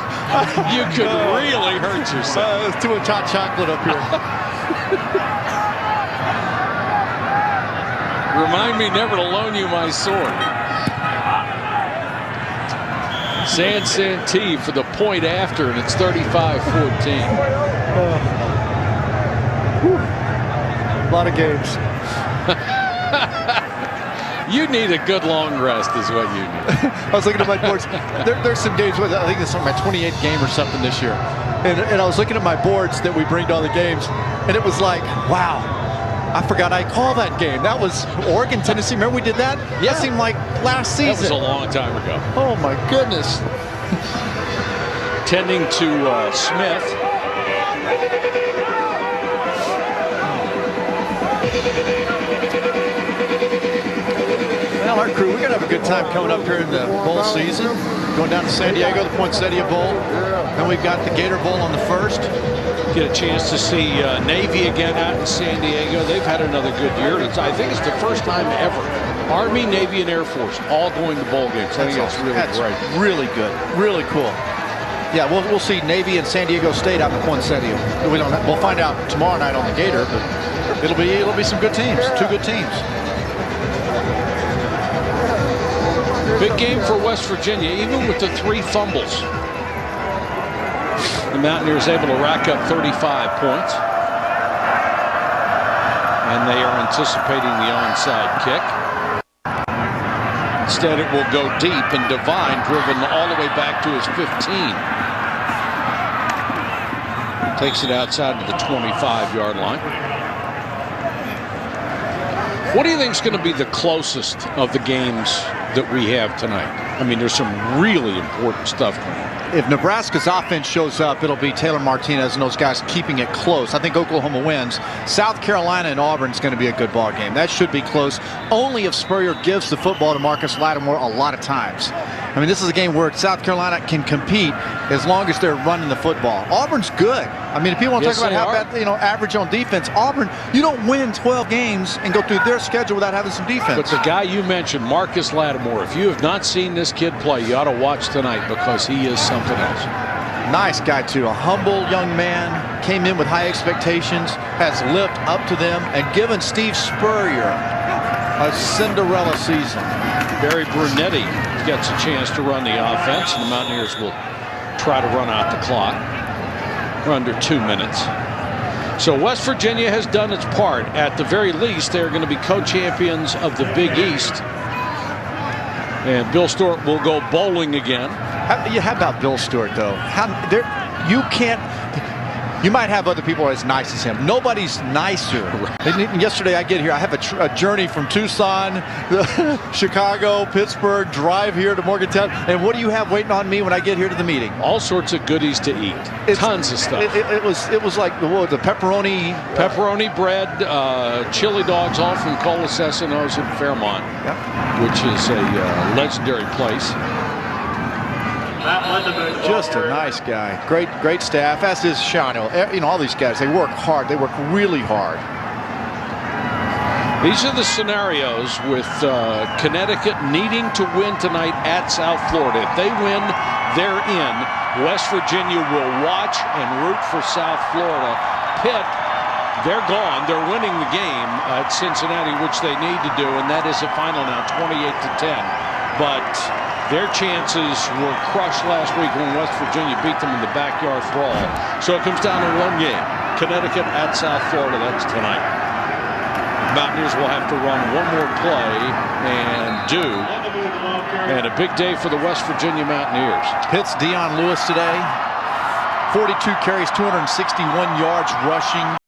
You could really hurt yourself. It's too much hot chocolate up here. Remind me never to loan you my sword. San Santee for the point after, and it's 35-14. A lot of games. You need a good long rest is what you need. I was looking at my boards. There's some games with, I think this is my 28th game or something this year. And I was looking at my boards that we bring to all the games, and it was like, wow, I forgot I called that game. That was Oregon, Tennessee. Remember we did that? Yeah. That seemed like last season. That was a long time ago. Oh, my goodness. Tending to Smith. Well, our crew, we're going to have a good time coming up here in the bowl season. Going down to San Diego, the Poinsettia Bowl. Then we've got the Gator Bowl on the 1st. Get a chance to see Navy again out in San Diego. They've had another good year. I think it's the first time ever. Army, Navy, and Air Force all going to bowl games. I think that's really great. Really good. Really cool. Yeah, we'll see Navy and San Diego State out in Poinsettia. We'll find out tomorrow night on the Gator, but it'll be some good teams. 2 good teams. Big game for West Virginia, even with the 3 fumbles. The Mountaineers able to rack up 35 points. And they are anticipating the onside kick. Instead, it will go deep, and Devine driven all the way back to his 15. Takes it outside of the 25-yard line. What do you think is going to be the closest of the games that we have tonight? I mean, there's some really important stuff going on. If Nebraska's offense shows up, it'll be Taylor Martinez and those guys keeping it close. I think Oklahoma wins. South Carolina and Auburn is going to be a good ball game. That should be close. Only if Spurrier gives the football to Marcus Lattimore a lot of times. I mean, this is a game where South Carolina can compete as long as they're running the football. Auburn's good. I mean, if people want to talk about how bad, average on defense, Auburn, you don't win 12 games and go through their schedule without having some defense. But the guy you mentioned, Marcus Lattimore, if you have not seen this kid play, you ought to watch tonight because he is something else. Nice guy, too. A humble young man. Came in with high expectations, has lived up to them, and given Steve Spurrier a Cinderella season. Barry Brunetti gets a chance to run the offense, and the Mountaineers will try to run out the clock. We're under 2 minutes. So West Virginia has done its part. At the very least, they're going to be co-champions of the Big East. And Bill Stewart will go bowling again. How about Bill Stewart, though? You might have other people as nice as him. Nobody's nicer. And yesterday I get here, I have a journey from Tucson, Chicago, Pittsburgh, drive here to Morgantown. And what do you have waiting on me when I get here to the meeting? All sorts of goodies to eat. Tons of stuff. It was like the pepperoni. Pepperoni bread, chili dogs, all from Colasesanos in Fairmont, which is a legendary place. Just a nice guy. Great staff, as is Shano. All these guys, they work hard. They work really hard. These are the scenarios with Connecticut needing to win tonight at South Florida. If they win, they're in. West Virginia will watch and root for South Florida. Pitt, they're gone. They're winning the game at Cincinnati, which they need to do, and that is a final now, 28-10. But their chances were crushed last week when West Virginia beat them in the backyard brawl. So it comes down to one game. Connecticut at South Florida. That's tonight. Mountaineers will have to run one more play and do. And a big day for the West Virginia Mountaineers. Hits Dion Lewis today. 42 carries, 261 yards rushing.